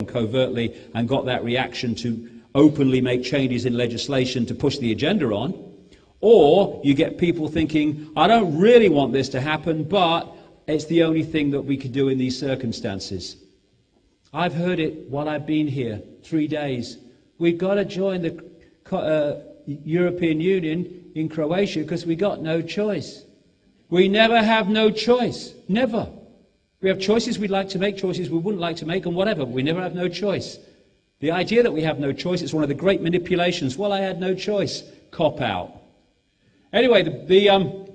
covertly and got that reaction to openly make changes in legislation to push the agenda on. Or you get people thinking, I don't really want this to happen, but it's the only thing that we could do in these circumstances. I've heard it while I've been here, 3 days. We've got to join the European Union in Croatia because we got no choice. We never have no choice. Never. We have choices we'd like to make, choices we wouldn't like to make, and whatever. But we never have no choice. The idea that we have no choice is one of the great manipulations. Well, I had no choice. Cop out. Anyway, the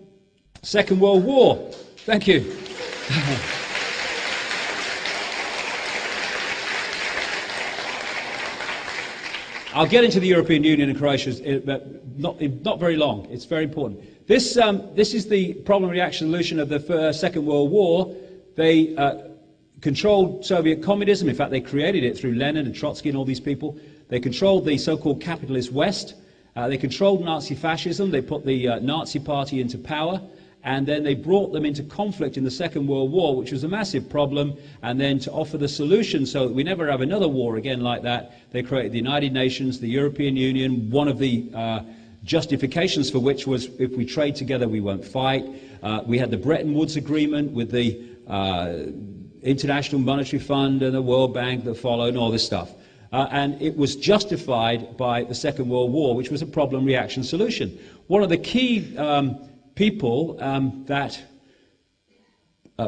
Second World War. Thank you. I'll get into the European Union and Croatia, but not very long. It's very important. This is the problem reaction solution of the Second World War. They controlled Soviet communism. In fact, they created it through Lenin and Trotsky and all these people. They controlled the so-called capitalist West. They controlled Nazi fascism. They put the Nazi Party into power. And then they brought them into conflict in the Second World War, which was a massive problem. And then to offer the solution so that we never have another war again like that, they created the United Nations, the European Union. One of the justifications for which was if we trade together, we won't fight. We had the Bretton Woods Agreement with the International Monetary Fund and the World Bank that followed and all this stuff. And it was justified by the Second World War, which was a problem reaction solution. One of the key people that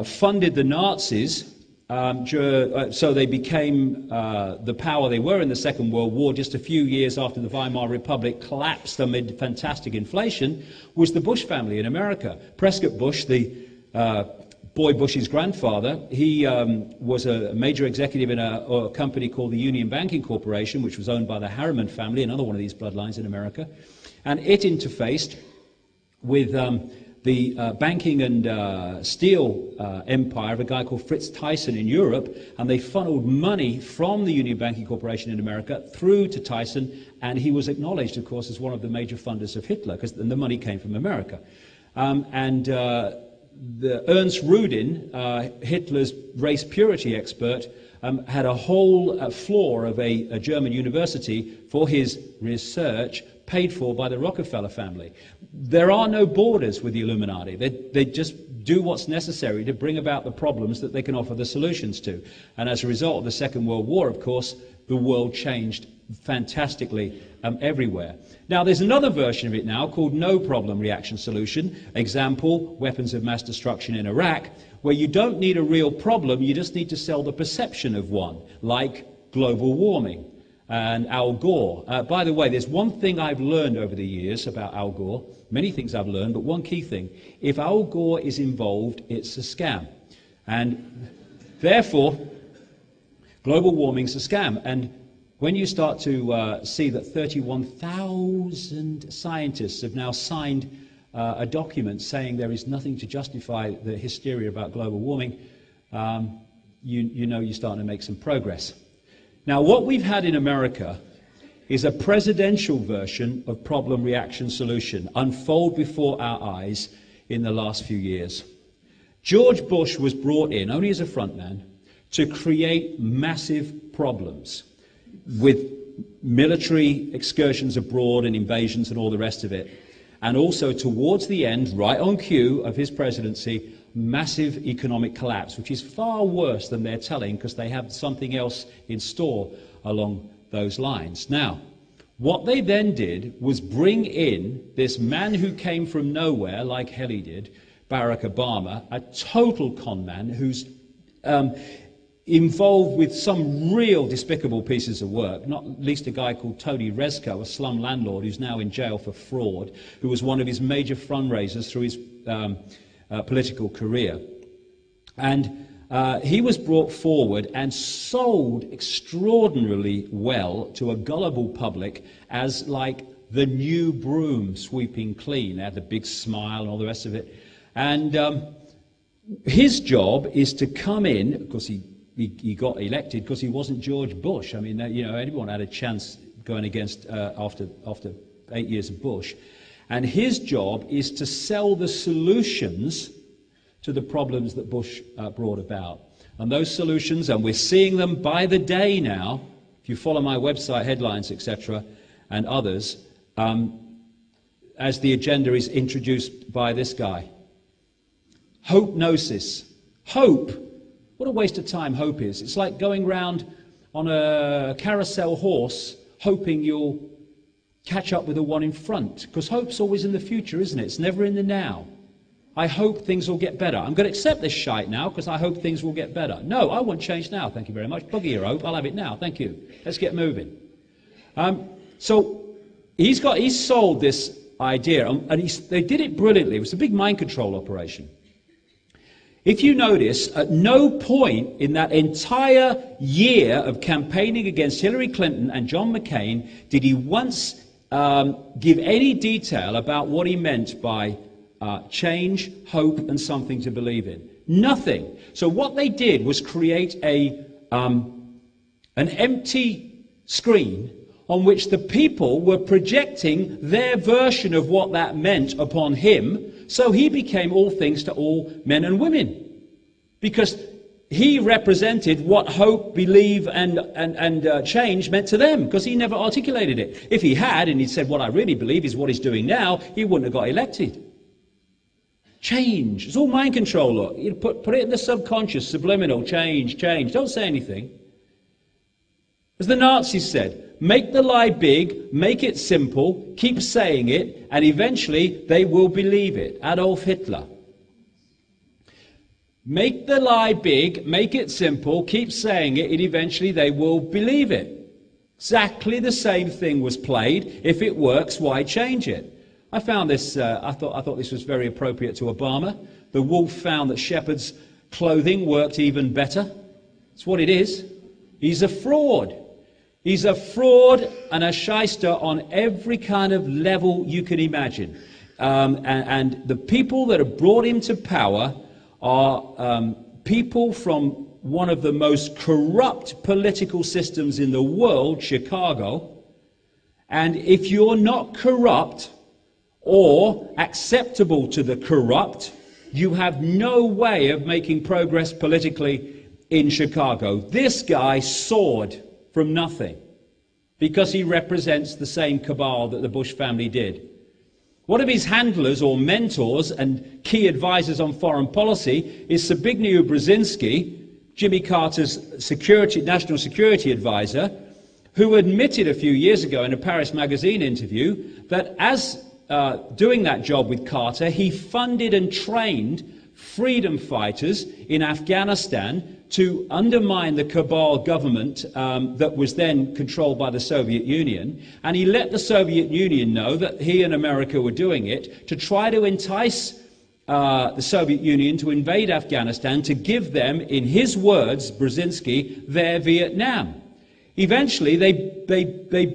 funded the Nazis so they became the power they were in the Second World War just a few years after the Weimar Republic collapsed amid fantastic inflation was the Bush family in America. Prescott Bush, the Boy Bush's grandfather, he was a major executive in a company called the Union Banking Corporation, which was owned by the Harriman family, another one of these bloodlines in America. And it interfaced with the banking and steel empire of a guy called Fritz Thyssen in Europe, and they funneled money from the Union Banking Corporation in America through to Thyssen, and he was acknowledged, of course, as one of the major funders of Hitler, because the money came from America. The Ernst Rudin, Hitler's race purity expert, had a whole floor of a German university for his research, paid for by the Rockefeller family. There are no borders with the Illuminati. They just do what's necessary to bring about the problems that they can offer the solutions to. And as a result of the Second World War, of course, the world changed fantastically everywhere. Now, there's another version of it now called no problem reaction solution. Example, weapons of mass destruction in Iraq, where you don't need a real problem, you just need to sell the perception of one, like global warming and Al Gore. By the way, there's one thing I've learned over the years about Al Gore, many things I've learned, but one key thing. If Al Gore is involved, it's a scam. And therefore, global warming's a scam. And when you start to see that 31,000 scientists have now signed a document saying there is nothing to justify the hysteria about global warming, you know you're starting to make some progress. Now, what we've had in America is a presidential version of problem reaction solution unfold before our eyes in the last few years. George Bush was brought in, only as a frontman, to create massive problems with military excursions abroad and invasions and all the rest of it. And also towards the end, right on cue of his presidency, massive economic collapse, which is far worse than they're telling because they have something else in store along those lines. Now, what they then did was bring in this man who came from nowhere, like Heli did, Barack Obama, a total con man who's involved with some real despicable pieces of work, not least a guy called Tony Rezko, a slum landlord who's now in jail for fraud, who was one of his major fundraisers through his political career. And he was brought forward and sold extraordinarily well to a gullible public as like the new broom sweeping clean. They had the big smile and all the rest of it. And his job is to come in, of course he got elected because he wasn't George Bush. I mean, you know, anyone had a chance going against after 8 years of Bush. And his job is to sell the solutions to the problems that Bush brought about. And those solutions, and we're seeing them by the day now, if you follow my website headlines, etc., and others, as the agenda is introduced by this guy. Hope-gnosis. Hope. What a waste of time hope is. It's like going round on a carousel horse hoping you'll catch up with the one in front. Because hope's always in the future, isn't it? It's never in the now. I hope things will get better. I'm going to accept this shite now because I hope things will get better. No, I want change now, thank you very much. Bugger your hope, I'll have it now, thank you. Let's get moving. So he's sold this idea, and they did it brilliantly. It was a big mind control operation. If you notice, at no point in that entire year of campaigning against Hillary Clinton and John McCain did he once give any detail about what he meant by change, hope, and something to believe in. Nothing. So what they did was create an empty screen on which the people were projecting their version of what that meant upon him, so he became all things to all men and women. Because he represented what hope, believe, and change meant to them, because he never articulated it. If he had, and he said, what I really believe is what he's doing now, he wouldn't have got elected. Change. It's all mind control, look. You put it in the subconscious, subliminal, change. Don't say anything. As the Nazis said, make the lie big, make it simple, keep saying it, and eventually they will believe it. Adolf Hitler. Make the lie big, make it simple, keep saying it, and eventually they will believe it. Exactly the same thing was played. If it works, why change it? I found this, I thought this was very appropriate to Obama. The wolf found that Shepard's clothing worked even better. That's what it is. He's a fraud. He's a fraud and a shyster on every kind of level you can imagine. And the people that have brought him to power are people from one of the most corrupt political systems in the world, Chicago. And if you're not corrupt or acceptable to the corrupt, you have no way of making progress politically in Chicago. This guy soared from nothing because he represents the same cabal that the Bush family did. One of his handlers or mentors and key advisors on foreign policy is Zbigniew Brzezinski, Jimmy Carter's national security advisor, who admitted a few years ago in a Paris Magazine interview that as doing that job with Carter, he funded and trained freedom fighters in Afghanistan to undermine the cabal government that was then controlled by the Soviet Union. And he let the Soviet Union know that he and America were doing it to try to entice the Soviet Union to invade Afghanistan, to give them, in his words, Brzezinski, their Vietnam. Eventually, they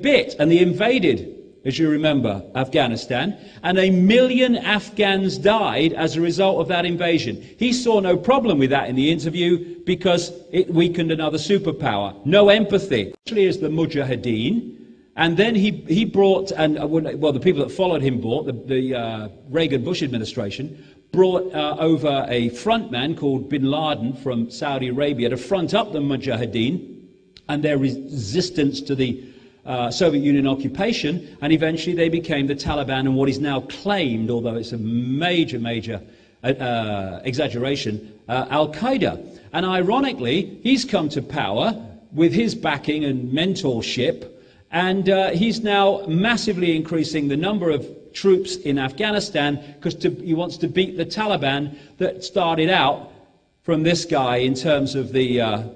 bit and they invaded, as you remember, Afghanistan, and 1 million Afghans died as a result of that invasion. He saw no problem with that in the interview because it weakened another superpower. No empathy. Actually, as the Mujahideen, and then he brought, the people that followed him brought, the Reagan-Bush administration, brought over a front man called bin Laden from Saudi Arabia to front up the Mujahideen and their resistance to the Soviet Union occupation, and eventually they became the Taliban and what is now claimed, although it's a major exaggeration, Al-Qaeda. And ironically, he's come to power with his backing and mentorship, and he's now massively increasing the number of troops in Afghanistan because he wants to beat the Taliban that started out from this guy in terms of the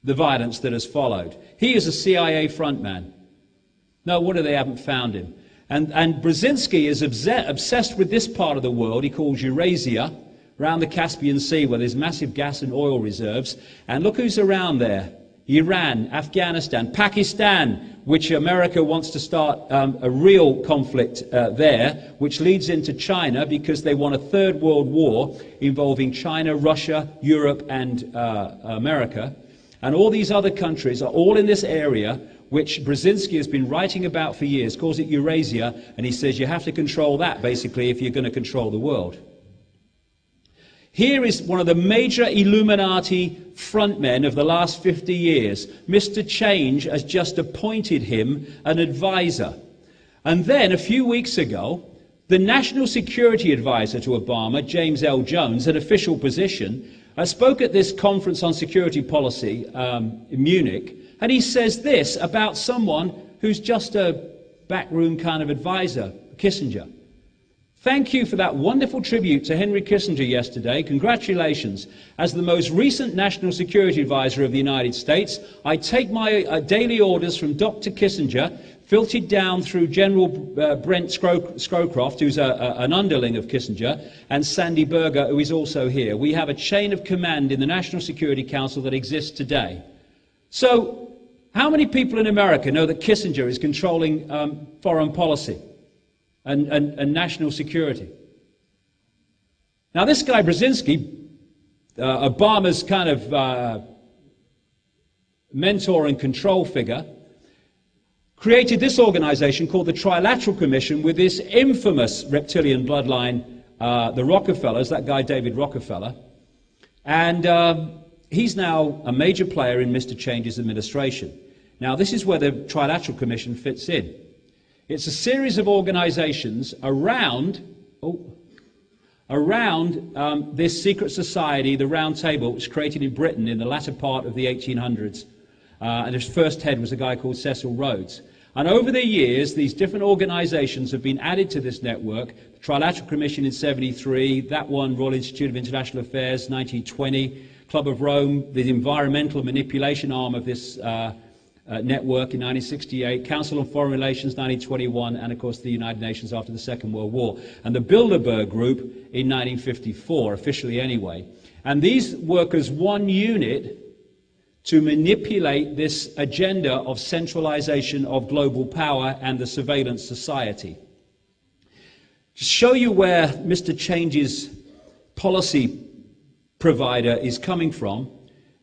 violence that has followed. He is a CIA frontman. No wonder they haven't found him. And Brzezinski is obsessed with this part of the world he calls Eurasia, around the Caspian Sea where there's massive gas and oil reserves. And look who's around there. Iran, Afghanistan, Pakistan, which America wants to start a real conflict there, which leads into China because they want a third world war involving China, Russia, Europe, and America. And all these other countries are all in this area, which Brzezinski has been writing about for years, calls it Eurasia, and he says you have to control that, basically, if you're going to control the world. Here is one of the major Illuminati frontmen of the last 50 years. Mr. Change has just appointed him an advisor. And then, a few weeks ago, the National Security Advisor to Obama, James L. Jones, an official position, spoke at this conference on security policy in Munich, and he says this about someone who's just a backroom kind of advisor, Kissinger. Thank you for that wonderful tribute to Henry Kissinger yesterday. Congratulations. As the most recent National Security Advisor of the United States, I take my daily orders from Dr. Kissinger, filtered down through General Brent Scrowcroft, who's an underling of Kissinger, and Sandy Berger, who is also here. We have a chain of command in the National Security Council that exists today. So, how many people in America know that Kissinger is controlling foreign policy and national security? Now, this guy Brzezinski, Obama's kind of mentor and control figure, created this organization called the Trilateral Commission with this infamous reptilian bloodline, the Rockefellers, that guy David Rockefeller. And he's now a major player in Mr. Change's administration. Now, this is where the Trilateral Commission fits in. It's a series of organizations around this secret society, the Round Table, which was created in Britain in the latter part of the 1800s. And its first head was a guy called Cecil Rhodes. And over the years, these different organizations have been added to this network. The Trilateral Commission in 73, that one, Royal Institute of International Affairs, 1920, Club of Rome, the environmental manipulation arm of this network in 1968, Council on Foreign Relations 1921, and of course the United Nations after the Second World War, and the Bilderberg Group in 1954, officially anyway. And these work as one unit to manipulate this agenda of centralization of global power and the surveillance society. To show you where Mr. Change's policy provider is coming from,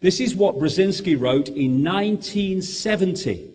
this is what Brzezinski wrote in 1970.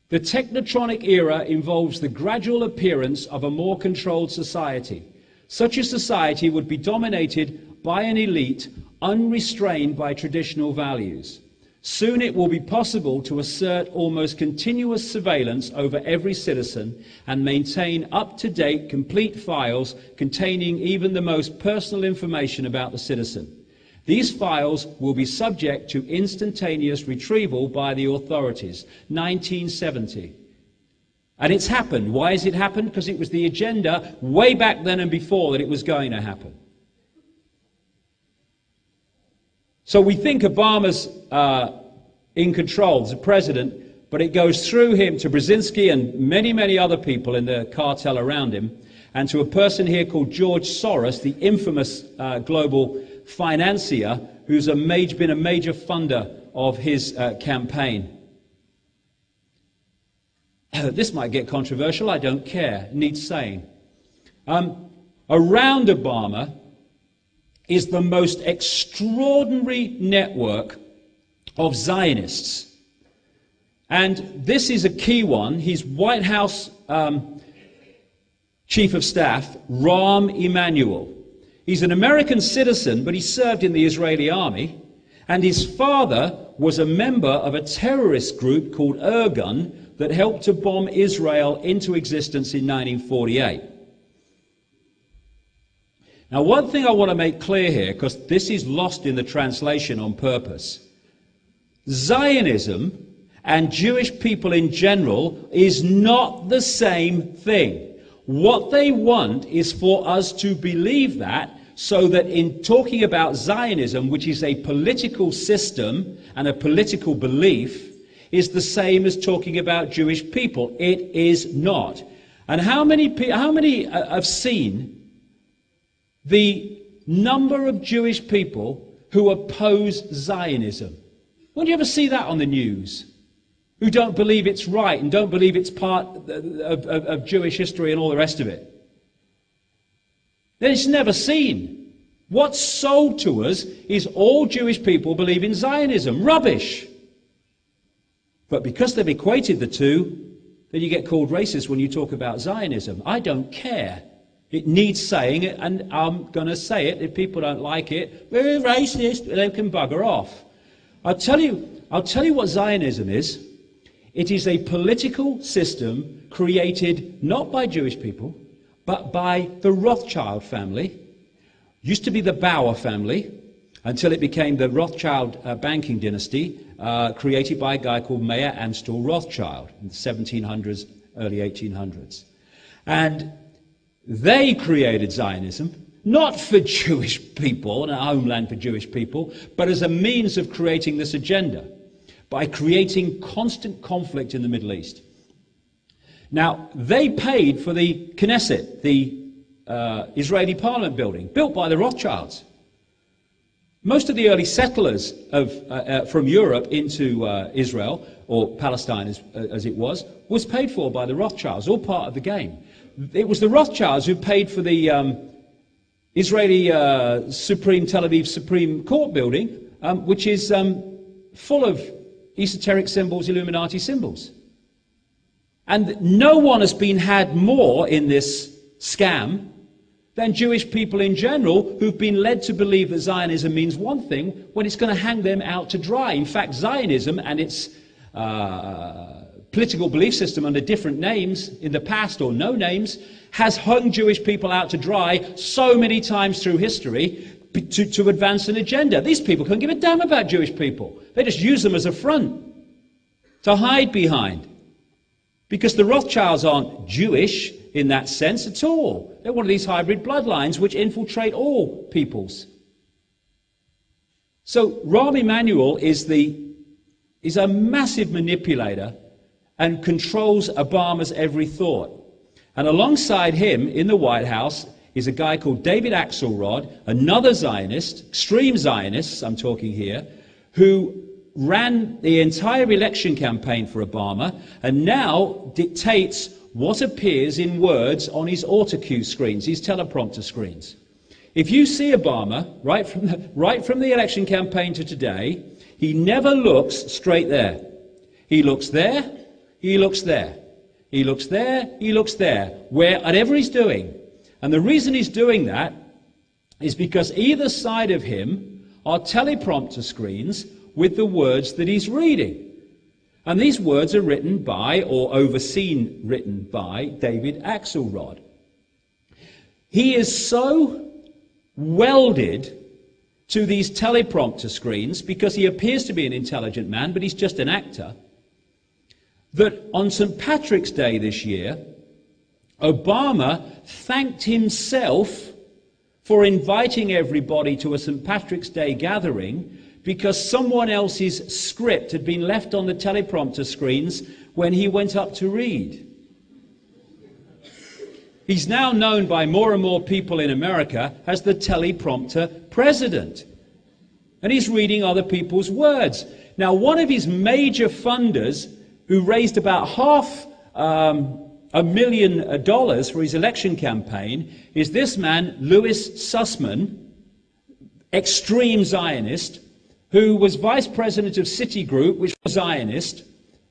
The technotronic era involves the gradual appearance of a more controlled society. Such a society would be dominated by an elite unrestrained by traditional values. Soon it will be possible to assert almost continuous surveillance over every citizen and maintain up-to-date, complete files containing even the most personal information about the citizen. These files will be subject to instantaneous retrieval by the authorities. 1970. And it's happened. Why has it happened? Because it was the agenda way back then and before that it was going to happen. So we think Obama's in control as a president, but it goes through him to Brzezinski and many, many other people in the cartel around him, and to a person here called George Soros, the infamous global financier, who's been a major funder of his campaign. This might get controversial, I don't care, needs saying. Around Obama is the most extraordinary network of Zionists. And this is a key one. His White House Chief of Staff, Rahm Emanuel. He's an American citizen, but he served in the Israeli army. And his father was a member of a terrorist group called Irgun that helped to bomb Israel into existence in 1948. Now, one thing I want to make clear here, because this is lost in the translation on purpose. Zionism and Jewish people in general is not the same thing. What they want is for us to believe that, so that in talking about Zionism, which is a political system and a political belief, is the same as talking about Jewish people. It is not. And how many have seen the number of Jewish people who oppose Zionism? When do you ever see that on the news? Who don't believe it's right and don't believe it's part of Jewish history and all the rest of it? Then it's never seen. What's sold to us is all Jewish people believe in Zionism. Rubbish. But because they've equated the two, then you get called racist when you talk about Zionism. I don't care. It needs saying, and I'm going to say it. If people don't like it, we're racist, they can bugger off. I'll tell you what Zionism is. It is a political system created not by Jewish people, but by the Rothschild family. Used to be the Bauer family, until it became the Rothschild banking dynasty, created by a guy called Mayer Amstel Rothschild in the 1700s, early 1800s. And they created Zionism, not for Jewish people and a homeland for Jewish people, but as a means of creating this agenda, by creating constant conflict in the Middle East. Now, they paid for the Knesset, the Israeli parliament building, built by the Rothschilds. Most of the early settlers from Europe into Israel, or Palestine as it was paid for by the Rothschilds, all part of the game. It was the Rothschilds who paid for the Israeli Tel Aviv Supreme Court building, which is full of esoteric symbols, Illuminati symbols. And no one has had more in this scam than Jewish people in general, who've been led to believe that Zionism means one thing when it's going to hang them out to dry. In fact, Zionism and its political belief system under different names in the past, or no names, has hung Jewish people out to dry so many times through history to advance an agenda. These people couldn't give a damn about Jewish people. They just use them as a front to hide behind. Because the Rothschilds aren't Jewish in that sense at all. They're one of these hybrid bloodlines which infiltrate all peoples. So Rahm Emanuel is a massive manipulator and controls Obama's every thought. And alongside him in the White House is a guy called David Axelrod, another Zionist, extreme Zionists I'm talking here, who ran the entire election campaign for Obama and now dictates what appears in words on his autocue screens, his teleprompter screens. If you see Obama, right from the election campaign to today, he never looks straight there. He looks there, he looks there, he looks there, he looks there, whatever he's doing. And the reason he's doing that is because either side of him are teleprompter screens with the words that he's reading. And these words are written by, or written by, David Axelrod. He is so welded to these teleprompter screens, because he appears to be an intelligent man, but he's just an actor, that on St. Patrick's Day this year, Obama thanked himself for inviting everybody to a St. Patrick's Day gathering, because someone else's script had been left on the teleprompter screens when he went up to read. He's now known by more and more people in America as the teleprompter president. And he's reading other people's words. Now, one of his major funders, who raised about $500,000 for his election campaign, is this man, Louis Sussman, extreme Zionist, who was vice president of Citigroup, which was Zionist,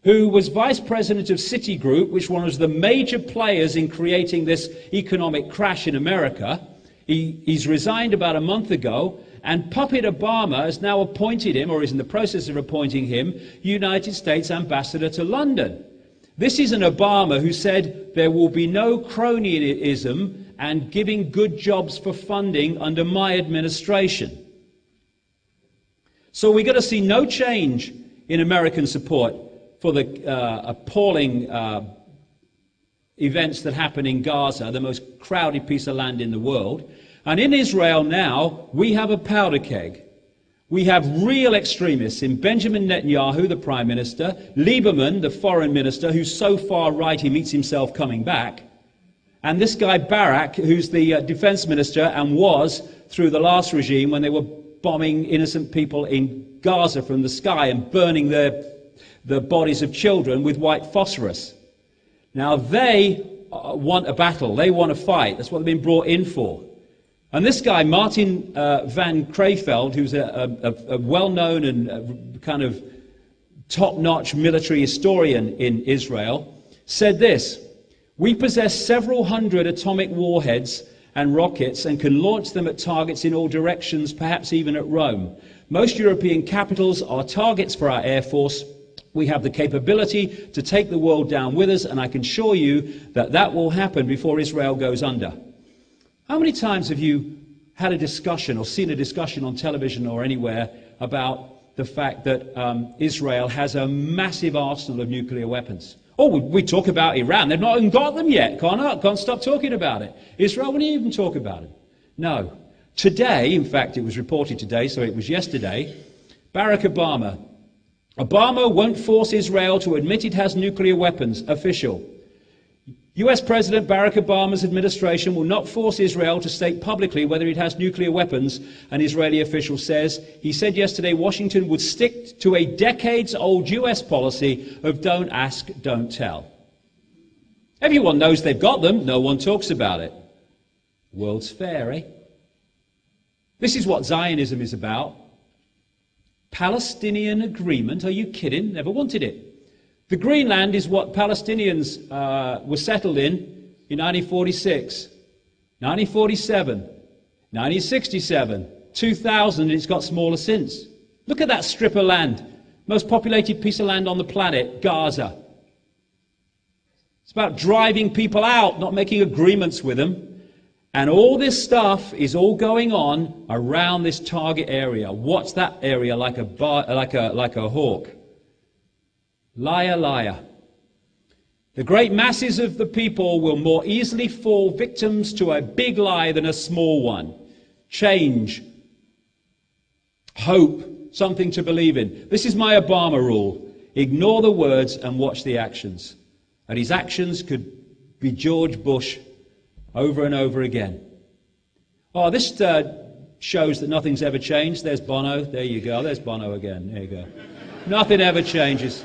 who was vice president of Citigroup, which was one of the major players in creating this economic crash in America. He's resigned about a month ago, and Puppet Obama has now appointed him, or is in the process of appointing him, United States ambassador to London. This is an Obama who said there will be no cronyism and giving good jobs for funding under my administration. So we're going to see no change in American support for the appalling events that happen in Gaza, the most crowded piece of land in the world. And in Israel now, we have a powder keg. We have real extremists in Benjamin Netanyahu, the Prime Minister, Lieberman, the Foreign Minister, who's so far right he meets himself coming back, and this guy Barak, who's the Defense Minister and was through the last regime when they were bombing innocent people in Gaza from the sky and burning the bodies of children with white phosphorus. Now they want a battle, they want a fight, that's what they've been brought in for. And this guy, Martin van Creveld, who's a well-known and kind of top-notch military historian in Israel, said this: "We possess several hundred atomic warheads and rockets and can launch them at targets in all directions, perhaps even at Rome. Most European capitals are targets for our Air Force. We have the capability to take the world down with us, and I can assure you that that will happen before Israel goes under. How many times have you had a discussion or seen a discussion on television or anywhere about the fact that Israel has a massive arsenal of nuclear weapons? Oh, we talk about Iran. They've not even got them yet. Can't stop talking about it. Israel wouldn't even talk about it. No. Today, in fact, it was reported today, so it was yesterday, Barack Obama won't force Israel to admit it has nuclear weapons. Official. US President Barack Obama's administration will not force Israel to state publicly whether it has nuclear weapons, an Israeli official says. He said yesterday Washington would stick to a decades-old US policy of don't ask, don't tell. Everyone knows they've got them. No one talks about it. World's fair, eh? This is what Zionism is about. Palestinian agreement? Are you kidding? Never wanted it. The Greenland is what Palestinians were settled in 1946, 1947, 1967, 2000, and it's got smaller since. Look at that strip of land. Most populated piece of land on the planet, Gaza. It's about driving people out, not making agreements with them. And all this stuff is all going on around this target area. What's that area like a hawk? Liar, liar. The great masses of the people will more easily fall victims to a big lie than a small one. Change. Hope. Something to believe in. This is my Obama rule. Ignore the words and watch the actions. And his actions could be George Bush over and over again. Oh, this shows that nothing's ever changed. There's Bono. There you go. There's Bono again. There you go. Nothing ever changes.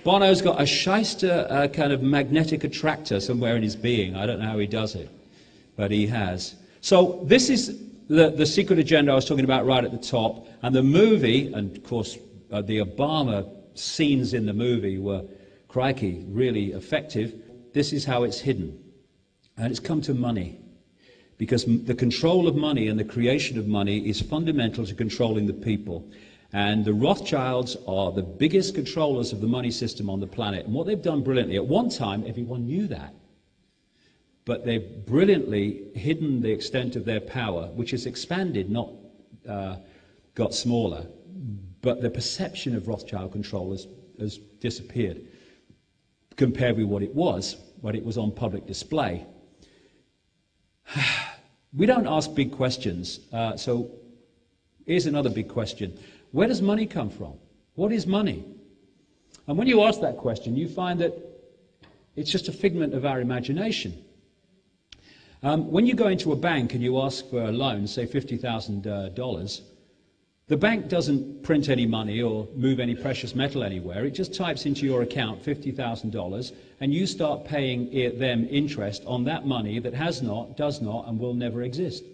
Bono's got a shyster kind of magnetic attractor somewhere in his being. I don't know how he does it, but he has. So this is the secret agenda I was talking about right at the top. And the movie, and of course the Obama scenes in the movie were, crikey, really effective. This is how it's hidden. And it's come to money. Because the control of money and the creation of money is fundamental to controlling the people. And the Rothschilds are the biggest controllers of the money system on the planet. And what they've done brilliantly, at one time everyone knew that, but they've brilliantly hidden the extent of their power, which has expanded, not got smaller. But the perception of Rothschild control has disappeared compared with what it was when it was on public display. We don't ask big questions, so here's another big question. Where does money come from? What is money? And when you ask that question, you find that it's just a figment of our imagination. When you go into a bank and you ask for a loan, say $50,000, the bank doesn't print any money or move any precious metal anywhere. It just types into your account $50,000, and you start paying them interest on that money that has not, does not, and will never exist.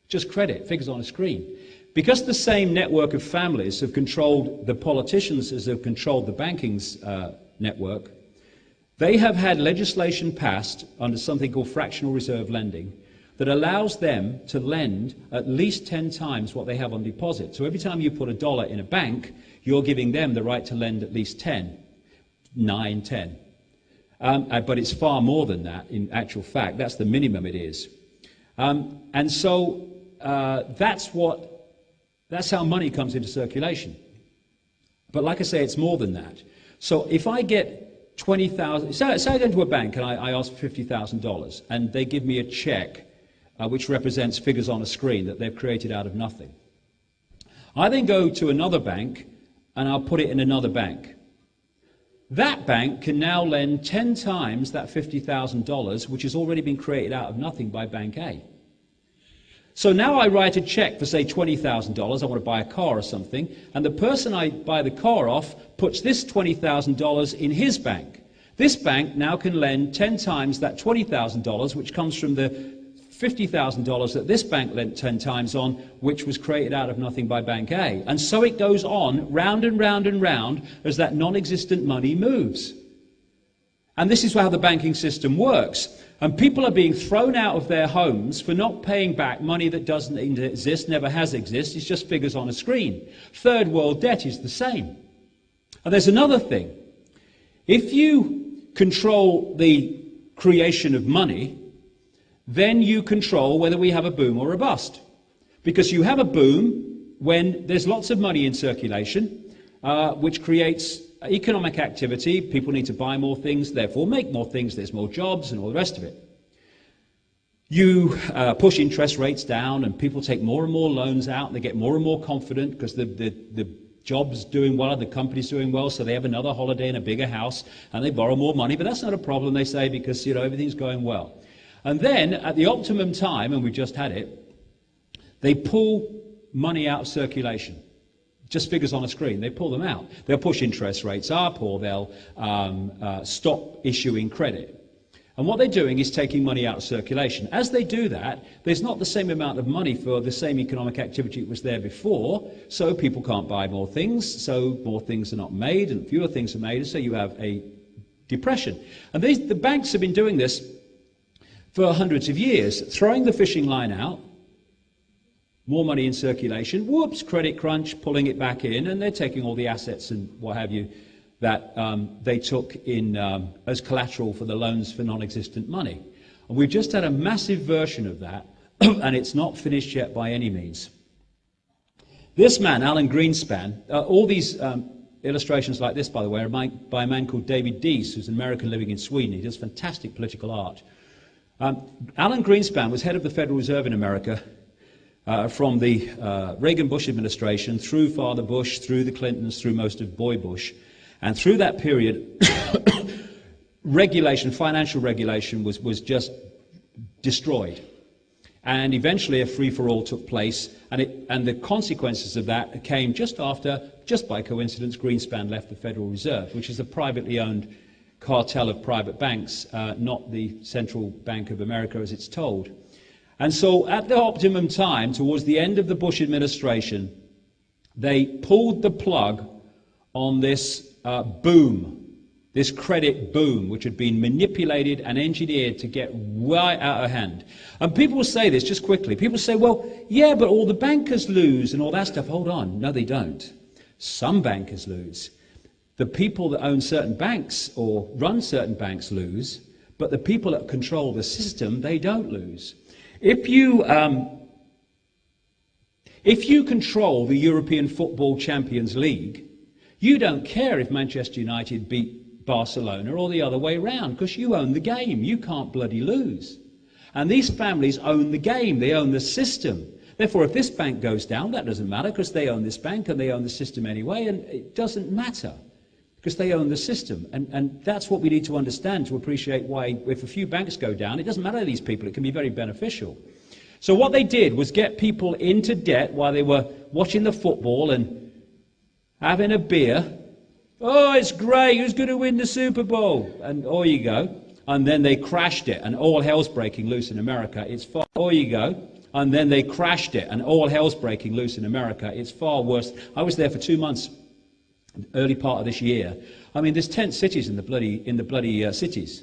Just credit, figures on a screen. Because the same network of families have controlled the politicians as have controlled the banking network, they have had legislation passed under something called fractional reserve lending that allows them to lend at least 10 times what they have on deposit. So every time you put $1 in a bank, you're giving them the right to lend at least 10, 9, 10. But it's far more than that in actual fact. That's the minimum it is. And so that's how money comes into circulation. But like I say, it's more than that. So if I get $20,000, say I go into a bank and I ask for $50,000 and they give me a check which represents figures on a screen that they've created out of nothing. I then go to another bank and I'll put it in another bank. That bank can now lend 10 times that $50,000 which has already been created out of nothing by Bank A. So now I write a check for, say, $20,000. I want to buy a car or something, and the person I buy the car off puts this $20,000 in his bank. This bank now can lend 10 times that $20,000, which comes from the $50,000 that this bank lent 10 times on, which was created out of nothing by Bank A. And so it goes on, round and round and round, as that non-existent money moves. And this is how the banking system works. And people are being thrown out of their homes for not paying back money that doesn't exist, never has existed, it's just figures on a screen. Third world debt is the same. And there's another thing. If you control the creation of money, then you control whether we have a boom or a bust. Because you have a boom when there's lots of money in circulation, which creates economic activity. People need to buy more things, therefore make more things, there's more jobs and all the rest of it. You push interest rates down and people take more and more loans out, and they get more and more confident because the job's doing well, the company's doing well, so they have another holiday in a bigger house and they borrow more money, but that's not a problem, they say, because everything's going well. And then at the optimum time, and we just had it, they pull money out of circulation. Just figures on a screen, they pull them out. They'll push interest rates up, or they'll stop issuing credit. And what they're doing is taking money out of circulation. As they do that, there's not the same amount of money for the same economic activity that was there before, so people can't buy more things, so more things are not made, and fewer things are made, and so you have a depression. And the banks have been doing this for hundreds of years, throwing the fishing line out, more money in circulation, whoops, credit crunch, pulling it back in, and they're taking all the assets and what have you that they took in as collateral for the loans for non-existent money. And we've just had a massive version of that, and it's not finished yet by any means. This man, Alan Greenspan, all these illustrations like this, by the way, are by a man called David Deese, who's an American living in Sweden. He does fantastic political art. Alan Greenspan was head of the Federal Reserve in America from the Reagan-Bush administration, through Father Bush, through the Clintons, through most of Boy Bush. And through that period, financial regulation was just destroyed. And eventually a free-for-all took place, and the consequences of that came just after, just by coincidence, Greenspan left the Federal Reserve, which is a privately owned cartel of private banks, not the Central Bank of America as it's told. And so at the optimum time, towards the end of the Bush administration, they pulled the plug on this boom, this credit boom, which had been manipulated and engineered to get right out of hand. And people will say this, just quickly, people say, well, yeah, but all the bankers lose and all that stuff. Hold on, no, they don't. Some bankers lose. The people that own certain banks or run certain banks lose, but the people that control the system, they don't lose. If you control the European Football Champions League, you don't care if Manchester United beat Barcelona or the other way round, because you own the game. You can't bloody lose. And these families own the game. They own the system. Therefore, if this bank goes down, that doesn't matter, because they own this bank and they own the system anyway, and it doesn't matter, because they own the system. And that's what we need to understand to appreciate why, if a few banks go down, it doesn't matter to these people. It can be very beneficial. So what they did was get people into debt while they were watching the football and having a beer. Oh, it's great, who's going to win the Super Bowl? And oh, you go. And then they crashed it, and all hell's breaking loose in America. Oh, you go. And then they crashed it, and all hell's breaking loose in America. It's far worse. I was there for 2 months, early part of this year. I mean, there's tent cities in the bloody cities.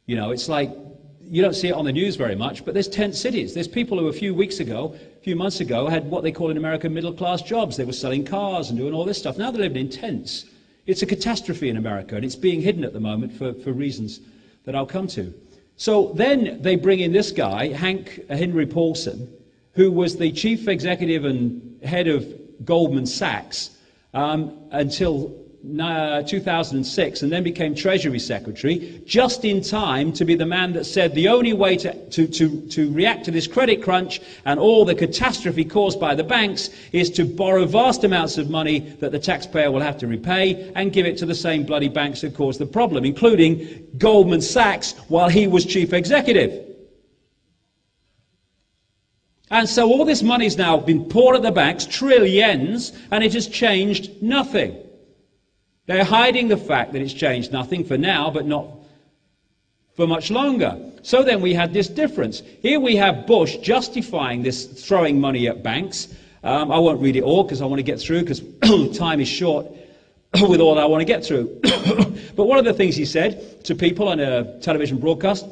You know, it's like, you don't see it on the news very much, but there's tent cities. There's people who a few months ago, had what they call in America middle-class jobs. They were selling cars and doing all this stuff. Now they're living in tents. It's a catastrophe in America, and it's being hidden at the moment for reasons that I'll come to. So then they bring in this guy, Henry Paulson, who was the chief executive and head of Goldman Sachs until 2006, and then became Treasury Secretary, just in time to be the man that said the only way to react to this credit crunch and all the catastrophe caused by the banks is to borrow vast amounts of money that the taxpayer will have to repay and give it to the same bloody banks that caused the problem, including Goldman Sachs while he was chief executive. And so all this money's now been poured at the banks, trillions, and it has changed nothing. They're hiding the fact that it's changed nothing for now, but not for much longer. So then we had this difference. Here we have Bush justifying this throwing money at banks. I won't read it all because I want to get through, because time is short with all I want to get through. But one of the things he said to people on a television broadcast: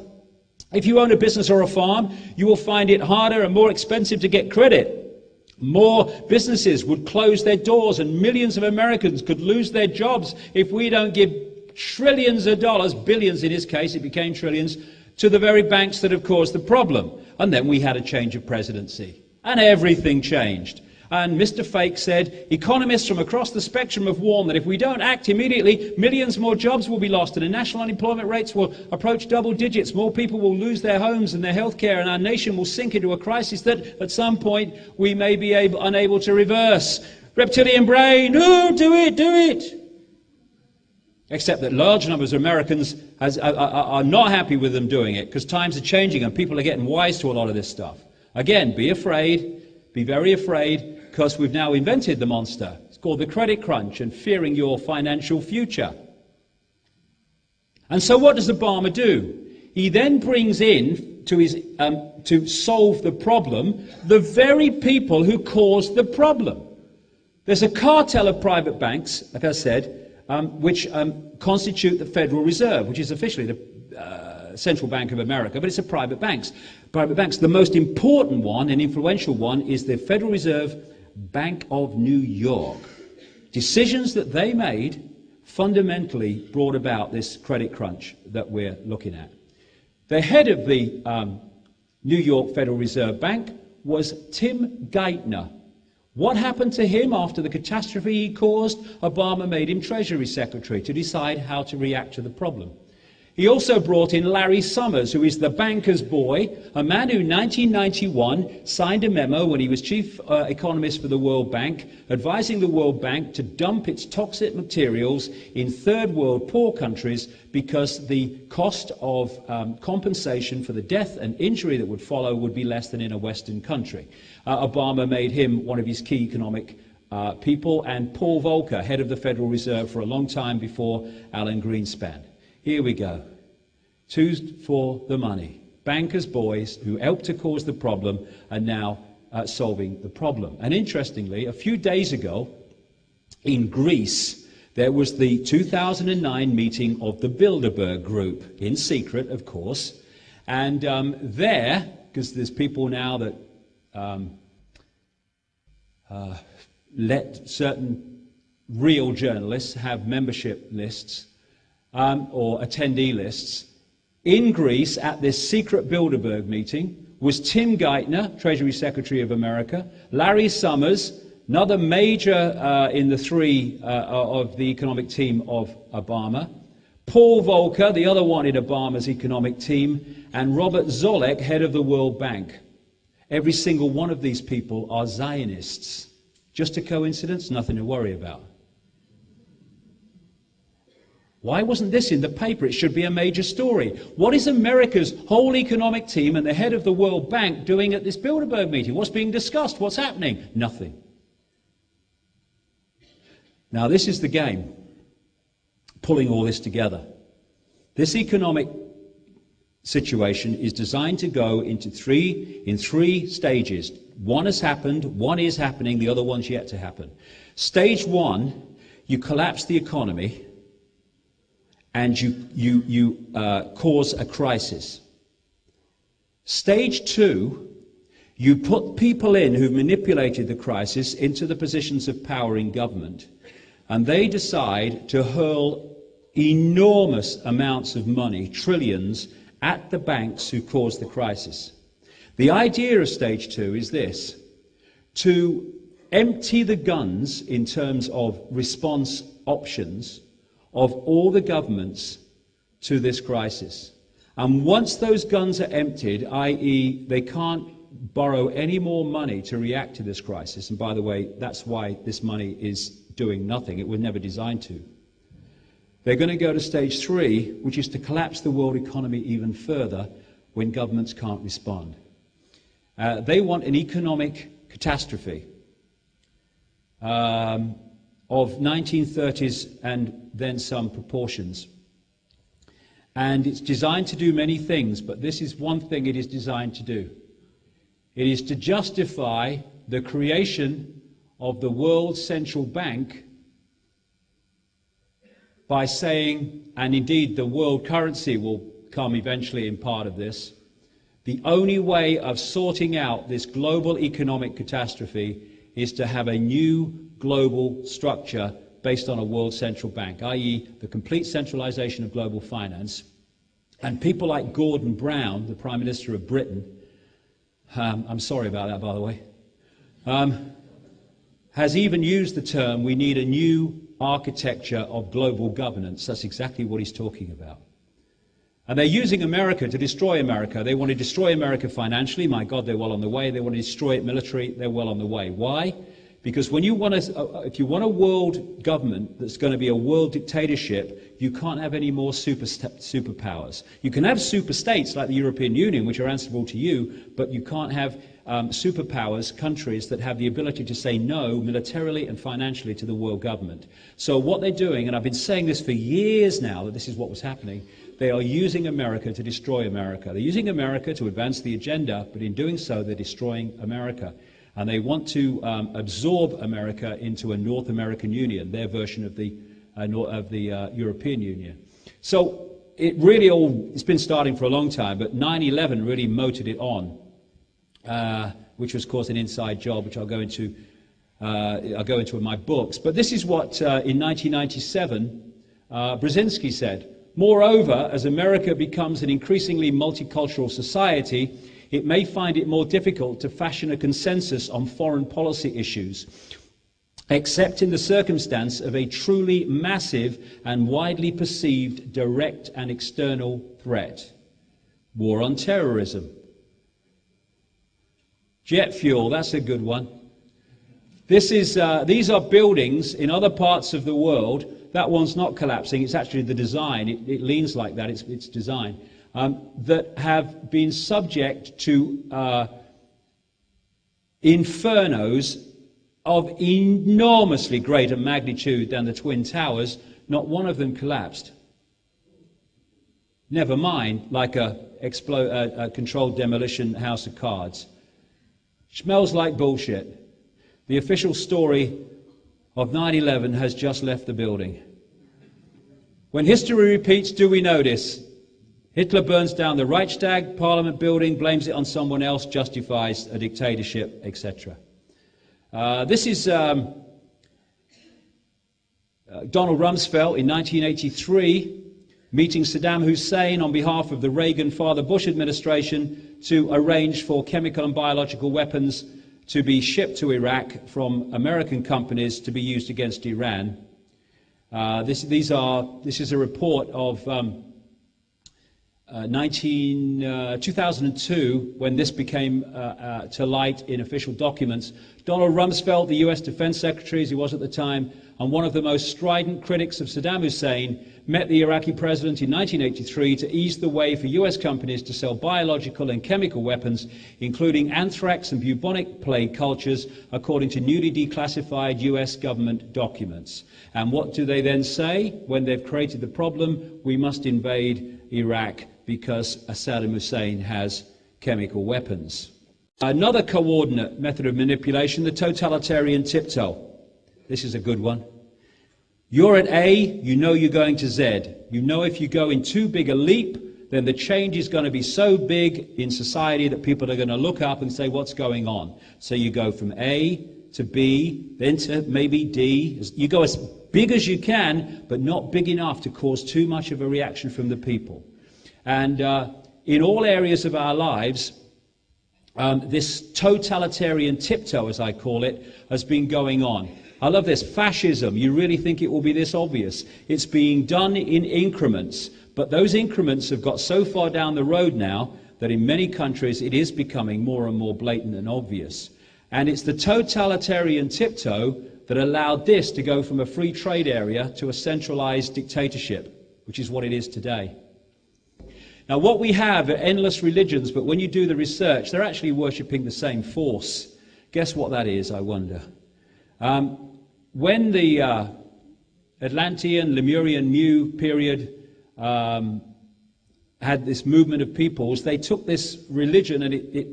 if you own a business or a farm, you will find it harder and more expensive to get credit. More businesses would close their doors and millions of Americans could lose their jobs if we don't give trillions of dollars, billions in his case, it became trillions, to the very banks that have caused the problem. And then we had a change of presidency and everything changed. And Mr. Fake said, economists from across the spectrum have warned that if we don't act immediately, millions more jobs will be lost and the national unemployment rates will approach double digits. More people will lose their homes and their health care, and our nation will sink into a crisis that at some point we may be unable to reverse. Reptilian brain, oh, do it. Except that large numbers of Americans are not happy with them doing it, because times are changing and people are getting wise to a lot of this stuff. Again, be afraid, be very afraid, because we've now invented the monster. It's called the credit crunch, and fearing your financial future. And so what does Obama do? He then brings in to solve the problem the very people who caused the problem. There's a cartel of private banks, like I said, which constitute the Federal Reserve, which is officially the Central Bank of America, but it's a private banks. The most important one and influential one is the Federal Reserve Bank of New York. Decisions that they made fundamentally brought about this credit crunch that we're looking at. The head of the New York Federal Reserve Bank was Tim Geithner. What happened to him after the catastrophe he caused? Obama made him Treasury Secretary to decide how to react to the problem. He also brought in Larry Summers, who is the banker's boy, a man who in 1991 signed a memo when he was chief economist for the World Bank, advising the World Bank to dump its toxic materials in third world poor countries because the cost of compensation for the death and injury that would follow would be less than in a Western country. Obama made him one of his key economic people, and Paul Volcker, head of the Federal Reserve for a long time before Alan Greenspan. Here we go. Two for the money. Bankers' boys who helped to cause the problem are now solving the problem. And interestingly, a few days ago in Greece, there was the 2009 meeting of the Bilderberg Group, in secret, of course. And there, because there's people now that let certain real journalists have membership lists, or attendee lists. In Greece, at this secret Bilderberg meeting, was Tim Geithner, Treasury Secretary of America, Larry Summers, another major in the three of the economic team of Obama, Paul Volcker, the other one in Obama's economic team, and Robert Zoellick, head of the World Bank. Every single one of these people are Zionists. Just a coincidence? Nothing to worry about. Why wasn't this in the paper? It should be a major story. What is America's whole economic team and the head of the World Bank doing at this Bilderberg meeting? What's being discussed? What's happening? Nothing. Now, this is the game, pulling all this together. This economic situation is designed to go in three stages. One has happened, one is happening, the other one's yet to happen. Stage one, you collapse the economy, and you cause a crisis. Stage two, you put people in who've manipulated the crisis into the positions of power in government, and they decide to hurl enormous amounts of money, trillions, at the banks who caused the crisis. The idea of stage two is this: to empty the guns in terms of response options of all the governments to this crisis. And once those guns are emptied, i.e. they can't borrow any more money to react to this crisis, and by the way, that's why this money is doing nothing, it was never designed to. They're going to go to stage three, which is to collapse the world economy even further when governments can't respond. They want an economic catastrophe of 1930s and then some proportions. And it's designed to do many things, but this is one thing it is designed to do. It is to justify the creation of the world central bank by saying, and indeed the world currency will come eventually in part of this, the only way of sorting out this global economic catastrophe is to have a new global structure based on a world central bank, i.e. the complete centralization of global finance. And people like Gordon Brown, the Prime Minister of Britain, I'm sorry about that, by the way, has even used the term, we need a new architecture of global governance. That's exactly what he's talking about. And they're using America to destroy America. They want to destroy America financially. My God, they're well on the way. They want to destroy it militarily. They're well on the way. Why? Because when you want if you want a world government that's going to be a world dictatorship, you can't have any more superpowers. You can have super states like the European Union, which are answerable to you, but you can't have superpowers, countries that have the ability to say no militarily and financially to the world government. So what they're doing, and I've been saying this for years now, that this is what was happening, they are using America to destroy America. They're using America to advance the agenda, but in doing so, they're destroying America. And they want to absorb America into a North American Union, their version of the European Union. So it really it's been starting for a long time, but 9/11 really motored it on, which was, of course, an inside job, which I'll go into in my books. But this is what, in 1997, Brzezinski said. Moreover, as America becomes an increasingly multicultural society, it may find it more difficult to fashion a consensus on foreign policy issues, except in the circumstance of a truly massive and widely perceived direct and external threat. War on terrorism. Jet fuel, that's a good one. These are buildings in other parts of the world. That one's not collapsing, it's actually the design. It leans like that, it's design. That have been subject to infernos of enormously greater magnitude than the Twin Towers. Not one of them collapsed. Never mind like a controlled demolition house of cards. Smells like bullshit. The official story of 9/11 has just left the building. When history repeats, do we notice? Hitler burns down the Reichstag, Parliament building, blames it on someone else, justifies a dictatorship, etc. This is Donald Rumsfeld in 1983, meeting Saddam Hussein on behalf of the Reagan-Father Bush administration to arrange for chemical and biological weapons to be shipped to Iraq from American companies to be used against Iran. This is a report of 2002, when this became to light in official documents. Donald Rumsfeld, the US Defense Secretary, as he was at the time, and one of the most strident critics of Saddam Hussein, met the Iraqi president in 1983 to ease the way for US companies to sell biological and chemical weapons, including anthrax and bubonic plague cultures, according to newly declassified US government documents. And what do they then say when they've created the problem? We must invade Iraq because Saddam Hussein has chemical weapons. Another coordinate method of manipulation, the totalitarian tiptoe. This is a good one. You're at A, you know you're going to Z. You know if you go in too big a leap, then the change is going to be so big in society that people are going to look up and say, what's going on? So you go from A to B, then to maybe D. You go as big as you can, but not big enough to cause too much of a reaction from the people. And in all areas of our lives, this totalitarian tiptoe, as I call it, has been going on. I love this. Fascism, you really think it will be this obvious? It's being done in increments, but those increments have got so far down the road now that in many countries it is becoming more and more blatant and obvious. And it's the totalitarian tiptoe that allowed this to go from a free trade area to a centralized dictatorship, which is what it is today. Now, what we have are endless religions, but when you do the research, they're actually worshipping the same force. Guess what that is, I wonder? When the Atlantean, Lemurian, Mu period had this movement of peoples, they took this religion and it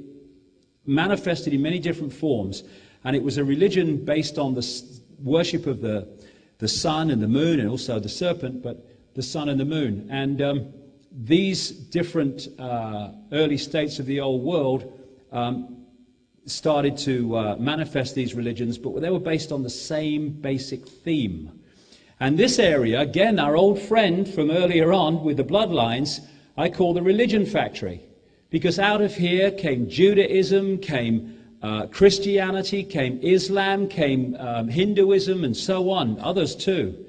manifested in many different forms. And it was a religion based on the worship of the sun and the moon, and also the serpent, but the sun and the moon. And these different early states of the old world started to manifest these religions, but they were based on the same basic theme. And this area, again, our old friend from earlier on with the bloodlines, I call the religion factory. Because out of here came Judaism, came Christianity, came Islam, came Hinduism, and so on, others too.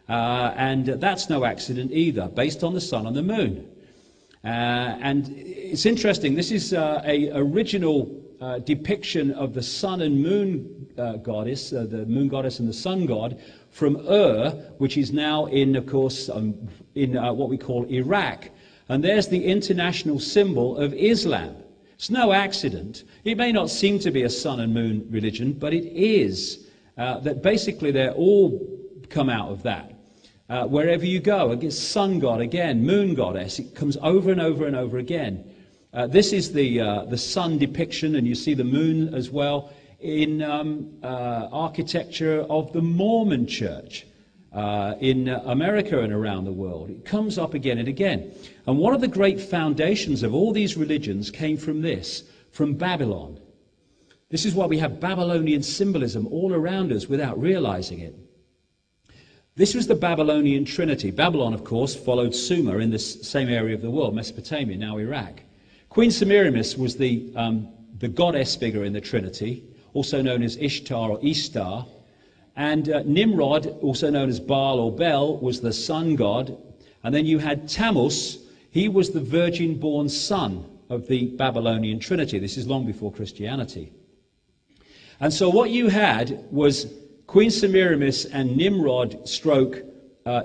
And that's no accident either, based on the sun and the moon. And it's interesting, this is a original depiction of the sun and moon goddess, the moon goddess and the sun god, from Ur, which is now in, of course, in what we call Iraq. And there's the international symbol of Islam. It's no accident. It may not seem to be a sun and moon religion, but it is. That basically they're all come out of that. Wherever you go, against sun god again, moon goddess, it comes over and over and over again. This is the sun depiction, and you see the moon as well in architecture of the Mormon church in America and around the world. It comes up again and again. And one of the great foundations of all these religions came from this, from Babylon. This is why we have Babylonian symbolism all around us without realizing it. This was the Babylonian Trinity. Babylon, of course, followed Sumer in this same area of the world, Mesopotamia, now Iraq. Queen Semiramis was the goddess figure in the Trinity, also known as Ishtar or Ishtar. And Nimrod, also known as Baal or Bel, was the sun god. And then you had Tammuz. He was the virgin-born son of the Babylonian Trinity. This is long before Christianity. And so what you had was Queen Semiramis and Nimrod stroke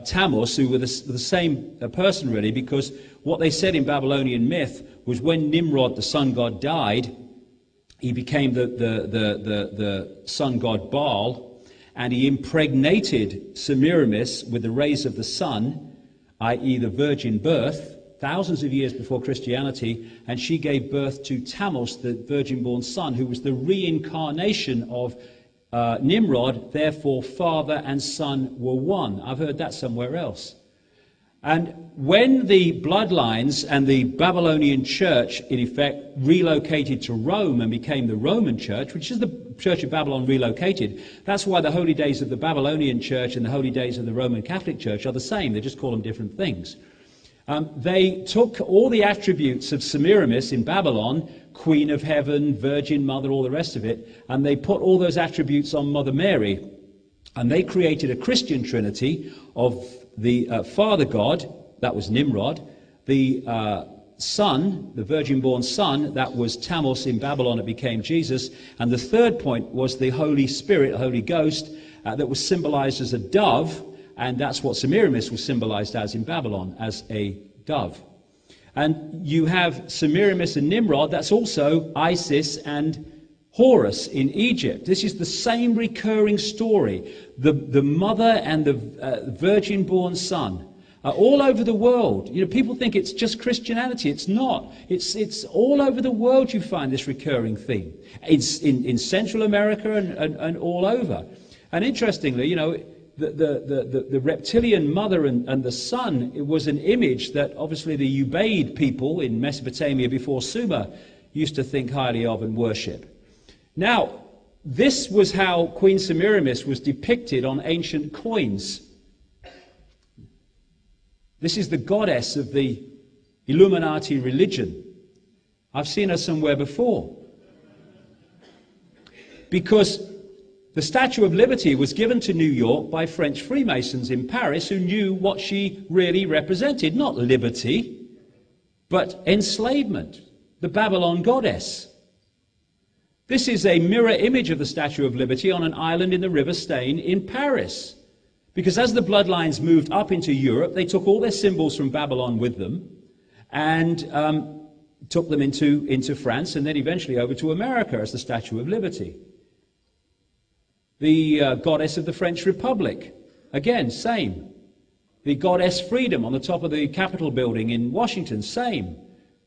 Tammuz, who were the same person really, because what they said in Babylonian myth was when Nimrod, the sun god, died, he became the sun god Baal, and he impregnated Semiramis with the rays of the sun, i.e. the virgin birth, thousands of years before Christianity, and she gave birth to Tammuz, the virgin-born son, who was the reincarnation of Nimrod. Therefore father and son were one. I've heard that somewhere else. And when the bloodlines and the Babylonian church, in effect, relocated to Rome and became the Roman church, which is the Church of Babylon relocated, that's why the holy days of the Babylonian church and the holy days of the Roman Catholic Church are the same. They just call them different things. They took all the attributes of Semiramis in Babylon, Queen of Heaven, Virgin Mother, all the rest of it, and they put all those attributes on Mother Mary. And they created a Christian trinity of the Father God, that was Nimrod, the Son, the virgin-born Son, that was Tammuz in Babylon, it became Jesus, and the third point was the Holy Spirit, the Holy Ghost, that was symbolized as a dove, and that's what Semiramis was symbolized as in Babylon, as a dove. And you have Semiramis and Nimrod, that's also Isis and Horus in Egypt. This is the same recurring story. The mother and the virgin-born son. All over the world. You know, people think it's just Christianity. It's not. It's all over the world you find this recurring theme. It's in Central America and all over. And interestingly, you know, the reptilian mother and the son, it was an image that obviously the Ubaid people in Mesopotamia before Sumer used to think highly of and worship. Now, this was how Queen Semiramis was depicted on ancient coins. This is the goddess of the Illuminati religion. I've seen her somewhere before. Because the Statue of Liberty was given to New York by French Freemasons in Paris who knew what she really represented. Not liberty, but enslavement. The Babylon goddess. This is a mirror image of the Statue of Liberty on an island in the River Seine in Paris. Because as the bloodlines moved up into Europe, they took all their symbols from Babylon with them and took them into France and then eventually over to America as the Statue of Liberty. The goddess of the French Republic, again, same. The goddess Freedom on the top of the Capitol building in Washington, same.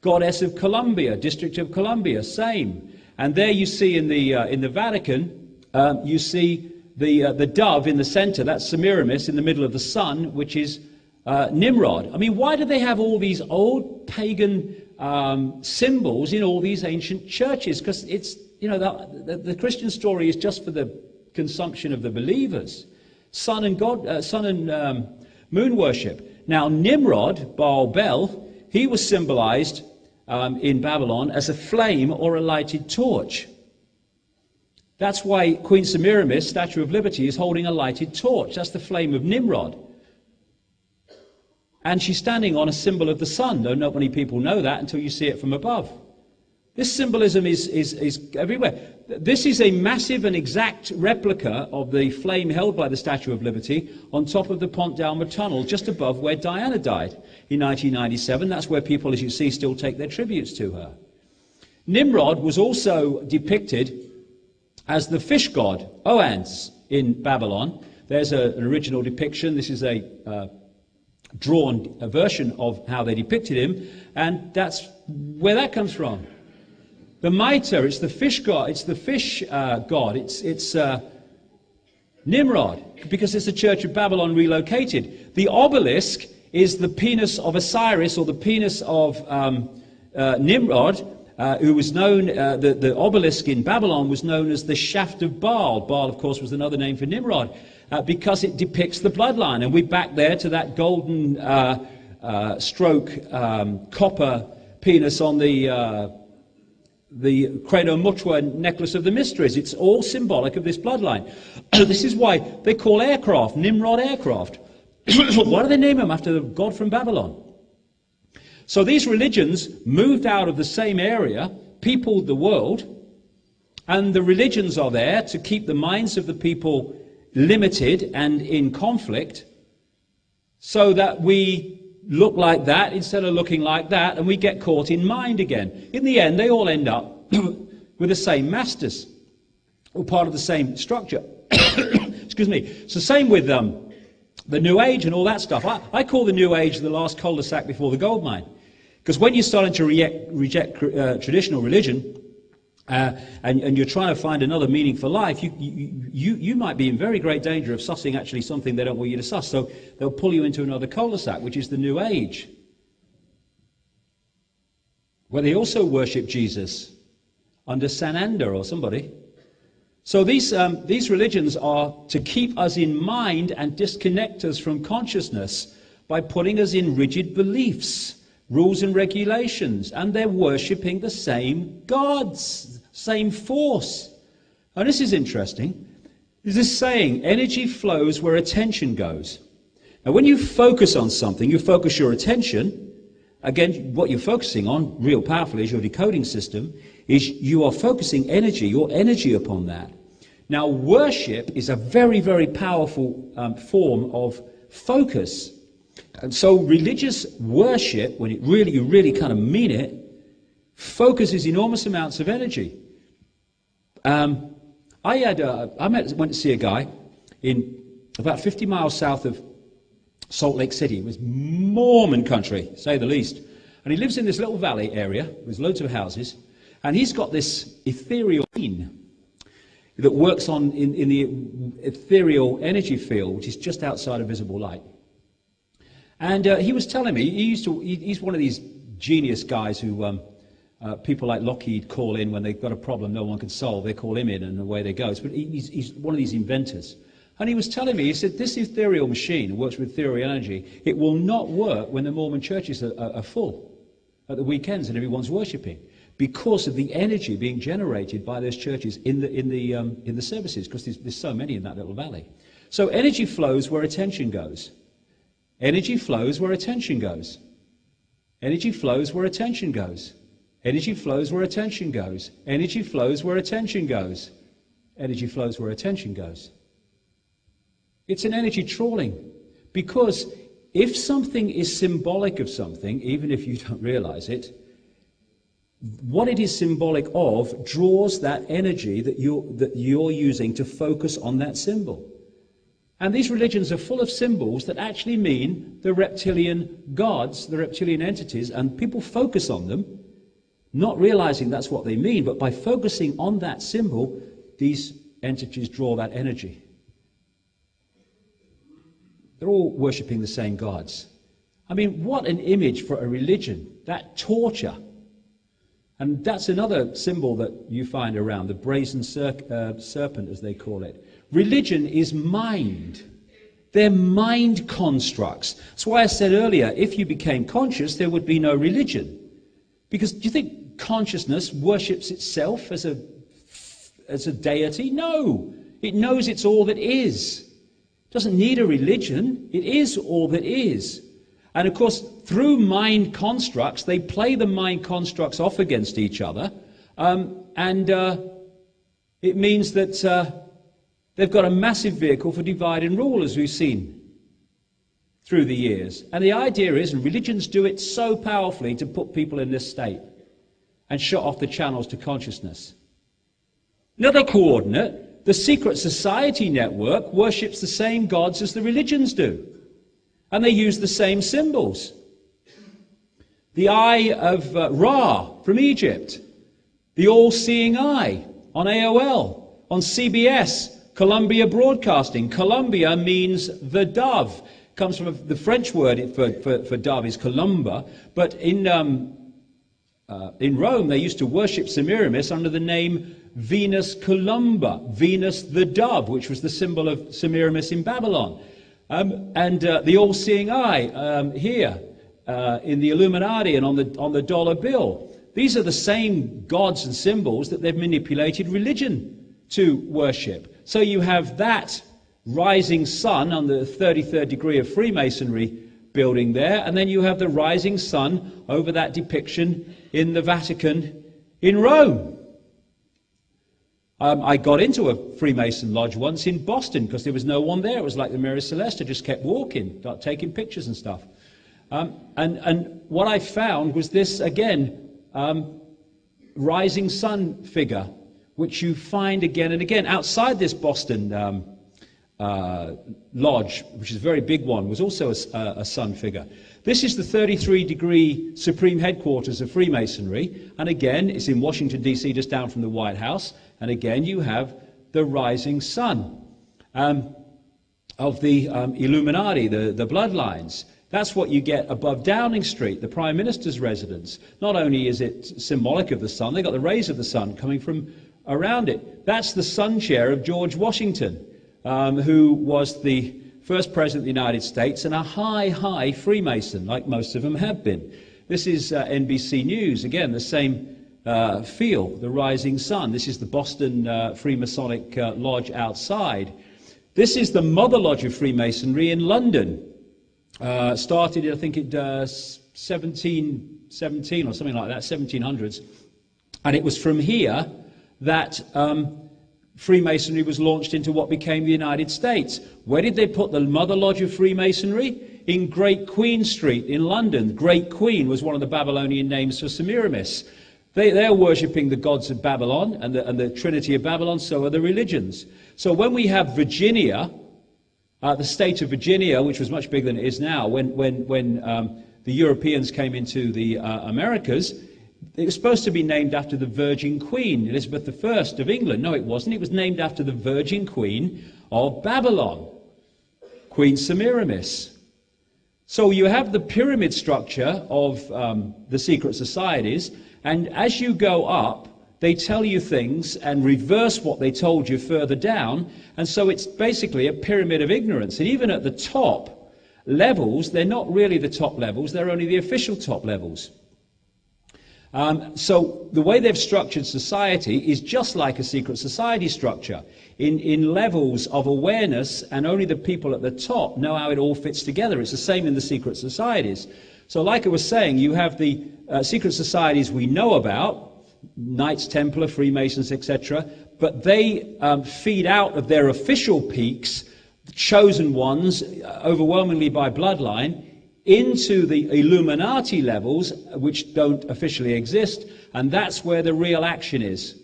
Goddess of Columbia, District of Columbia, same. And there you see in the Vatican, you see the dove in the center, that's Semiramis, in the middle of the sun, which is Nimrod. I mean, why do they have all these old pagan symbols in all these ancient churches? Because it's, you know, the Christian story is just for the consumption of the believers. Sun and moon worship. Now, Nimrod, Baal-Bel, he was symbolized in Babylon as a flame or a lighted torch. That's why Queen Semiramis, Statue of Liberty, is holding a lighted torch. That's the flame of Nimrod. And she's standing on a symbol of the sun, though not many people know that until you see it from above. This symbolism is everywhere. This is a massive and exact replica of the flame held by the Statue of Liberty on top of the Pont d'Alma tunnel, just above where Diana died in 1997. That's where people, as you see, still take their tributes to her. Nimrod was also depicted as the fish god, Oannes, in Babylon. There's an original depiction. This is a drawn version of how they depicted him, and that's where that comes from. The mitre, it's the fish god, it's the fish god, it's Nimrod, because it's the Church of Babylon relocated. The obelisk is the penis of Osiris, or the penis of Nimrod, who was known, the obelisk in Babylon was known as the shaft of Baal. Baal, of course, was another name for Nimrod, because it depicts the bloodline. And we're back there to that golden stroke copper penis on the Crano-Mutwa necklace of the mysteries. It's all symbolic of this bloodline. This is why they call aircraft Nimrod aircraft. Why do they name them after the god from Babylon? So these religions moved out of the same area, peopled the world, and the religions are there to keep the minds of the people limited and in conflict, so that we look like that instead of looking like that, and we get caught in mind again. In the end, they all end up with the same masters, or part of the same structure. Excuse me. It's the same with the New Age and all that stuff. I call the New Age the last cul-de-sac before the gold mine. Because when you're starting to reject traditional religion, and you're trying to find another meaning for life, you might be in very great danger of sussing actually something they don't want you to suss. So they'll pull you into another cul-de-sac, which is the New Age, where they also worship Jesus under Sananda or somebody. So these religions are to keep us in mind and disconnect us from consciousness by putting us in rigid beliefs, rules and regulations, and they're worshipping the same gods, same force. And this is interesting. There's this saying, energy flows where attention goes. Now when you focus on something, you focus your attention. Again, what you're focusing on, real powerfully, is your decoding system, is you are focusing energy, your energy upon that. Now worship is a very, very powerful form of focus. And so religious worship, when you really kind of mean it, focuses enormous amounts of energy. I went to see a guy in about 50 miles south of Salt Lake City. It was Mormon country, to say the least. And he lives in this little valley area with loads of houses. And he's got this ethereal being that works in the ethereal energy field, which is just outside of visible light. And he was telling me, he's one of these genius guys who people like Lockheed call in when they've got a problem no one can solve. They call him in and away they go. But he's one of these inventors. And he was telling me, he said, this ethereal machine works with ethereal energy. It will not work when the Mormon churches are full at the weekends and everyone's worshipping, because of the energy being generated by those churches in the services, because there's so many in that little valley. So energy flows where attention goes. Energy flows where attention goes. Energy flows where attention goes. Energy flows where attention goes. Energy flows where attention goes. Energy flows where attention goes. It's an energy trawling, because if something is symbolic of something, even if you don't realize it, what it is symbolic of draws that energy that you're using to focus on that symbol. And these religions are full of symbols that actually mean the reptilian gods, the reptilian entities, and people focus on them, not realizing that's what they mean, but by focusing on that symbol, these entities draw that energy. They're all worshipping the same gods. I mean, what an image for a religion, that torture. And that's another symbol that you find around, the brazen serpent, as they call it. Religion is mind. They're mind constructs. That's why I said earlier, if you became conscious, there would be no religion. Because do you think consciousness worships itself as a deity? No. It knows it's all that is. It doesn't need a religion. It is all that is. And of course, through mind constructs, they play the mind constructs off against each other. It means that they've got a massive vehicle for divide and rule, as we've seen through the years. And the idea is, and religions do it so powerfully, to put people in this state and shut off the channels to consciousness. Another coordinate, the secret society network worships the same gods as the religions do. And they use the same symbols. The eye of Ra from Egypt, the all-seeing eye on AOL, on CBS, Columbia Broadcasting. Columbia means the dove. Comes from the French word for dove is columba, but in Rome they used to worship Semiramis under the name Venus Columba, Venus the dove, which was the symbol of Semiramis in Babylon. The all-seeing eye here in the Illuminati and on the dollar bill. These are the same gods and symbols that they've manipulated religion to worship. So you have that rising sun on the 33rd degree of Freemasonry building there, and then you have the rising sun over that depiction in the Vatican in Rome. I got into a Freemason lodge once in Boston because there was no one there. It was like the Mary Celeste. I just kept walking, taking pictures and stuff. And what I found was this, again, rising sun figure, which you find again and again. Outside this Boston lodge, which is a very big one, was also a sun figure. This is the 33-degree Supreme Headquarters of Freemasonry, and again, it's in Washington, D.C., just down from the White House, and again, you have the rising sun of the Illuminati, the bloodlines. That's what you get above Downing Street, the Prime Minister's residence. Not only is it symbolic of the sun, they've got the rays of the sun coming from around it. That's the sun chair of George Washington, who was the first president of the United States and a high Freemason, like most of them have been. This is NBC News, again, the same feel, the rising sun. This is the Boston Freemasonic Lodge outside. This is the Mother Lodge of Freemasonry in London. Started, I think, in 1717 or something like that, 1700s. And it was from here that Freemasonry was launched into what became the United States. Where did they put the Mother Lodge of Freemasonry? In Great Queen Street in London. Great Queen was one of the Babylonian names for Semiramis. They're worshipping the gods of Babylon and the Trinity of Babylon, so are the religions. So when we have Virginia, the state of Virginia, which was much bigger than it is now, when the Europeans came into the Americas, it was supposed to be named after the Virgin Queen, Elizabeth I of England. No, it wasn't. It was named after the Virgin Queen of Babylon, Queen Semiramis. So you have the pyramid structure of the secret societies, and as you go up, they tell you things and reverse what they told you further down, and so it's basically a pyramid of ignorance. And even at the top levels, they're not really the top levels, they're only the official top levels. So the way they've structured society is just like a secret society structure, in levels of awareness, and only the people at the top know how it all fits together. It's the same in the secret societies. So like I was saying, you have the secret societies we know about, Knights Templar, Freemasons, etc., but they feed out of their official peaks, the chosen ones, overwhelmingly by bloodline, into the Illuminati levels, which don't officially exist, and that's where the real action is.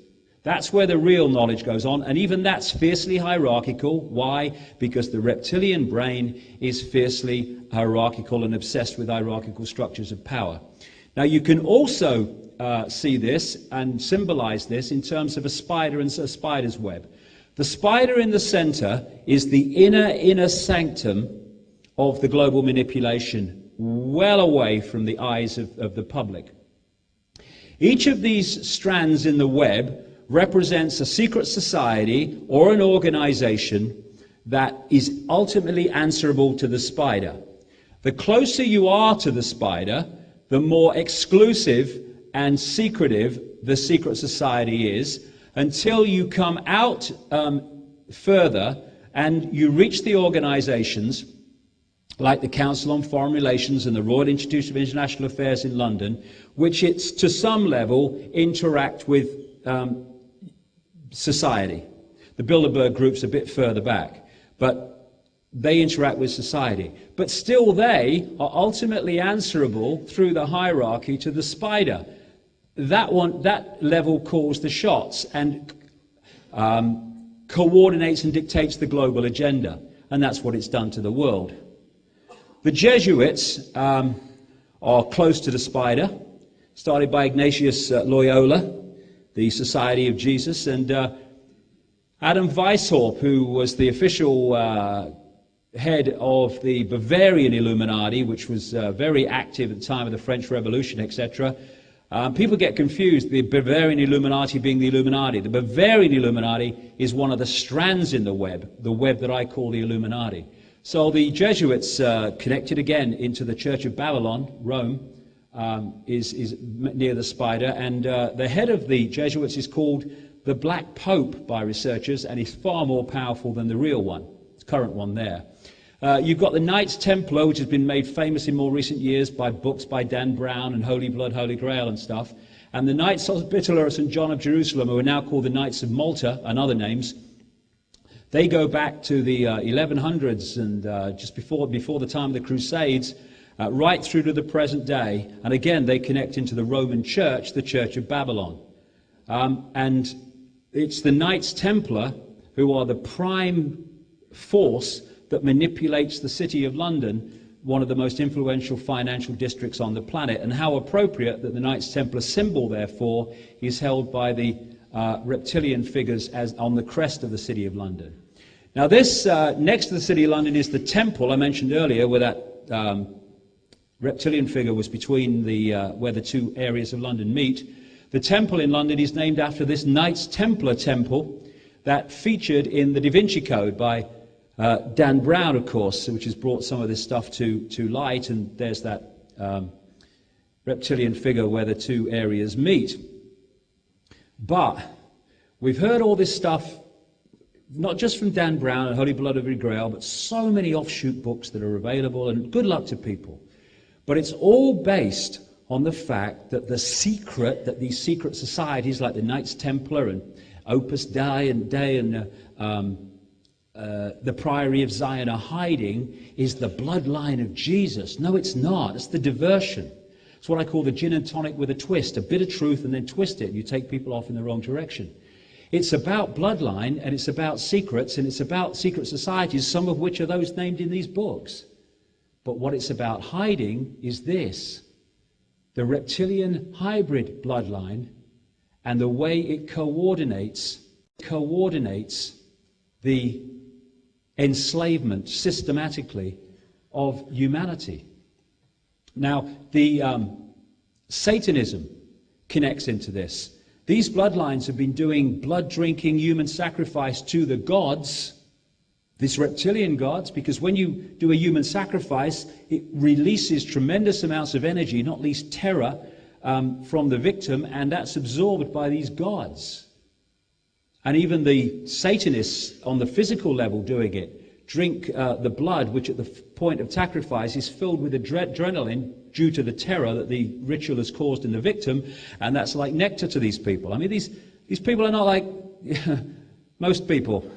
That's where the real knowledge goes on, and even that's fiercely hierarchical. Why? Because the reptilian brain is fiercely hierarchical and obsessed with hierarchical structures of power. Now, you can also see this and symbolize this in terms of a spider and a spider's web. The spider in the center is the inner sanctum of the global manipulation, well away from the eyes of the public. Each of these strands in the web represents a secret society or an organization that is ultimately answerable to the spider. The closer you are to the spider, the more exclusive and secretive the secret society is, until you come out further and you reach the organizations like the Council on Foreign Relations and the Royal Institute of International Affairs in London, which it's to some level interact with society. The Bilderberg group's a bit further back, but they interact with society. But still they are ultimately answerable through the hierarchy to the spider. That level calls the shots and coordinates and dictates the global agenda. And that's what it's done to the world. The Jesuits are close to the spider, started by Ignatius Loyola, the Society of Jesus, and Adam Weishaupt, who was the official head of the Bavarian Illuminati, which was very active at the time of the French Revolution, etc. People get confused, the Bavarian Illuminati being the Illuminati. The Bavarian Illuminati is one of the strands in the web that I call the Illuminati. So the Jesuits connected again into the Church of Babylon, Rome, is near the spider, and the head of the Jesuits is called the Black Pope by researchers, and he's far more powerful than the real one, the current one there. You've got the Knights Templar, which has been made famous in more recent years by books by Dan Brown and Holy Blood, Holy Grail and stuff. And the Knights Hospitaller of St. John of Jerusalem, who are now called the Knights of Malta and other names, they go back to the 1100s and just before the time of the Crusades, right through to the present day. And again, they connect into the Roman Church, the Church of Babylon. And it's the Knights Templar who are the prime force that manipulates the City of London, one of the most influential financial districts on the planet. And how appropriate that the Knights Templar symbol, therefore, is held by the reptilian figures as on the crest of the City of London. Now this, next to the City of London, is the temple I mentioned earlier, where that reptilian figure was between where the two areas of London meet. The temple in London is named after this Knights Templar temple that featured in the Da Vinci Code by Dan Brown, of course, which has brought some of this stuff to light, and there's that reptilian figure where the two areas meet. But we've heard all this stuff, not just from Dan Brown and Holy Blood, Holy Grail, but so many offshoot books that are available, and good luck to people. But it's all based on the fact that these secret societies like the Knights Templar and Opus Dei and the Priory of Zion are hiding is the bloodline of Jesus. No, it's not. It's the diversion. It's what I call the gin and tonic with a twist, a bit of truth and then twist it, and you take people off in the wrong direction. It's about bloodline, and it's about secrets, and it's about secret societies, some of which are those named in these books. But what it's about hiding is this: the reptilian hybrid bloodline and the way it coordinates the enslavement systematically of humanity. Now, the Satanism connects into this. These bloodlines have been doing blood-drinking human sacrifice to the gods, these reptilian gods, because when you do a human sacrifice, it releases tremendous amounts of energy, not least terror, from the victim, and that's absorbed by these gods. And even the Satanists on the physical level doing it drink the blood, which at the point of sacrifice is filled with adrenaline due to the terror that the ritual has caused in the victim, and that's like nectar to these people. I mean, these people are not like most people.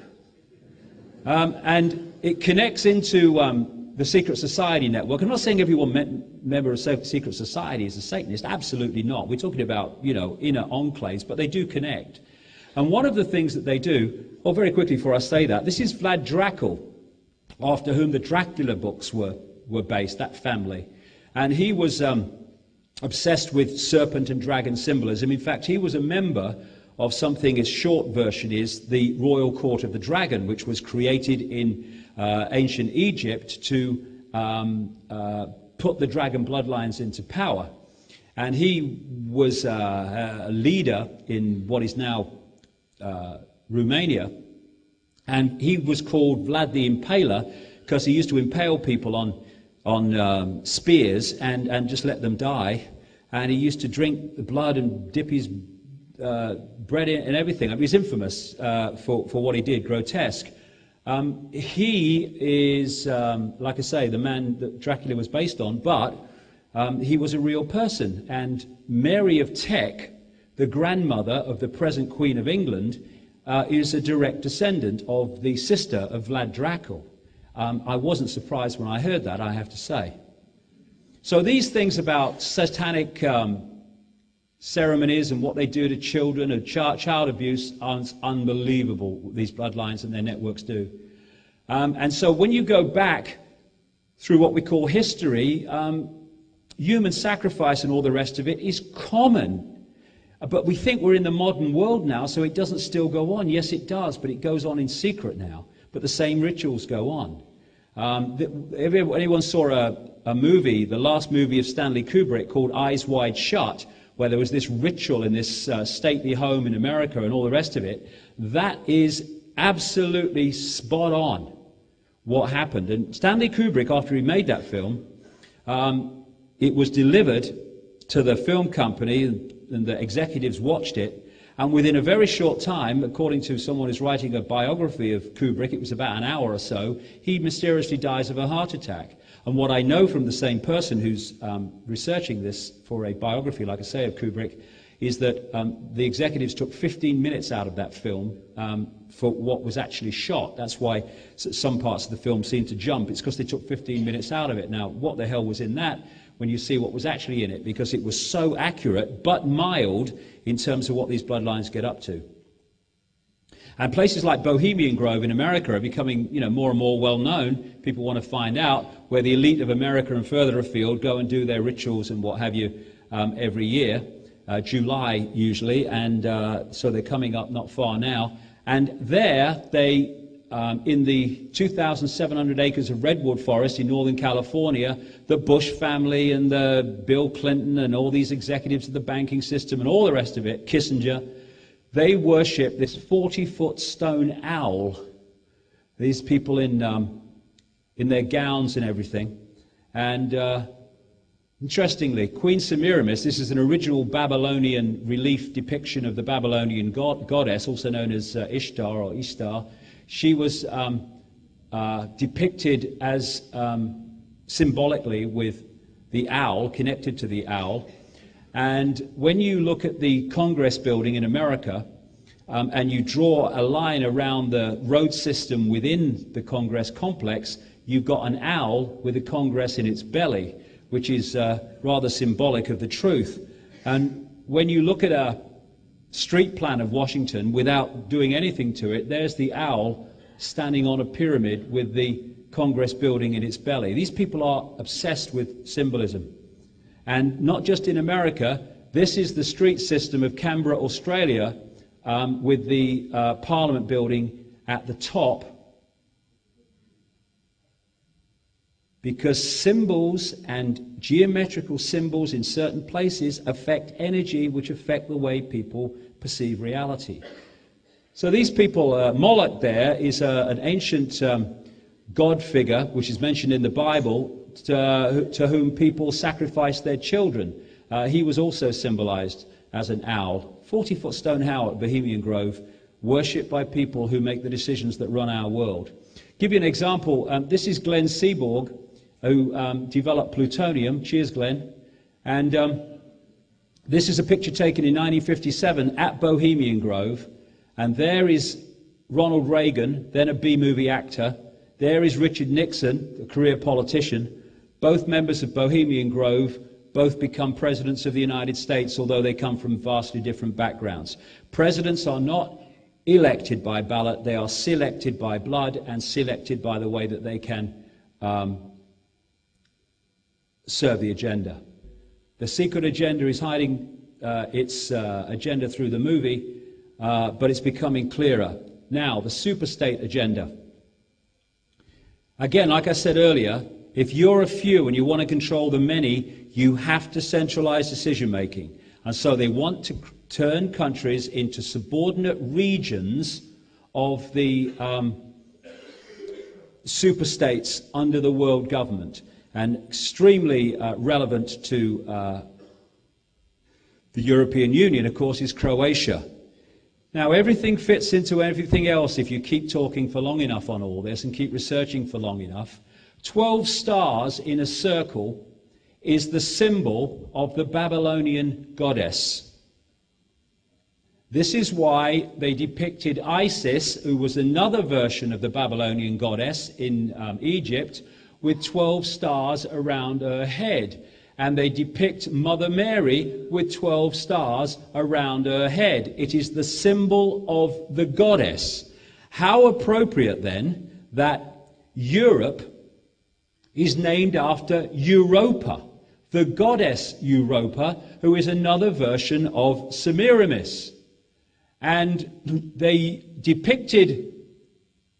And it connects into the secret society network. I'm not saying everyone member of a secret society is a Satanist. Absolutely not. We're talking about, inner enclaves, but they do connect. And one of the things that they do, oh, very quickly before I say that, this is Vlad Dracul, after whom the Dracula books were based, that family. And he was obsessed with serpent and dragon symbolism. In fact, he was a member of something, its short version is the Royal Court of the Dragon, which was created in ancient Egypt to put the dragon bloodlines into power. And he was a leader in what is now Romania. And he was called Vlad the Impaler because he used to impale people on spears and just let them die. And he used to drink the blood and dip his bread in and everything. I mean, he's infamous for what he did, grotesque. He is, like I say, the man that Dracula was based on, but he was a real person. And Mary of Teck, the grandmother of the present Queen of England, is a direct descendant of the sister of Vlad Dracul. I wasn't surprised when I heard that, I have to say. So these things about satanic ceremonies and what they do to children and child abuse are unbelievable, what these bloodlines and their networks do. And so when you go back through what we call history, human sacrifice and all the rest of it is common. But we think we're in the modern world now, so it doesn't still go on. Yes, it does, but it goes on in secret now. But the same rituals go on. If anyone saw a movie, the last movie of Stanley Kubrick called Eyes Wide Shut, where there was this ritual in this stately home in America and all the rest of it, that is absolutely spot on what happened. And Stanley Kubrick, after he made that film, it was delivered to the film company, and the executives watched it, and within a very short time, according to someone who's writing a biography of Kubrick, it was about an hour or so, he mysteriously dies of a heart attack. And what I know from the same person who's researching this for a biography, like I say, of Kubrick, is that the executives took 15 minutes out of that film for what was actually shot. That's why some parts of the film seem to jump. It's because they took 15 minutes out of it. Now, what the hell was in that when you see what was actually in it? Because it was so accurate, but mild in terms of what these bloodlines get up to. And places like Bohemian Grove in America are becoming, more and more well known. People want to find out where the elite of America and further afield go and do their rituals and what have you every year, July usually, and so they're coming up not far now. And there they, in the 2,700 acres of redwood forest in Northern California, the Bush family and the Bill Clinton and all these executives of the banking system and all the rest of it, Kissinger, they worship this 40-foot stone owl. These people in their gowns and everything. And interestingly, Queen Semiramis, this is an original Babylonian relief depiction of the Babylonian goddess, also known as Ishtar or Ishtar. She was depicted as symbolically with the owl, connected to the owl. And when you look at the Congress building in America, and you draw a line around the road system within the Congress complex, you've got an owl with a Congress in its belly, which is rather symbolic of the truth. And when you look at a street plan of Washington without doing anything to it, there's the owl standing on a pyramid with the Congress building in its belly. These people are obsessed with symbolism. And not just in America, this is the street system of Canberra, Australia, with the Parliament building at the top. Because symbols and geometrical symbols in certain places affect energy, which affect the way people perceive reality. So these people, Moloch there is an ancient god figure, which is mentioned in the Bible, to whom people sacrificed their children. He was also symbolized as an owl. 40-foot stone owl at Bohemian Grove, worshipped by people who make the decisions that run our world. Give you an example. This is Glenn Seaborg, who developed plutonium. Cheers, Glenn. And this is a picture taken in 1957 at Bohemian Grove. And there is Ronald Reagan, then a B-movie actor. There is Richard Nixon, a career politician. Both members of Bohemian Grove, both become presidents of the United States, although they come from vastly different backgrounds. Presidents are not elected by ballot. They are selected by blood and selected by the way that they can serve the agenda. The secret agenda is hiding its agenda through the movie, but it's becoming clearer. Now, the superstate agenda. Again, like I said earlier, if you're a few and you want to control the many, you have to centralize decision-making. And so they want to turn countries into subordinate regions of the superstates under the world government. And extremely relevant to the European Union, of course, is Croatia. Now, everything fits into everything else if you keep talking for long enough on all this and keep researching for long enough. 12 stars in a circle is the symbol of the Babylonian goddess. This is why they depicted Isis, who was another version of the Babylonian goddess in Egypt, with 12 stars around her head. And they depict Mother Mary with 12 stars around her head. It is the symbol of the goddess. How appropriate then that Europe is named after Europa, the goddess Europa, who is another version of Semiramis. And they depicted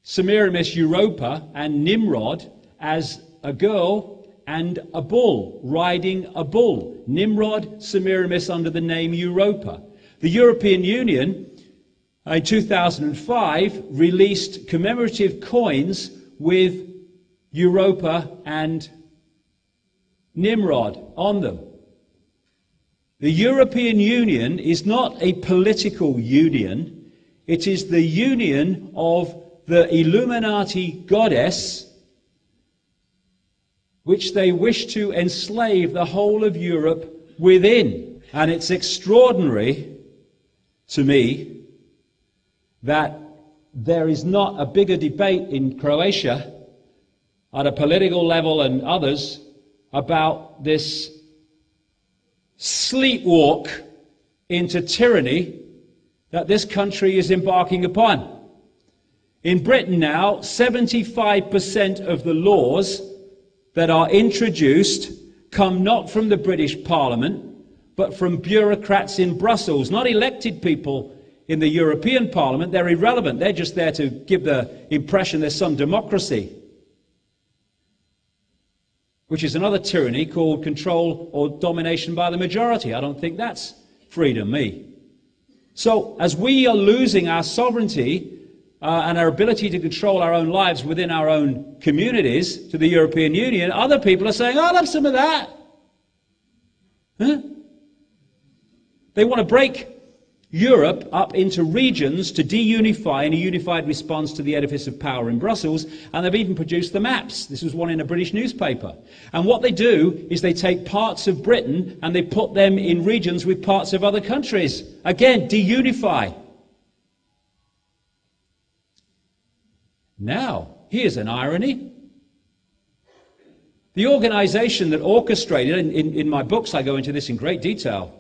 Semiramis Europa and Nimrod as a girl and a bull, riding a bull. Nimrod, Semiramis under the name Europa. The European Union, in 2005, released commemorative coins with Europa and Nimrod on them. The European Union is not a political union. It is the union of the Illuminati goddess, which they wish to enslave the whole of Europe within. And it's extraordinary to me that there is not a bigger debate in Croatia at a political level and others about this sleepwalk into tyranny that this country is embarking upon. In Britain now, 75% of the laws that are introduced come not from the British Parliament, but from bureaucrats in Brussels, not elected people in the European Parliament. They're irrelevant. They're just there to give the impression there's some democracy, which is another tyranny called control or domination by the majority. I don't think that's freedom, me. So as we are losing our sovereignty and our ability to control our own lives within our own communities to the European Union, other people are saying, I'll have some of that. Huh? They want to break Europe up into regions to deunify in a unified response to the edifice of power in Brussels, and they've even produced the maps. This was one in a British newspaper. And what they do is they take parts of Britain and they put them in regions with parts of other countries. Again, deunify. Now, here's an irony. The organization that orchestrated, in my books I go into this in great detail,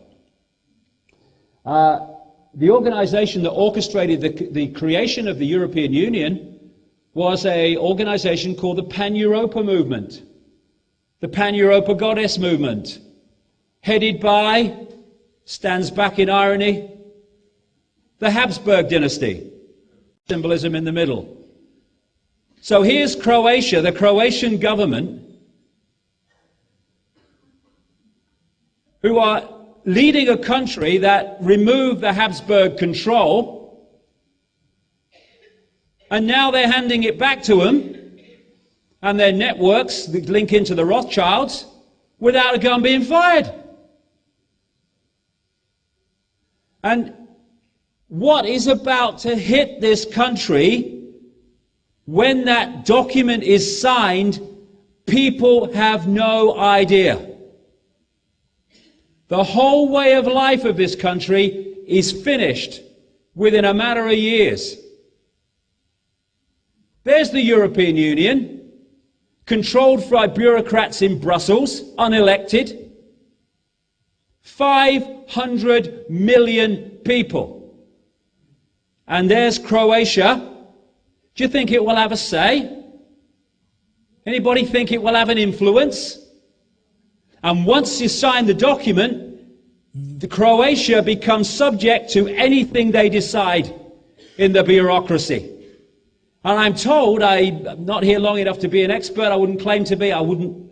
the organization that orchestrated the creation of the European Union was an organization called the Pan-Europa Movement, the Pan-Europa Goddess Movement, headed by, stands back in irony, the Habsburg dynasty, symbolism in the middle. So here's Croatia, the Croatian government, who are leading a country that removed the Habsburg control, and now they're handing it back to them and their networks that link into the Rothschilds without a gun being fired. And what is about to hit this country when that document is signed, people have no idea. The whole way of life of this country is finished within a matter of years. There's the European Union, controlled by bureaucrats in Brussels, unelected. 500 million people. and there's Croatia. Do you think it will have a say? Anybody think it will have an influence? And once you sign the document, the Croatia becomes subject to anything they decide in the bureaucracy. And I'm told, I'm not here long enough to be an expert, I wouldn't claim to be, I wouldn't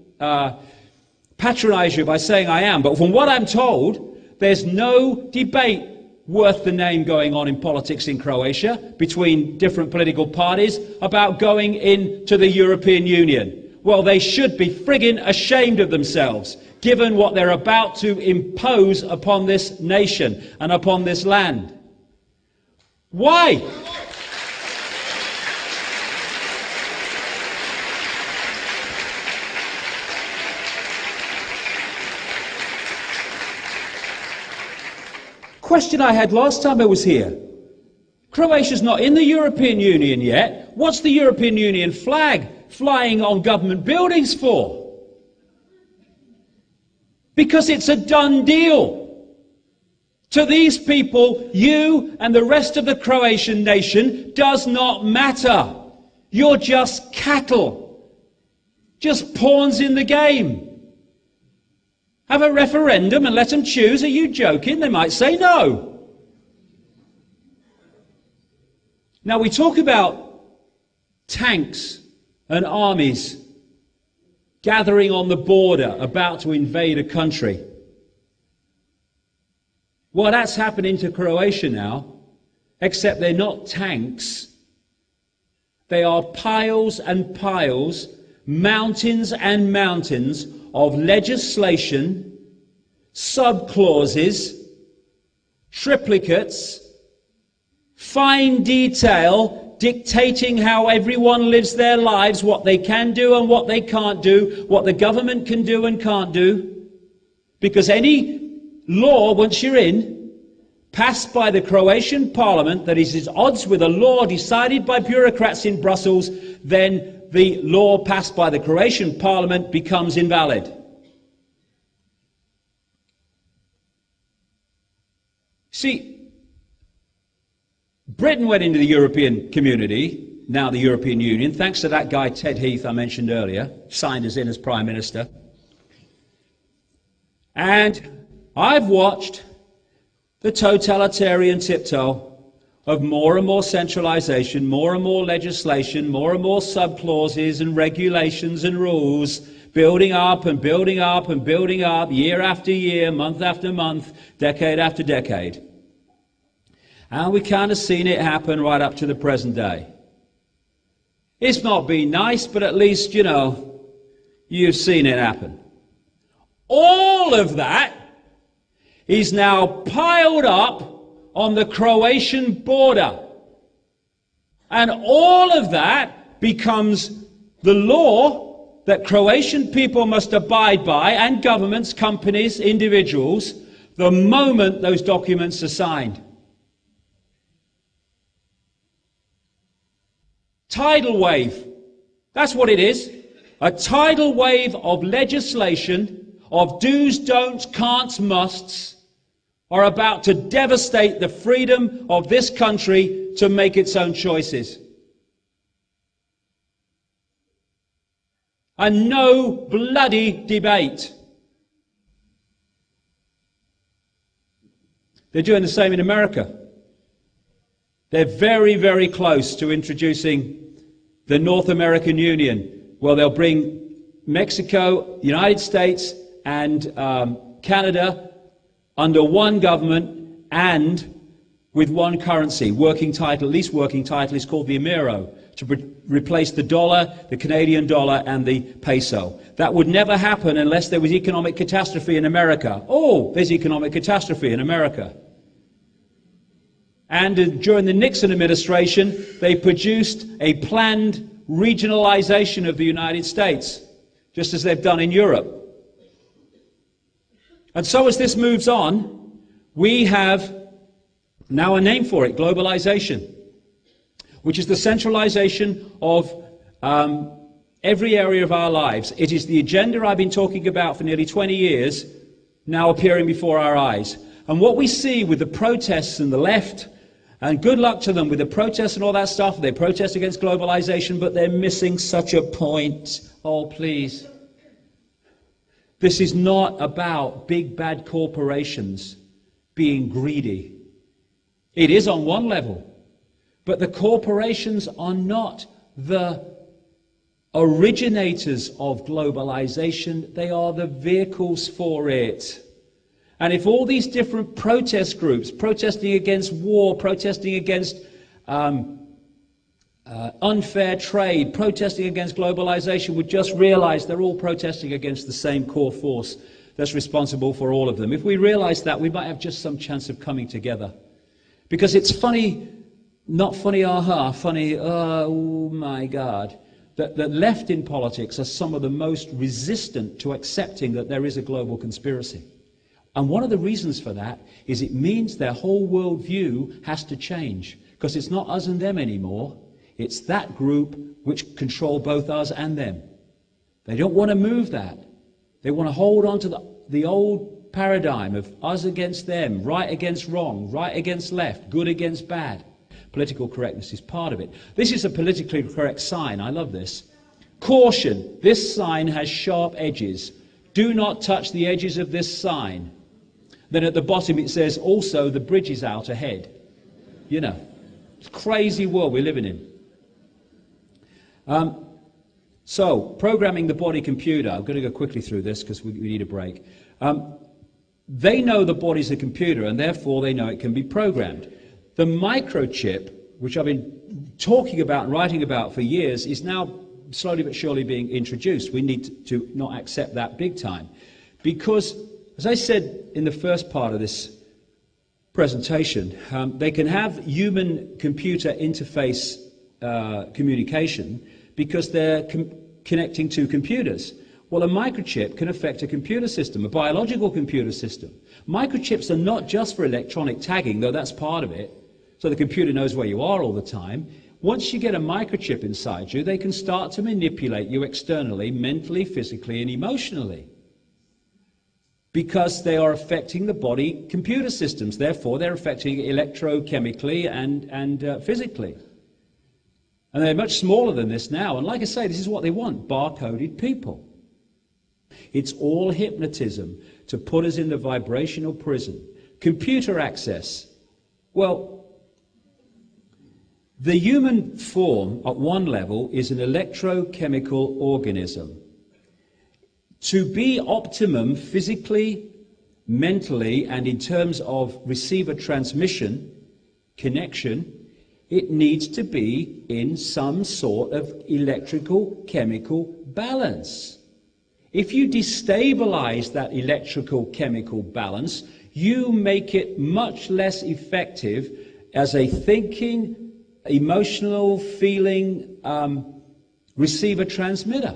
patronize you by saying I am, but from what I'm told, there's no debate worth the name going on in politics in Croatia between different political parties about going into the European Union. Well, they should be friggin' ashamed of themselves, given what they're about to impose upon this nation and upon this land. Why? Question I had last time I was here. Croatia's not in the European Union yet. What's the European Union flag flying on government buildings for? Because it's a done deal. To these people, you and the rest of the Croatian nation does not matter. You're just cattle. Just pawns in the game. Have a referendum and let them choose. Are you joking? They might say no. Now we talk about tanks and armies gathering on the border about to invade a country. Well, that's happening to Croatia now, except they're not tanks. They are piles and piles, mountains and mountains of legislation, sub-clauses, triplicates, fine detail dictating how everyone lives their lives, what they can do and what they can't do, what the government can do and can't do. Because any law, once you're in, passed by the Croatian parliament that is at odds with a law decided by bureaucrats in Brussels, then the law passed by the Croatian parliament becomes invalid. See, Britain went into the European community, now the European Union, thanks to that guy Ted Heath I mentioned earlier, signed us in as Prime Minister. And I've watched the totalitarian tiptoe of more and more centralization, more and more legislation, more and more sub-clauses and regulations and rules, building up and building up and building up, year after year, month after month, decade after decade. And we kind of seen it happen right up to the present day. It's not been nice, but at least, you know, you've seen it happen. All of that is now piled up on the Croatian border. And all of that becomes the law that Croatian people must abide by, and governments, companies, individuals, the moment those documents are signed. Tidal wave. That's what it is. A tidal wave of legislation, of do's, don'ts, can'ts, musts, are about to devastate the freedom of this country to make its own choices. And no bloody debate. They're doing the same in America. They're very, very close to introducing the North American Union. Well, they'll bring Mexico, United States, and Canada under one government and with one currency. Working title, least working title, is called the Amero, to replace the dollar, the Canadian dollar, and the peso. That would never happen unless there was economic catastrophe in America. Oh, there's economic catastrophe in America. And during the Nixon administration, they produced a planned regionalization of the United States, just as they've done in Europe. And so as this moves on, we have now a name for it, globalization, which is the centralization of every area of our lives. It is the agenda I've been talking about for nearly 20 years, now appearing before our eyes. And what we see with the protests and the left And good luck to them with the protests and all that stuff. They protest against globalization, but they're missing such a point. Oh, please. This is not about big bad corporations being greedy. It is on one level, but the corporations are not the originators of globalization. They are the vehicles for it. And if all these different protest groups, protesting against war, protesting against unfair trade, protesting against globalization, would just realize they're all protesting against the same core force that's responsible for all of them. If we realize that, we might have just some chance of coming together. Because it's funny, not funny, aha, funny, oh my God, that left in politics are some of the most resistant to accepting that there is a global conspiracy. And one of the reasons for that is it means their whole worldview has to change. Because it's not us and them anymore. It's that group which control both us and them. They don't want to move that. They want to hold on to the old paradigm of us against them, right against wrong, right against left, good against bad. Political correctness is part of it. This is a politically correct sign. I love this. Caution, this sign has sharp edges. Do not touch the edges of this sign. Then at the bottom it says, also the bridge is out ahead. You know, it's a crazy world we're living in. So, programming the body computer. I'm going to go quickly through this because we need a break. They know the body's a computer and therefore they know it can be programmed. The microchip, which I've been talking about and writing about for years, is now slowly but surely being introduced. We need to not accept that big time. Because, as I said in the first part of this presentation, they can have human-computer interface communication because they're connecting to computers. Well, a microchip can affect a computer system, a biological computer system. Microchips are not just for electronic tagging, though that's part of it, so the computer knows where you are all the time. Once you get a microchip inside you, they can start to manipulate you externally, mentally, physically, and emotionally. Because they are affecting the body computer systems. Therefore, they're affecting electrochemically and physically. And they're much smaller than this now. And like I say, this is what they want, barcoded people. It's all hypnotism to put us in the vibrational prison. Computer access. Well, the human form at one level is an electrochemical organism. To be optimum physically, mentally, and in terms of receiver transmission, connection, it needs to be in some sort of electrical chemical balance. If you destabilize that electrical chemical balance, you make it much less effective as a thinking, emotional, feeling receiver transmitter.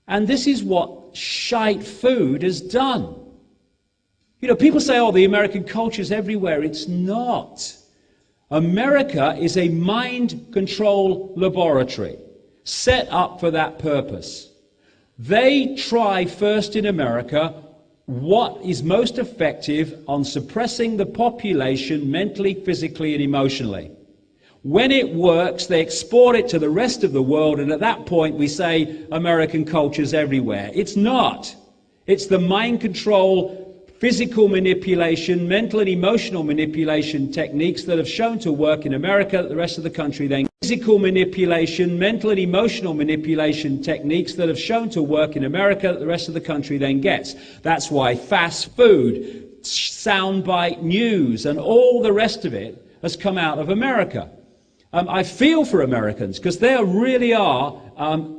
And this is what shite food has done. You know, people say, oh, the American culture's everywhere. It's not. America is a mind control laboratory set up for that purpose. They try first in America what is most effective on suppressing the population mentally, physically, and emotionally. When it works, they export it to the rest of the world, and at that point we say American culture's everywhere. It's not. It's the mind control, physical manipulation, mental and emotional manipulation techniques that have shown to work in America that the rest of the country then physical manipulation, mental and emotional manipulation techniques that have shown to work in America that the rest of the country then gets. That's why fast food, soundbite news, and all the rest of it has come out of America. I feel for Americans because they really are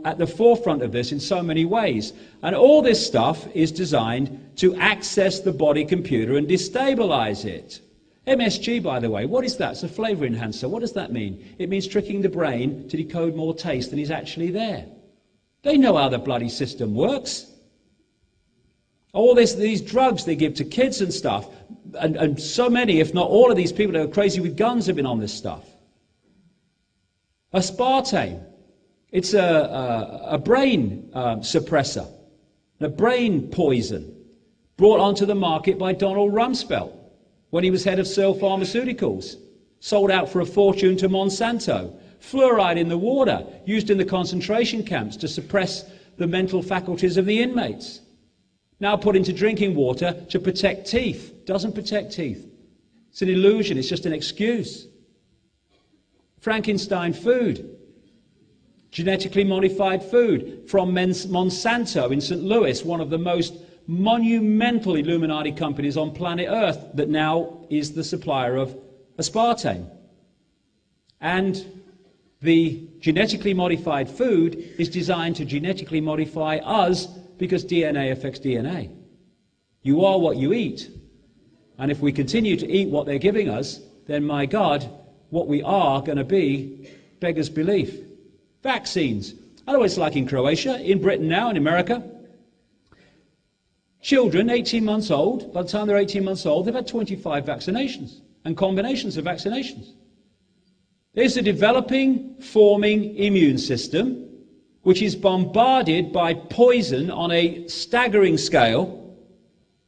at the forefront of this in so many ways. And all this stuff is designed to access the body computer and destabilize it. MSG, by the way, what is that? It's a flavor enhancer. What does that mean? It means tricking the brain to decode more taste than is actually there. They know how the bloody system works. All these drugs they give to kids and stuff, and so many, if not all of these people that are crazy with guns have been on this stuff. Aspartame, it's a brain suppressor, a brain poison brought onto the market by Donald Rumsfeld when he was head of Searle Pharmaceuticals. sold out for a fortune to Monsanto. Fluoride in the water, used in the concentration camps to suppress the mental faculties of the inmates. Now put into drinking water to protect teeth. Doesn't protect teeth. It's an illusion, it's just an excuse. Frankenstein food, genetically modified food from Monsanto in St. Louis, one of the most monumental Illuminati companies on planet Earth that now is the supplier of aspartame. And the genetically modified food is designed to genetically modify us because DNA affects DNA. You are what you eat. And if we continue to eat what they're giving us, then my God, what we are going to be beggars belief. Vaccines. I know what it's like in Croatia, in Britain now, in America. Children 18 months old, by the time they're 18 months old, they've had 25 vaccinations and combinations of vaccinations. There's a developing, forming immune system which is bombarded by poison on a staggering scale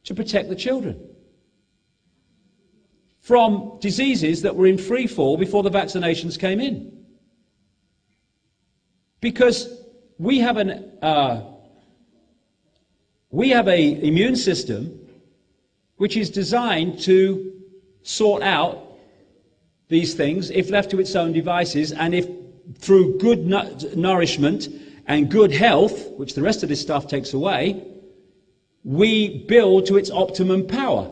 to protect the children from diseases that were in free fall before the vaccinations came in. Because we have an immune system which is designed to sort out these things if left to its own devices, and if through good nourishment and good health, which the rest of this stuff takes away, we build to its optimum power.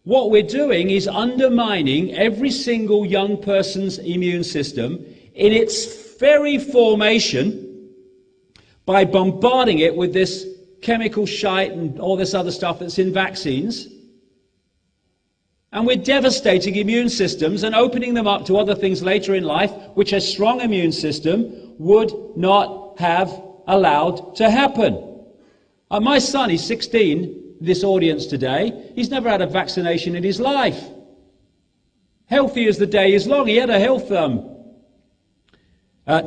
What we're doing is undermining every single young person's immune system in its very formation by bombarding it with this chemical shite and all this other stuff that's in vaccines. And we're devastating immune systems and opening them up to other things later in life, which a strong immune system would not have allowed to happen. My son, he's 16, this audience today, he's never had a vaccination in his life. Healthy as the day is long. He had a health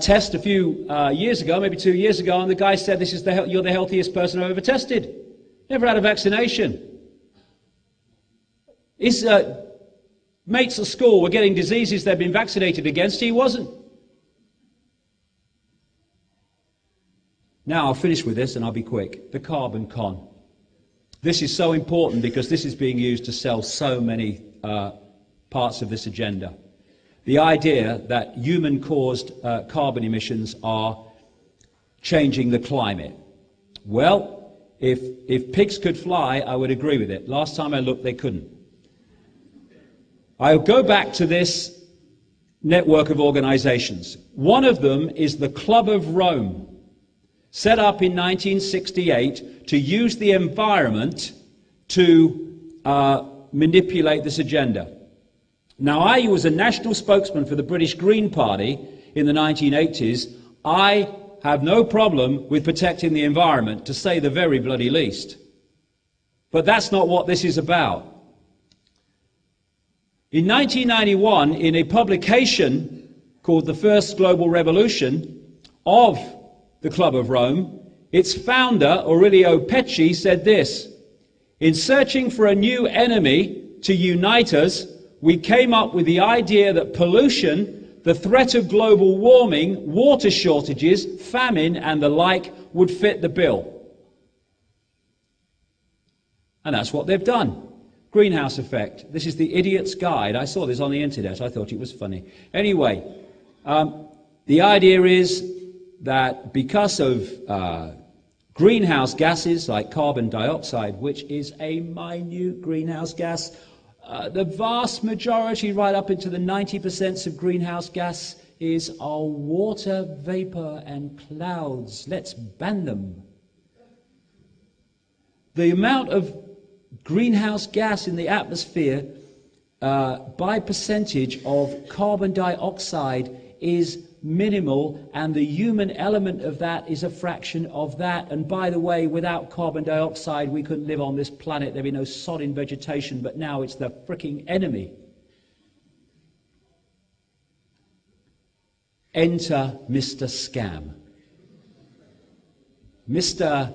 test a few years ago, maybe 2 years ago, and the guy said, you're the healthiest person I've ever tested. Never had a vaccination. His mates at school were getting diseases they'd been vaccinated against. He wasn't. Now I'll finish with this and I'll be quick. The carbon con. This is so important because this is being used to sell so many parts of this agenda. The idea that human-caused carbon emissions are changing the climate. Well, if pigs could fly, I would agree with it. Last time I looked, they couldn't. I'll go back to this network of organizations. One of them is the Club of Rome, set up in 1968 to use the environment to manipulate this agenda. Now, I was a national spokesman for the British Green Party in the 1980s. I have no problem with protecting the environment, to say the very bloody least. But that's not what this is about. In 1991, in a publication called The First Global Revolution of the Club of Rome, its founder, Aurelio Pecci, said this: "In searching for a new enemy to unite us, we came up with the idea that pollution, the threat of global warming, water shortages, famine, and the like would fit the bill." And that's what they've done. Greenhouse effect. This is the Idiot's Guide. I saw this on the internet. I thought it was funny. Anyway, the idea is that because of greenhouse gases like carbon dioxide, which is a minute greenhouse gas, the vast majority, right up into the 90% of greenhouse gas, is our water vapor and clouds. Let's ban them. The amount of greenhouse gas in the atmosphere by percentage of carbon dioxide is minimal, and the human element of that is a fraction of that. And by the way, without carbon dioxide, we couldn't live on this planet. There'd be no sodding vegetation, but now it's the fricking enemy. Enter Mr. Scam. Mr.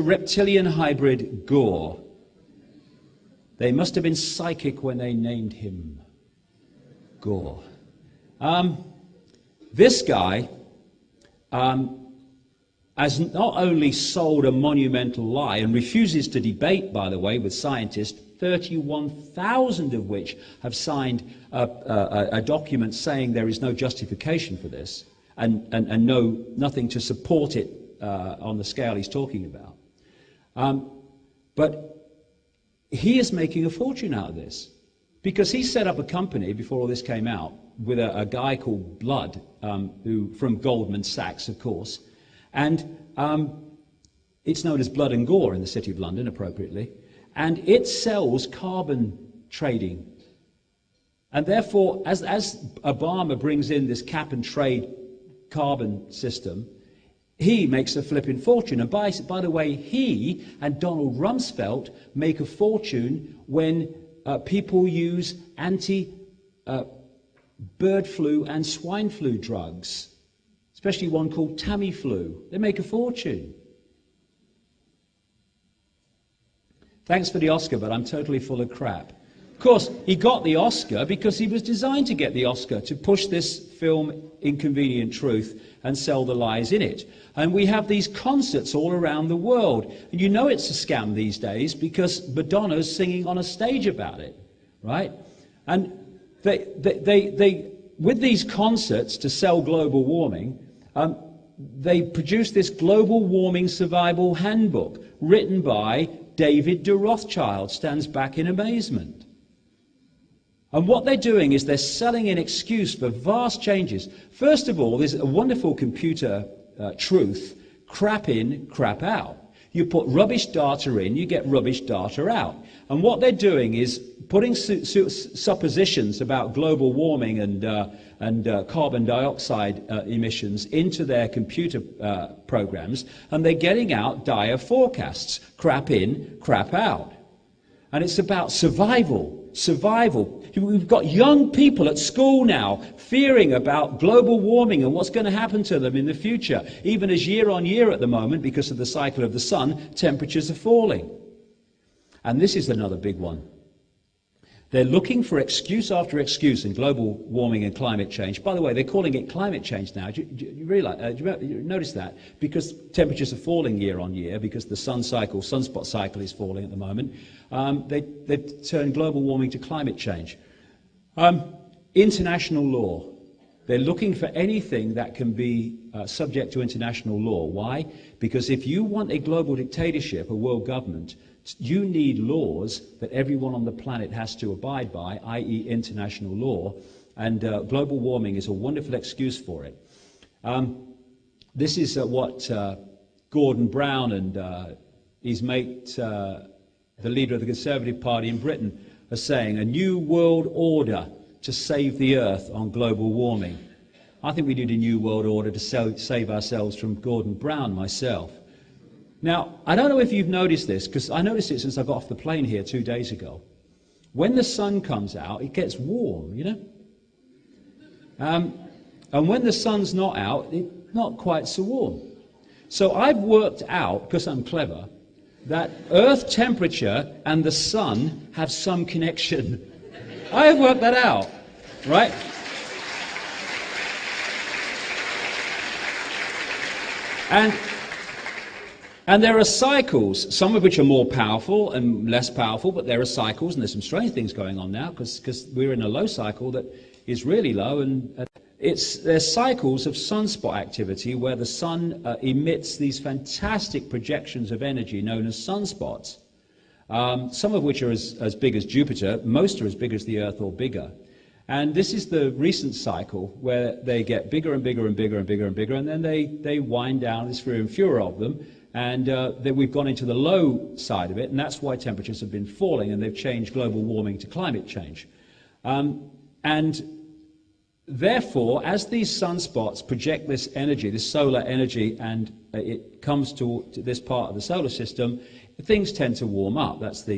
Reptilian Hybrid Gore. They must have been psychic when they named him Gore. This guy has not only sold a monumental lie and refuses to debate, by the way, with scientists, 31,000 of which have signed a document saying there is no justification for this and nothing to support it on the scale he's talking about. But he is making a fortune out of this because he set up a company before all this came out with a guy called Blood, who from Goldman Sachs, of course, and it's known as Blood and Gore in the City of London, appropriately, and it sells carbon trading. And therefore, as Obama brings in this cap and trade carbon system, he makes a flipping fortune. And by the way, he and Donald Rumsfeld make a fortune when people use bird flu and swine flu drugs, especially one called Tamiflu. They make a fortune. Thanks for the Oscar, but I'm totally full of crap. Of course, he got the Oscar because he was designed to get the Oscar, to push this film, Inconvenient Truth, and sell the lies in it. And we have these concerts all around the world. And you know it's a scam these days because Madonna's singing on a stage about it, right? And they with these concerts to sell global warming, they produced this Global Warming Survival Handbook written by David de Rothschild. Stands back in amazement. And what they're doing is they're selling an excuse for vast changes. First of all, there's a wonderful computer truth, crap in, crap out. You put rubbish data in, you get rubbish data out. And what they're doing is putting suppositions about global warming and carbon dioxide emissions into their computer programs, and they're getting out dire forecasts, crap in, crap out. And it's about survival. We've got young people at school now fearing about global warming and what's going to happen to them in the future, even as year on year at the moment, because of the cycle of the sun, temperatures are falling. And this is another big one. They're looking for excuse after excuse in global warming and climate change. By the way, they're calling it climate change now. Do you realize? Do you notice that? Because temperatures are falling year on year, because the sunspot cycle is falling at the moment. They turn global warming to climate change. International law. They're looking for anything that can be subject to international law. Why? Because if you want a global dictatorship, a world government, you need laws that everyone on the planet has to abide by, i.e. international law, and global warming is a wonderful excuse for it. This is what Gordon Brown and his mate, the leader of the Conservative Party in Britain, are saying, a new world order to save the earth on global warming. I think we need a new world order to save ourselves from Gordon Brown myself. Now, I don't know if you've noticed this, because I noticed it since I got off the plane here 2 days ago. When the sun comes out, it gets warm, you know? And when the sun's not out, it's not quite so warm. So I've worked out, because I'm clever, that Earth temperature and the sun have some connection. I have worked that out, right? And there are cycles, some of which are more powerful and less powerful, but there are cycles, and there's some strange things going on now, because we're in a low cycle that is really low, and there's cycles of sunspot activity where the sun emits these fantastic projections of energy known as sunspots, some of which are as big as Jupiter, most are as big as the Earth or bigger. And this is the recent cycle where they get bigger and bigger and bigger and bigger and bigger, and then they wind down. There's fewer and fewer of them. And then we've gone into the low side of it, and that's why temperatures have been falling, and they've changed global warming to climate change. And therefore, as these sunspots project this energy, this solar energy, and it comes to this part of the solar system, things tend to warm up. That's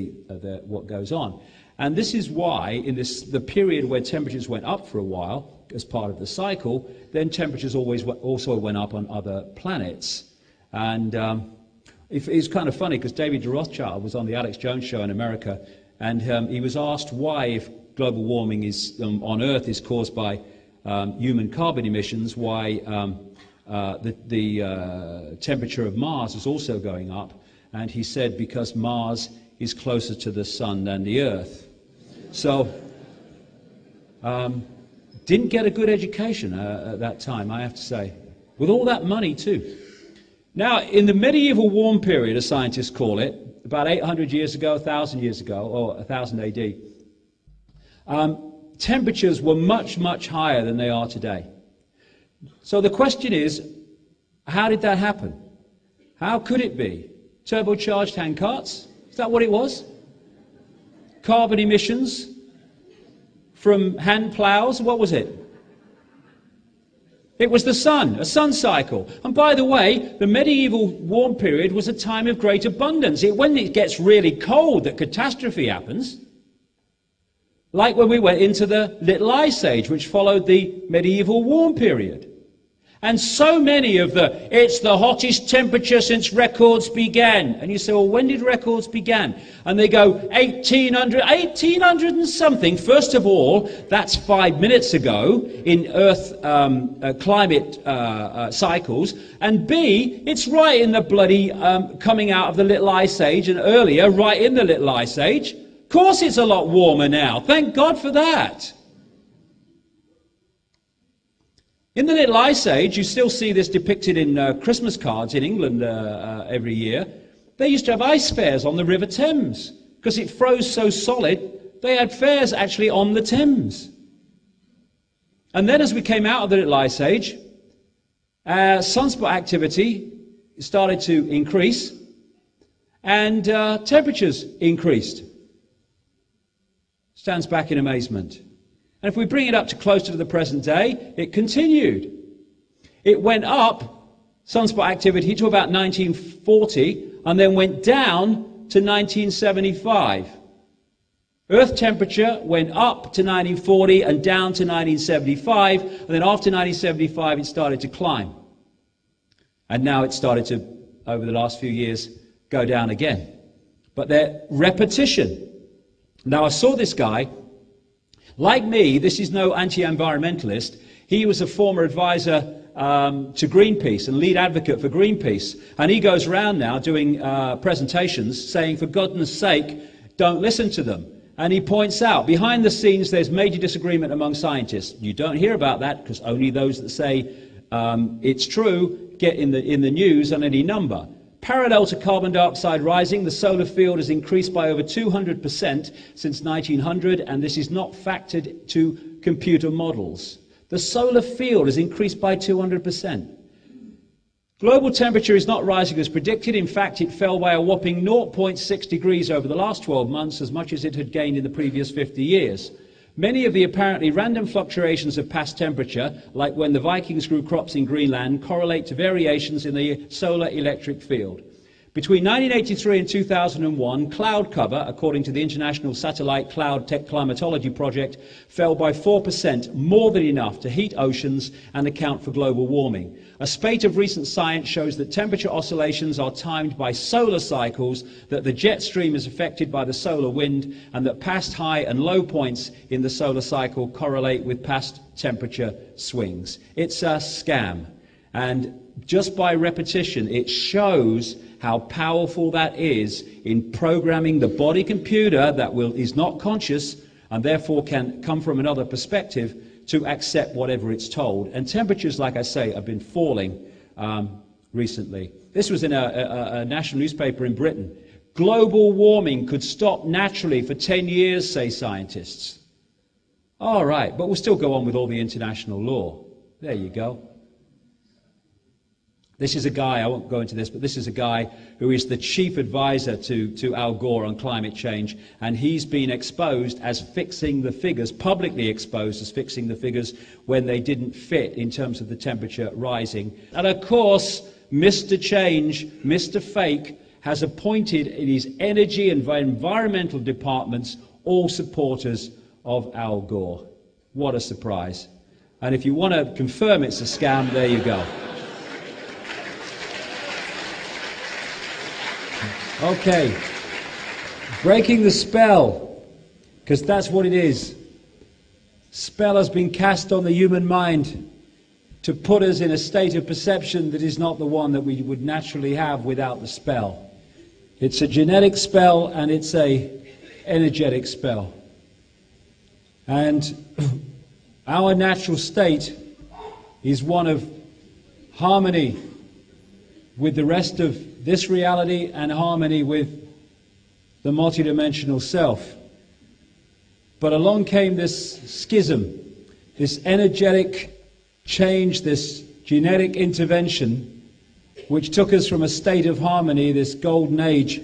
what goes on. And this is why, in the period where temperatures went up for a while, as part of the cycle, then temperatures also went up on other planets. And it's kind of funny because David de Rothschild was on the Alex Jones show in America, And he was asked why, if global warming is, on Earth is caused by human carbon emissions, why the temperature of Mars is also going up. And he said, because Mars is closer to the sun than the Earth. So, didn't get a good education at that time, I have to say. With all that money, too. Now, in the medieval warm period, as scientists call it, about 800 years ago, 1,000 years ago, or 1000 AD, temperatures were much, much higher than they are today. So the question is, how did that happen? How could it be? Turbocharged handcarts? Is that what it was? Carbon emissions from hand plows? What was it? It was the sun, a sun cycle. And by the way, the medieval warm period was a time of great abundance. When it gets really cold, that catastrophe happens. Like when we went into the Little Ice Age, which followed the medieval warm period. And so many of it's the hottest temperature since records began. And you say, well, when did records begin? And they go, 1800 and something. First of all, that's 5 minutes ago in Earth climate cycles. And B, it's right in the bloody coming out of the Little Ice Age, and earlier, right in the Little Ice Age. Of course it's a lot warmer now. Thank God for that. In the Little Ice Age, you still see this depicted in Christmas cards in England every year. They used to have ice fairs on the River Thames. Because it froze so solid, they had fairs actually on the Thames. And then as we came out of the Little Ice Age, sunspot activity started to increase, and temperatures increased. Stands back in amazement. And if we bring it up to closer to the present day, it continued. It went up, sunspot activity, to about 1940, and then went down to 1975. Earth temperature went up to 1940 and down to 1975, and then after 1975 it started to climb. And now it started to, over the last few years, go down again. But they're repetition. Now I saw this guy. Like me, this is no anti-environmentalist. He was a former advisor to Greenpeace and lead advocate for Greenpeace. And he goes around now doing presentations saying, for goodness sake, don't listen to them. And he points out, behind the scenes, there's major disagreement among scientists. You don't hear about that because only those that say it's true get in the news on any number. Parallel to carbon dioxide rising, the solar field has increased by over 200% since 1900, and this is not factored to computer models. The solar field has increased by 200%. Global temperature is not rising as predicted. In fact, it fell by a whopping 0.6 degrees over the last 12 months, as much as it had gained in the previous 50 years. Many of the apparently random fluctuations of past temperature, like when the Vikings grew crops in Greenland, correlate to variations in the solar electric field. Between 1983 and 2001, cloud cover, according to the International Satellite Cloud Tech Climatology Project, fell by 4%, more than enough to heat oceans and account for global warming. A spate of recent science shows that temperature oscillations are timed by solar cycles, that the jet stream is affected by the solar wind, and that past high and low points in the solar cycle correlate with past temperature swings. It's a scam. And just by repetition, it shows how powerful that is in programming the body computer that is not conscious and therefore can come from another perspective to accept whatever it's told. And temperatures, like I say, have been falling recently. This was in a national newspaper in Britain. Global warming could stop naturally for 10 years, say scientists. All right, but we'll still go on with all the international law. There you go. This is a guy, I won't go into this, but this is a guy who is the chief advisor to Al Gore on climate change, and he's been exposed as fixing the figures, publicly exposed as fixing the figures when they didn't fit in terms of the temperature rising. And of course, Mr. Change, Mr. Fake, has appointed in his energy and environmental departments all supporters of Al Gore. What a surprise. And if you want to confirm it's a scam, there you go. Okay, breaking the spell. Because that's what it is. Spell has been cast on the human mind to put us in a state of perception that is not the one that we would naturally have without the spell. It's a genetic spell and it's a energetic spell. And our natural state is one of harmony with the rest of this reality and harmony with the multidimensional self. But along came this schism, this energetic change, this genetic intervention, which took us from a state of harmony, this golden age,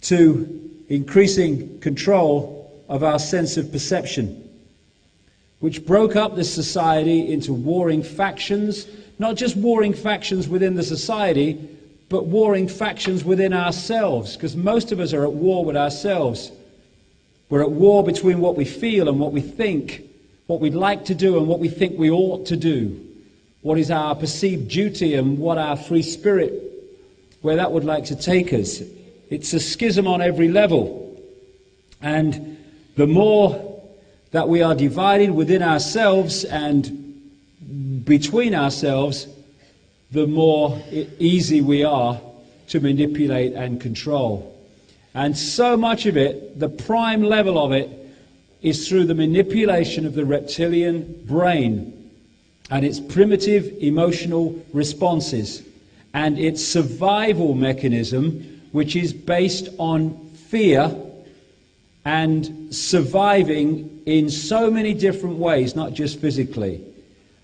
to increasing control of our sense of perception, which broke up this society into warring factions, not just warring factions within the society, but warring factions within ourselves, because most of us are at war with ourselves. We're at war between what we feel and what we think, what we'd like to do and what we think we ought to do, what is our perceived duty and what our free spirit, where that would like to take us. It's a schism on every level. And the more that we are divided within ourselves and between ourselves, the more easy we are to manipulate and control. And so much of it, the prime level of it, is through the manipulation of the reptilian brain and its primitive emotional responses and its survival mechanism, which is based on fear and surviving in so many different ways, not just physically.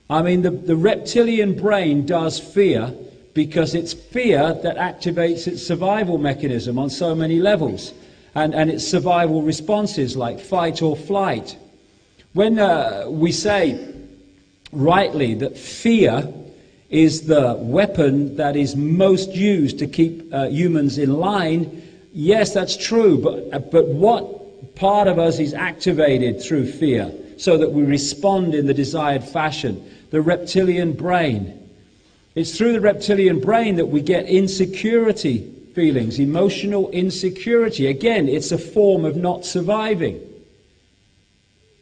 I mean, the reptilian brain does fear because it's fear that activates its survival mechanism on so many levels, and its survival responses like fight or flight. When we say rightly that fear is the weapon that is most used to keep humans in line, yes, that's true, but what part of us is activated through fear so that we respond in the desired fashion? The reptilian brain. It's through the reptilian brain that we get insecurity feelings, emotional insecurity. Again, it's a form of not surviving.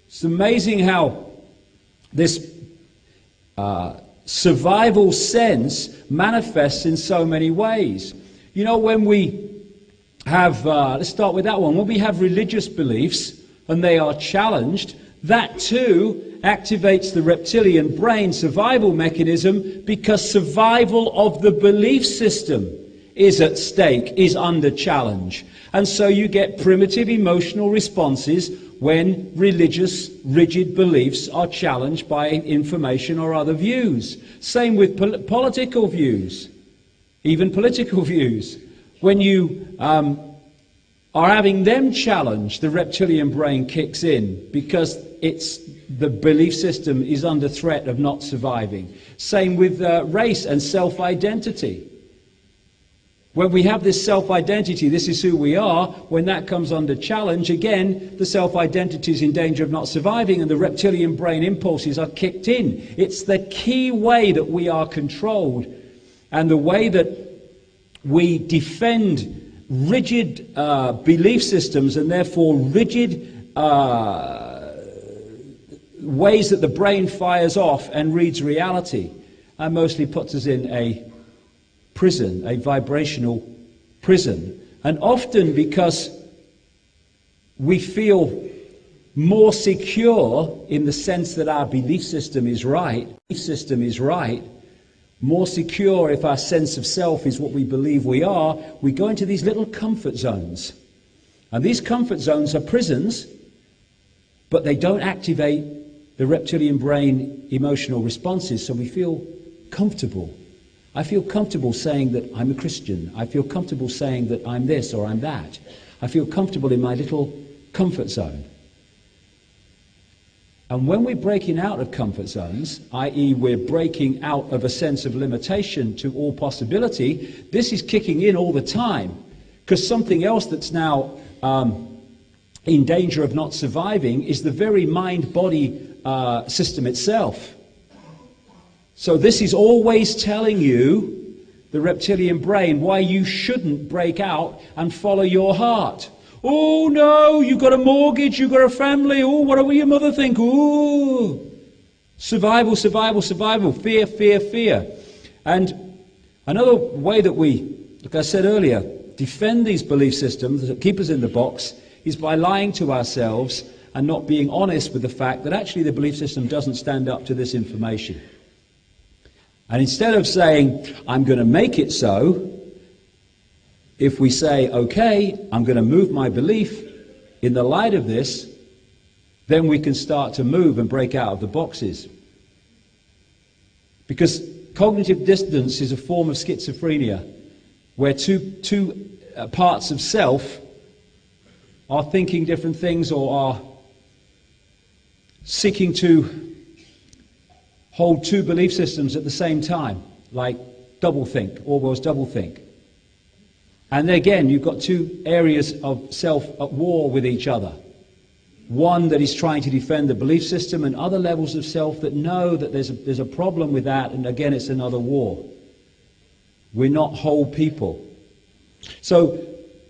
It's amazing how this survival sense manifests in so many ways. You know, when we have, let's start with that one, when we have religious beliefs and they are challenged, that too activates the reptilian brain survival mechanism, because survival of the belief system is at stake, is under challenge. And so you get primitive emotional responses when religious, rigid beliefs are challenged by information or other views. Same with political views, even political views. When you are having them challenged, the reptilian brain kicks in because the belief system is under threat of not surviving. Same with race and self-identity. When we have this self-identity, this is who we are, when that comes under challenge, again, the self-identity is in danger of not surviving and the reptilian brain impulses are kicked in. It's the key way that we are controlled and the way that we defend rigid belief systems and therefore rigid ways that the brain fires off and reads reality, and mostly puts us in a prison, a vibrational prison. And often because we feel more secure in the sense that our belief system is right, more secure if our sense of self is what we believe we are, we go into these little comfort zones. And these comfort zones are prisons, but they don't activate the reptilian brain emotional responses, so we feel comfortable. I feel comfortable saying that I'm a Christian. I feel comfortable saying that I'm this or I'm that. I feel comfortable in my little comfort zone. And when we're breaking out of comfort zones, i.e. we're breaking out of a sense of limitation to all possibility, this is kicking in all the time, because something else that's now in danger of not surviving is the very mind-body system itself. So this is always telling you, the reptilian brain, why you shouldn't break out and follow your heart. Oh no, you've got a mortgage, you've got a family. Oh, what will your mother think? Oh, survival, survival, survival. Fear, fear, fear. And another way that we, like I said earlier, defend these belief systems that keep us in the box is by lying to ourselves and not being honest with the fact that actually the belief system doesn't stand up to this information. And instead of saying, I'm going to make it so, if we say, okay, I'm going to move my belief in the light of this, then we can start to move and break out of the boxes. Because cognitive dissonance is a form of schizophrenia, where two parts of self are thinking different things or are seeking to hold two belief systems at the same time, like doublethink, Orwell's doublethink. And again, you've got two areas of self at war with each other. One that is trying to defend the belief system, and other levels of self that know that there's a problem with that, and again, it's another war. We're not whole people. So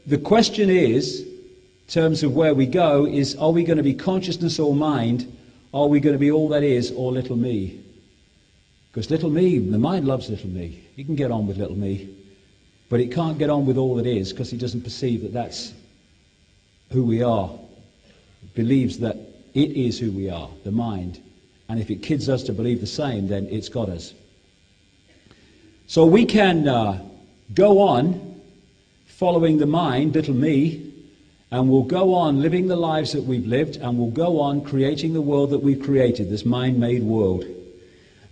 the question is, in terms of where we go, is are we going to be consciousness or mind? Are we going to be all that is or little me? Because little me, the mind loves little me. You can get on with little me. But it can't get on with all that is because it doesn't perceive that that's who we are. It believes that it is who we are, the mind. And if it kids us to believe the same, then it's got us. So we can go on following the mind, little me, and we'll go on living the lives that we've lived, and we'll go on creating the world that we've created, this mind-made world.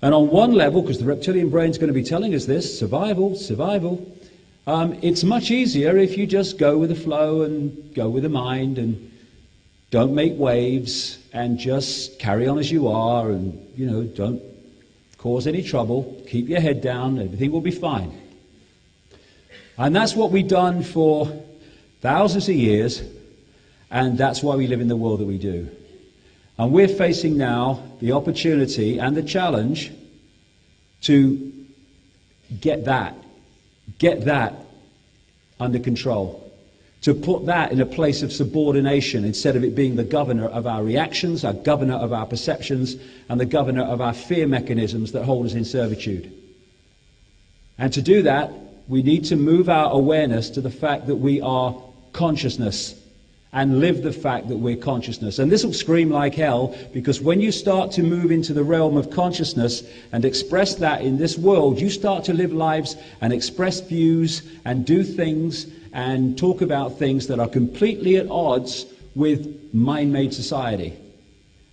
And on one level, because the reptilian brain's going to be telling us this, survival, survival, it's much easier if you just go with the flow and go with the mind and don't make waves and just carry on as you are and, don't cause any trouble, keep your head down, everything will be fine. And that's what we've done for thousands of years, and that's why we live in the world that we do. And we're facing now the opportunity and the challenge to get that under control, to put that in a place of subordination instead of it being the governor of our reactions, our governor of our perceptions, and the governor of our fear mechanisms that hold us in servitude. And to do that, we need to move our awareness to the fact that we are consciousness and live the fact that we're consciousness. And this will scream like hell, because when you start to move into the realm of consciousness and express that in this world, you start to live lives and express views and do things and talk about things that are completely at odds with mind-made society.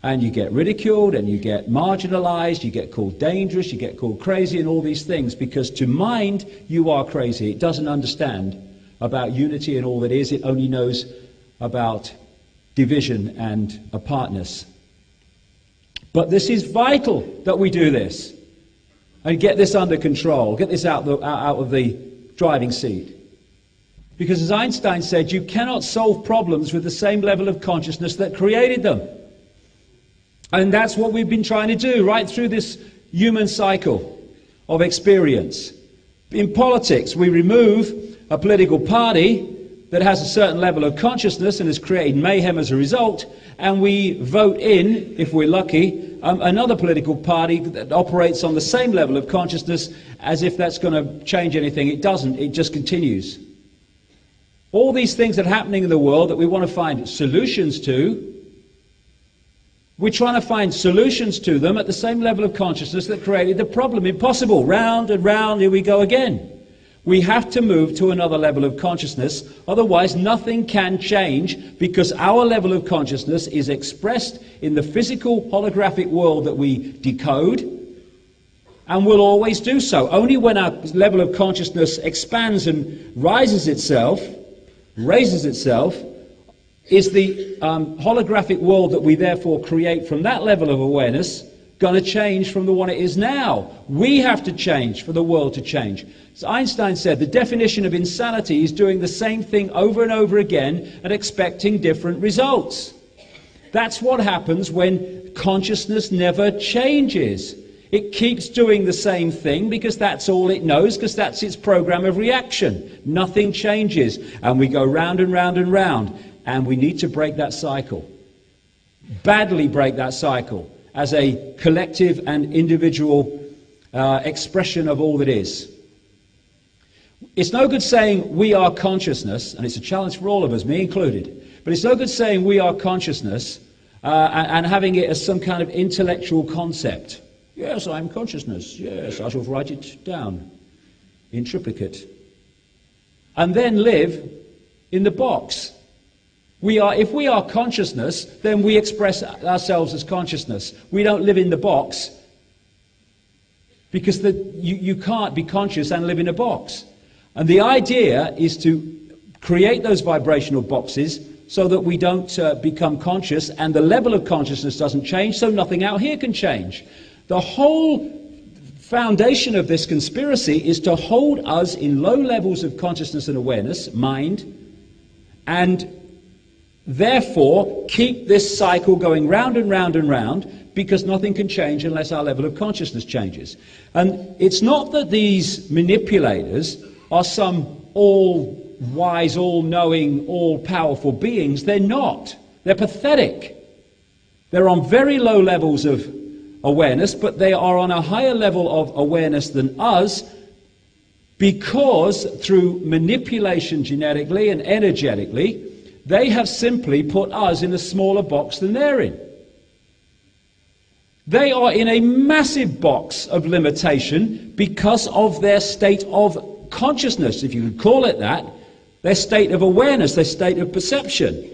And you get ridiculed and you get marginalized, you get called dangerous, you get called crazy and all these things, because to mind, you are crazy. It doesn't understand about unity and all that is. It only knows about division and apartness. But this is vital that we do this and get this under control, get this out of the driving seat. Because as Einstein said, you cannot solve problems with the same level of consciousness that created them. And that's what we've been trying to do right through this human cycle of experience. In politics, we remove a political party that has a certain level of consciousness and has created mayhem as a result, and we vote in, if we're lucky, another political party that operates on the same level of consciousness, as if that's going to change anything. It doesn't. It just continues. All these things that are happening in the world that we want to find solutions to, we're trying to find solutions to them at the same level of consciousness that created the problem. Impossible. Round and round, here we go again. We have to move to another level of consciousness, otherwise nothing can change, because our level of consciousness is expressed in the physical holographic world that we decode, and will always do so. Only when our level of consciousness expands and raises itself, is the holographic world that we therefore create from that level of awareness going to change from the one it is now. We have to change for the world to change. So Einstein said the definition of insanity is doing the same thing over and over again and expecting different results. That's what happens when consciousness never changes. It keeps doing the same thing because that's all it knows, because that's its program of reaction. Nothing changes. And we go round and round and round. and we need to break that cycle. Badly break that cycle as a collective and individual expression of all that is. It's no good saying we are consciousness, and it's a challenge for all of us, me included, but it's no good saying we are consciousness and having it as some kind of intellectual concept. Yes, I'm consciousness. Yes, I shall write it down in triplicate. And then live in the box. If we are consciousness, then we express ourselves as consciousness. We don't live in the box, because you can't be conscious and live in a box. And the idea is to create those vibrational boxes so that we don't become conscious, and the level of consciousness doesn't change, so nothing out here can change. The whole foundation of this conspiracy is to hold us in low levels of consciousness and awareness, mind, and therefore keep this cycle going round and round and round, because nothing can change unless our level of consciousness changes. And it's not that these manipulators are some all-wise, all-knowing, all-powerful beings. They're not. They're pathetic. They're on very low levels of awareness, but they are on a higher level of awareness than us, because through manipulation genetically and energetically, they have simply put us in a smaller box than they're in. They are in a massive box of limitation because of their state of consciousness, if you could call it that, their state of awareness, their state of perception.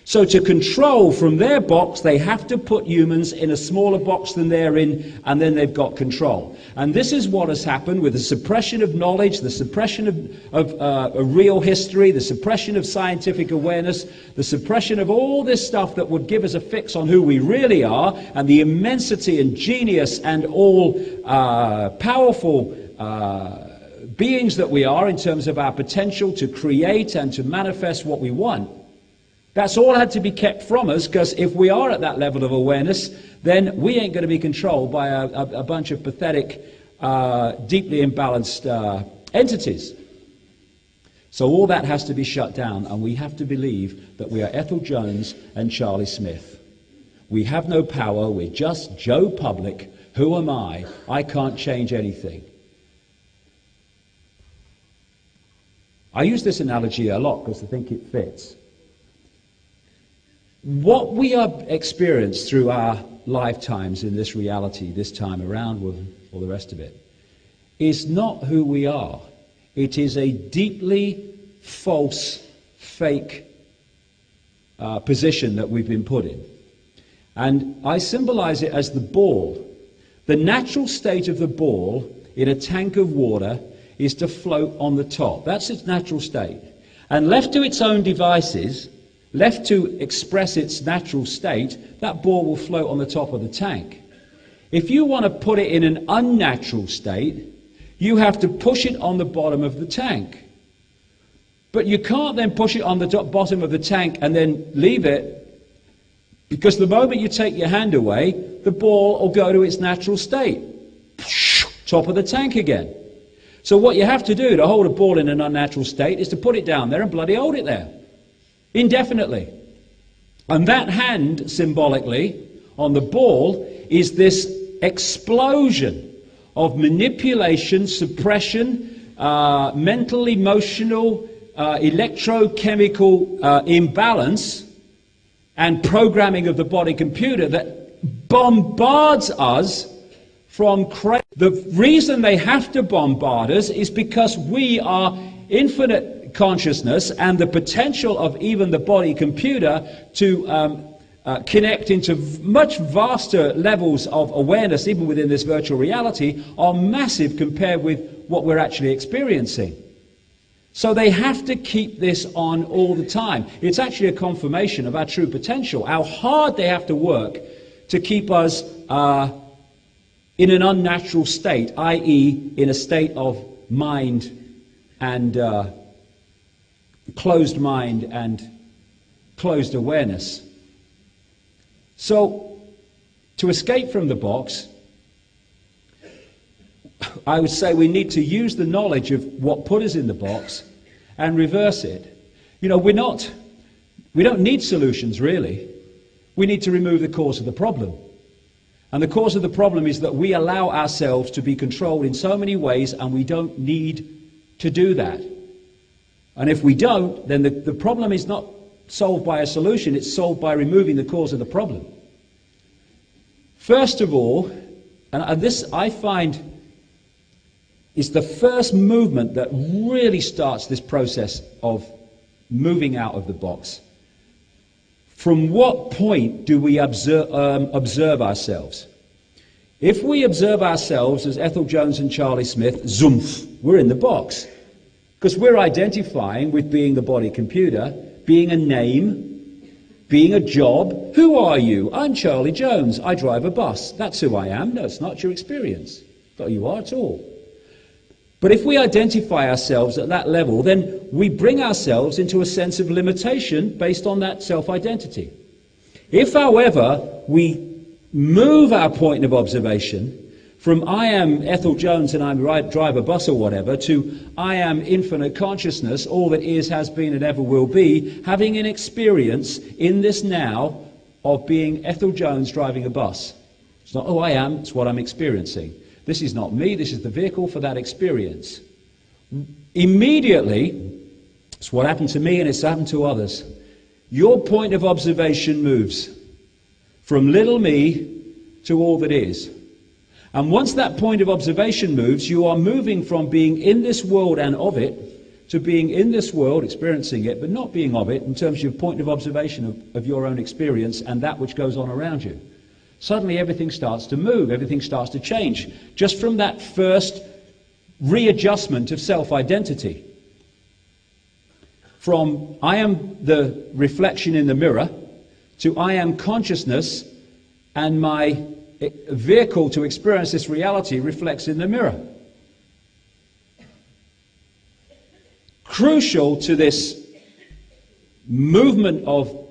So to control from their box, they have to put humans in a smaller box than they're in, and then they've got control. And this is what has happened with the suppression of knowledge, the suppression of a real history, the suppression of scientific awareness, the suppression of all this stuff that would give us a fix on who we really are, and the immensity and genius and all powerful beings that we are in terms of our potential to create and to manifest what we want. That's all had to be kept from us, because if we are at that level of awareness, then we ain't going to be controlled by a bunch of pathetic, deeply imbalanced entities. So all that has to be shut down, and we have to believe that we are Ethel Jones and Charlie Smith. We have no power, we're just Joe Public. Who am I? I can't change anything. I use this analogy a lot because I think it fits. What we have experienced through our lifetimes in this reality, this time around, with all the rest of it, is not who we are. It is a deeply false, fake position that we've been put in. And I symbolize it as the ball. The natural state of the ball in a tank of water is to float on the top. That's its natural state. And left to its own devices, left to express its natural state, that ball will float on the top of the tank. If you want to put it in an unnatural state, you have to push it on the bottom of the tank. But you can't then push it on the bottom of the tank and then leave it, because the moment you take your hand away, the ball will go to its natural state. Top of the tank again. So what you have to do to hold a ball in an unnatural state is to put it down there and bloody hold it there. Indefinitely. And that hand, symbolically, on the ball, is this explosion of manipulation, suppression, mental, emotional, electrochemical imbalance, and programming of the body computer that bombards us from crazy. The reason they have to bombard us is because we are infinite consciousness, and the potential of even the body computer to connect into much vaster levels of awareness, even within this virtual reality, are massive compared with what we're actually experiencing. So they have to keep this on all the time. It's actually a confirmation of our true potential, how hard they have to work to keep us in an unnatural state, i.e. in a state of mind and closed mind and closed awareness. So, to escape from the box, I would say we need to use the knowledge of what put us in the box and reverse it. You know, we're not We don't need solutions, really. We need to remove the cause of the problem. And the cause of the problem is that we allow ourselves to be controlled in so many ways, and we don't need to do that. And if we don't, then the problem is not solved by a solution, it's solved by removing the cause of the problem. First of all, and this I find is the first movement that really starts this process of moving out of the box. From what point do we observe ourselves? If we observe ourselves as Ethel Jones and Charlie Smith, zoomf, we're in the box. Because we're identifying with being the body computer, being a name, being a job. Who are you? I'm Charlie Jones. I drive a bus. That's who I am. No, it's not your experience. Not who you are at all. But if we identify ourselves at that level, then we bring ourselves into a sense of limitation based on that self-identity. If, however, we move our point of observation from I am Ethel Jones and I drive a bus or whatever to I am infinite consciousness, all that is, has been and ever will be, having an experience in this now of being Ethel Jones driving a bus. It's not who I am, it's what I'm experiencing. This is not me, this is the vehicle for that experience. Immediately, it's what happened to me and it's happened to others. Your point of observation moves from little me to all that is. And once that point of observation moves, you are moving from being in this world and of it to being in this world, experiencing it, but not being of it in terms of your point of observation of your own experience and that which goes on around you. Suddenly everything starts to move, everything starts to change, just from that first readjustment of self-identity. From I am the reflection in the mirror to I am consciousness and my vehicle to experience this reality reflects in the mirror. Crucial to this movement of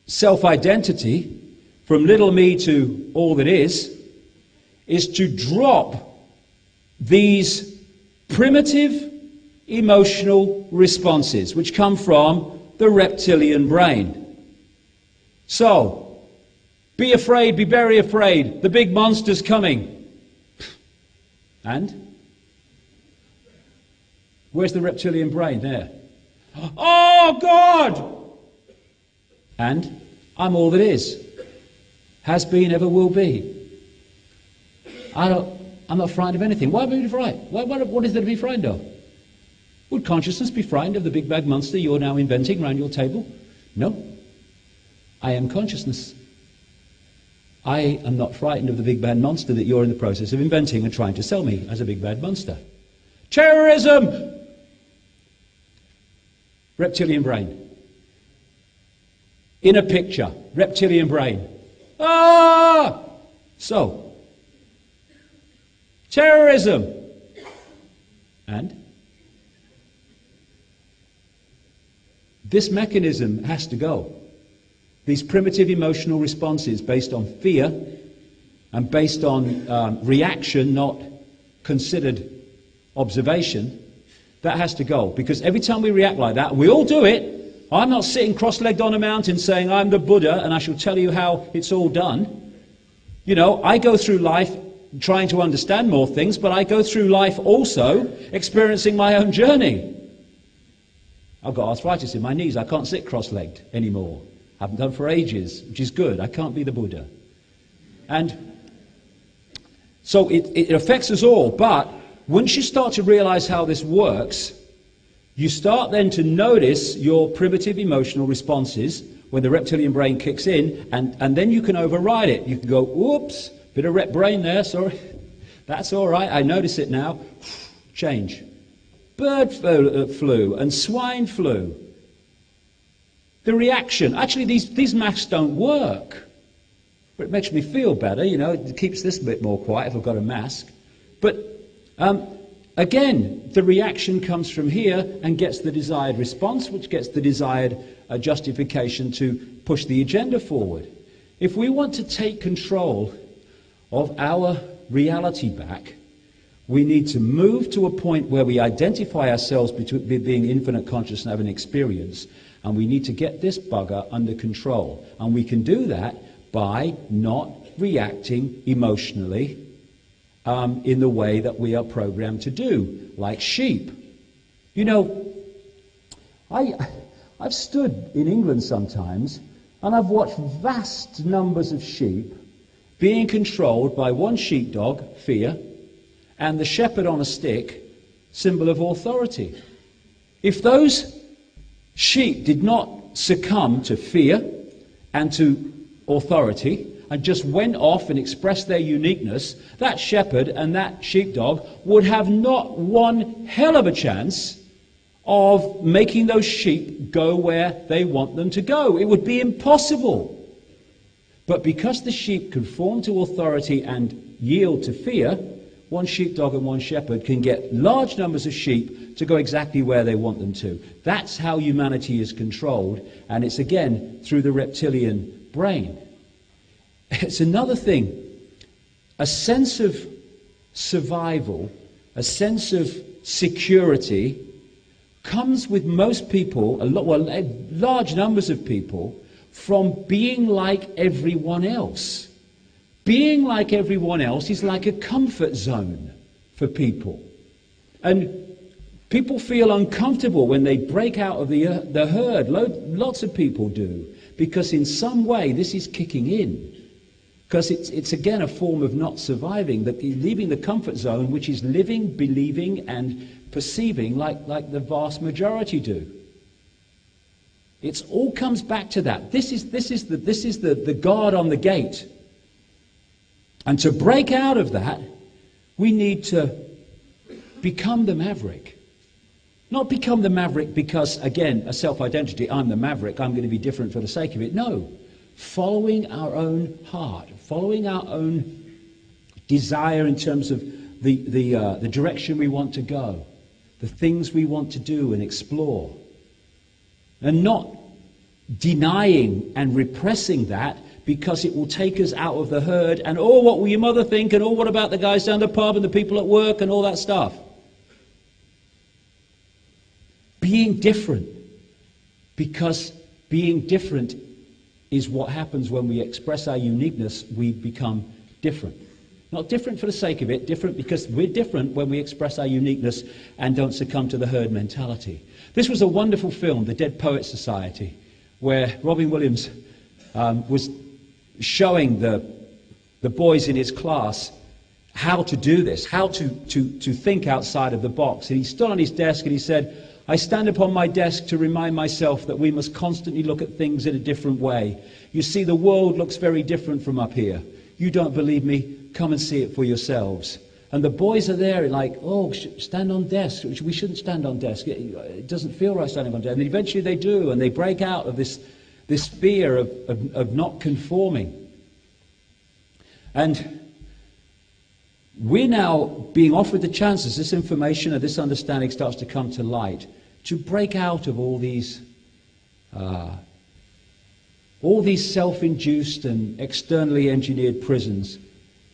self-identity from little me to all that is to drop these primitive emotional responses which come from the reptilian brain. So, be afraid, be very afraid, the big monster's coming. And? Where's the reptilian brain? There. Oh, God! And? I'm all that is. Has been, ever will be. I'm not frightened of anything. Why would I be frightened? What is there to be frightened of? Would consciousness be frightened of the big bad monster you're now inventing around your table? No. I am consciousness. I am not frightened of the big bad monster that you're in the process of inventing and trying to sell me as a big bad monster. Terrorism! Reptilian brain. In a picture, reptilian brain. Ah! So, terrorism. And? This mechanism has to go. These primitive emotional responses based on fear and based on reaction, not considered observation, that has to go. Because every time we react like that, and we all do it, I'm not sitting cross-legged on a mountain saying I'm the Buddha and I shall tell you how it's all done. You know, I go through life trying to understand more things, but I go through life also experiencing my own journey. I've got arthritis in my knees. I can't sit cross-legged anymore. I haven't done for ages, which is good. I can't be the Buddha. And so it affects us all. But once you start to realize how this works, you start then to notice your primitive emotional responses when the reptilian brain kicks in, and then you can override it. You can go, oops, bit of rep brain there, sorry. That's all right, I notice it now. Change. Bird flu and swine flu. The reaction. Actually, these masks don't work. But it makes me feel better, you know. It keeps this a bit more quiet if I've got a mask. But again, the reaction comes from here and gets the desired response, which gets the desired justification to push the agenda forward. If we want to take control of our reality back, We need to move to a point where we identify ourselves between being infinite conscious and having experience, and we need to get this bugger under control. And we can do that by not reacting emotionally in the way that we are programmed to do, like sheep. You know, I've stood in England sometimes, and I've watched vast numbers of sheep being controlled by one sheepdog, fear, and the shepherd on a stick, symbol of authority. If those sheep did not succumb to fear and to authority and just went off and expressed their uniqueness, that shepherd and that sheepdog would have not one hell of a chance of making those sheep go where they want them to go. It would be impossible. But because the sheep conform to authority and yield to fear, one sheepdog and one shepherd can get large numbers of sheep to go exactly where they want them to. That's how humanity is controlled, and it's again through the reptilian brain. It's another thing. A sense of survival, a sense of security comes with most people, large numbers of people, from being like everyone else. Being like everyone else is like a comfort zone for people. And people feel uncomfortable when they break out of the herd. Lots of people do, because in some way this is kicking in. Because it's again a form of not surviving, that leaving the comfort zone, which is living, believing, and perceiving like the vast majority do. It all comes back to that. This is the guard on the gate. And to break out of that, we need to become the maverick. Not become the maverick because, again, a self-identity, I'm the maverick, I'm going to be different for the sake of it. No. Following our own heart, following our own desire in terms of the direction we want to go, the things we want to do and explore, and not denying and repressing that because it will take us out of the herd and, oh, what will your mother think, and oh, what about the guys down the pub and the people at work and all that stuff. Being different, because being different is what happens when we express our uniqueness. We become different. Not different for the sake of it, different because we're different when we express our uniqueness and don't succumb to the herd mentality. This was a wonderful film, The Dead Poets Society, where Robin Williams was showing the boys in his class how to do this, how to think outside of the box. And he stood on his desk and he said, I stand upon my desk to remind myself that we must constantly look at things in a different way. You see, the world looks very different from up here. You don't believe me? Come and see it for yourselves. And the boys are there like, oh, stand on desk. We shouldn't stand on desk. It doesn't feel right standing on desk. And eventually they do, and they break out of this fear of not conforming. And we're now being offered the chance, as this information and this understanding starts to come to light, to break out of all these self-induced and externally engineered prisons,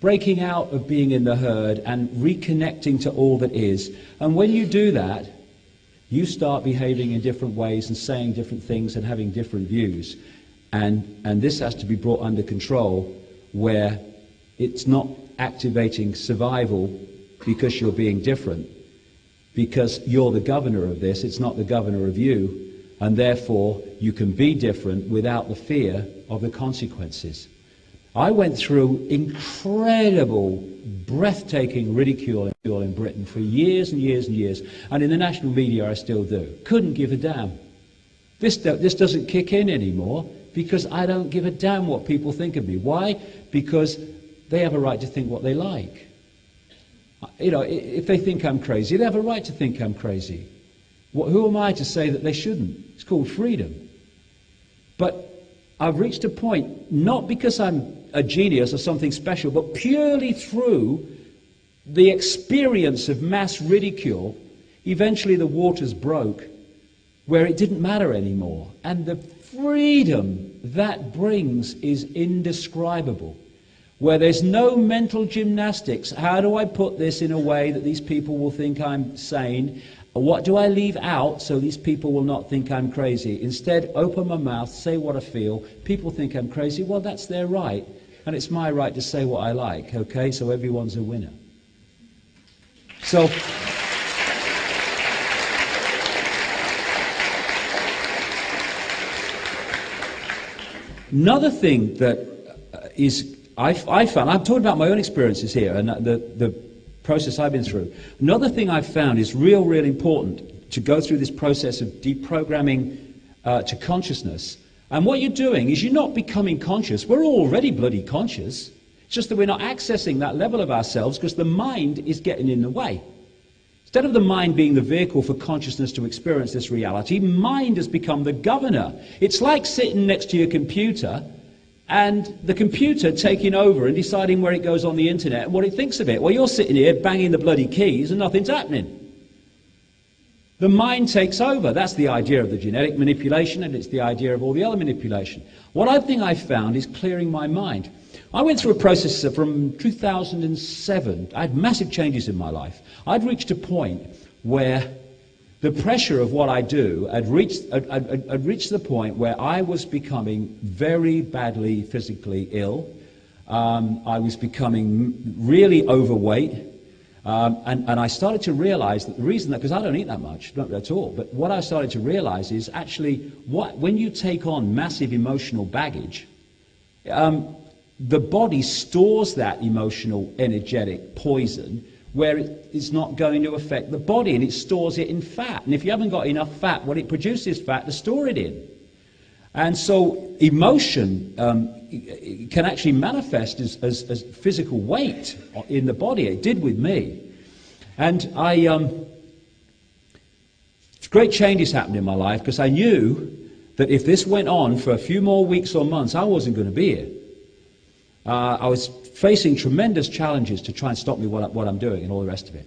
breaking out of being in the herd and reconnecting to all that is. And when you do that, you start behaving in different ways and saying different things and having different views. And this has to be brought under control, where it's not activating survival because you're being different, because you're the governor of this, it's not the governor of you, and therefore you can be different without the fear of the consequences. I went through incredible, breathtaking ridicule in Britain for years and years and years, and in the national media I still do. Couldn't give a damn. This doesn't kick in anymore because I don't give a damn what people think of me. Why? Because they have a right to think what they like. You know, if they think I'm crazy, they have a right to think I'm crazy. Who am I to say that they shouldn't? It's called freedom. But I've reached a point, not because I'm a genius or something special, but purely through the experience of mass ridicule. Eventually the waters broke, where it didn't matter anymore. And the freedom that brings is indescribable. where there's no mental gymnastics. How do I put this in a way that these people will think I'm sane? What do I leave out so these people will not think I'm crazy? Instead, open my mouth, say what I feel. People think I'm crazy. Well, that's their right. And it's my right to say what I like, okay? So everyone's a winner. So, another thing that I found, I'm talking about my own experiences here and the process I've been through. Another thing I've found is really important to go through this process of deprogramming to consciousness. And what you're doing is you're not becoming conscious. We're already bloody conscious. It's just that we're not accessing that level of ourselves because the mind is getting in the way. Instead of the mind being the vehicle for consciousness to experience this reality, mind has become the governor. It's like sitting next to your computer and the computer taking over and deciding where it goes on the internet and what it thinks of it. Well, you're sitting here banging the bloody keys and nothing's happening. The mind takes over. That's the idea of the genetic manipulation, and it's the idea of all the other manipulation. What I think I've found is clearing my mind. I went through a process from 2007. I had massive changes in my life. I'd reached a point where the pressure of what I do had reached the point where I was becoming very badly physically ill. I was becoming really overweight. And I started to realize that the reason that, because I don't eat that much, not at all, but what I started to realize is actually when you take on massive emotional baggage, the body stores that emotional energetic poison where it's not going to affect the body, and it stores it in fat. And if you haven't got enough fat, well, it produces fat to store it in. And so emotion can actually manifest as physical weight in the body. It did with me. And great changes happened in my life because I knew that if this went on for a few more weeks or months, I wasn't going to be here. I was facing tremendous challenges to try and stop me what I'm doing and all the rest of it.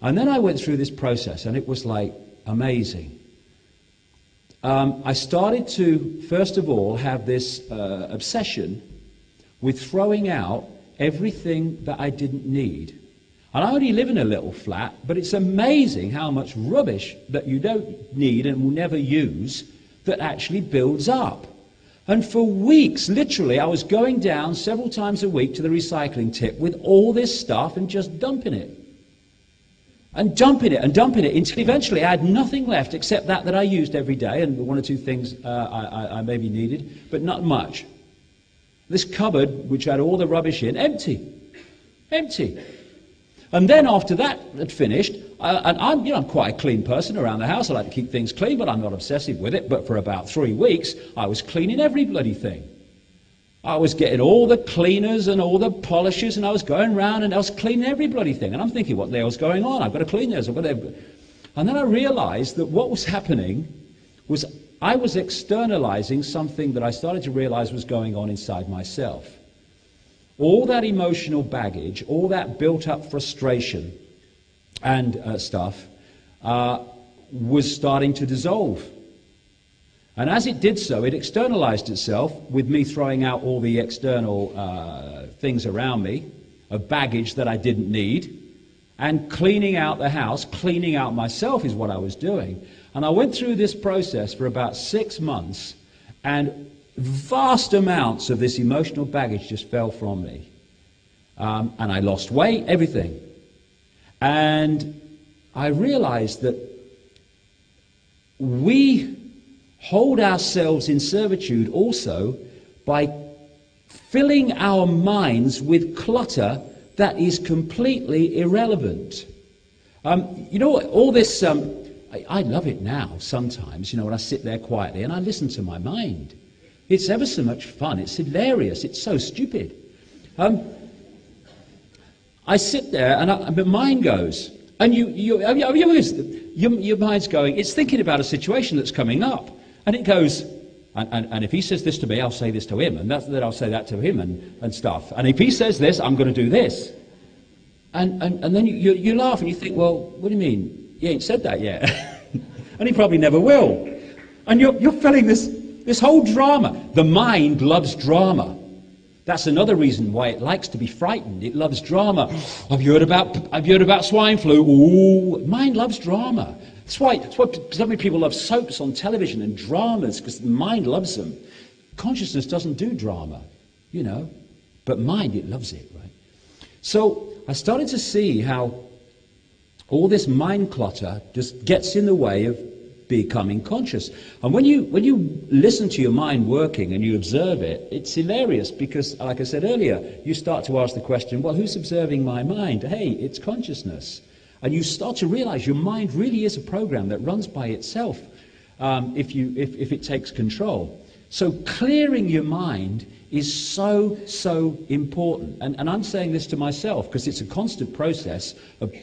And then I went through this process, and it was like amazing. I started to, first of all, have this obsession with throwing out everything that I didn't need. And I only live in a little flat, but it's amazing how much rubbish that you don't need and will never use that actually builds up. And for weeks, literally, I was going down several times a week to the recycling tip with all this stuff and just dumping it. And dumping it until eventually I had nothing left except that I used every day, and one or two things I maybe needed, but not much. This cupboard, which had all the rubbish in, empty. And then after that had finished, and I'm quite a clean person around the house. I like to keep things clean, but I'm not obsessive with it. But for about 3 weeks, I was cleaning every bloody thing. I was getting all the cleaners and all the polishers, and I was going around and I was cleaning every bloody thing. And I'm thinking, what the hell's going on? I've got to clean this. And then I realized that what was happening was I was externalizing something that I started to realize was going on inside myself. All that emotional baggage, all that built-up frustration and stuff was starting to dissolve. And as it did so, it externalized itself with me throwing out all the external things around me of baggage that I didn't need, and cleaning out the house, cleaning out myself is what I was doing. And I went through this process for about 6 months, and vast amounts of this emotional baggage just fell from me. And I lost weight, everything. And I realized that we hold ourselves in servitude also by filling our minds with clutter that is completely irrelevant. You know, all this, I love it now sometimes, when I sit there quietly and I listen to my mind. It's ever so much fun. It's hilarious. It's so stupid. I sit there and my mind goes, and your mind's going, it's thinking about a situation that's coming up. And it goes, and if he says this to me, I'll say this to him, and then I'll say that to him and stuff. And if he says this, I'm going to do this. And then you laugh and you think, well, what do you mean? He ain't said that yet. And he probably never will. And you're feeling this whole drama. The mind loves drama. That's another reason why it likes to be frightened. It loves drama. Have you heard about swine flu? Ooh, mind loves drama. That's why so many people love soaps on television and dramas, because the mind loves them. Consciousness doesn't do drama, you know, but mind, it loves it, right? So I started to see how all this mind clutter just gets in the way of becoming conscious. And when you listen to your mind working and you observe it, it's hilarious, because, like I said earlier, you start to ask the question, well, who's observing my mind? Hey, it's consciousness. And you start to realize your mind really is a program that runs by itself if it takes control. So clearing your mind is so, so important. And I'm saying this to myself because it's a constant process of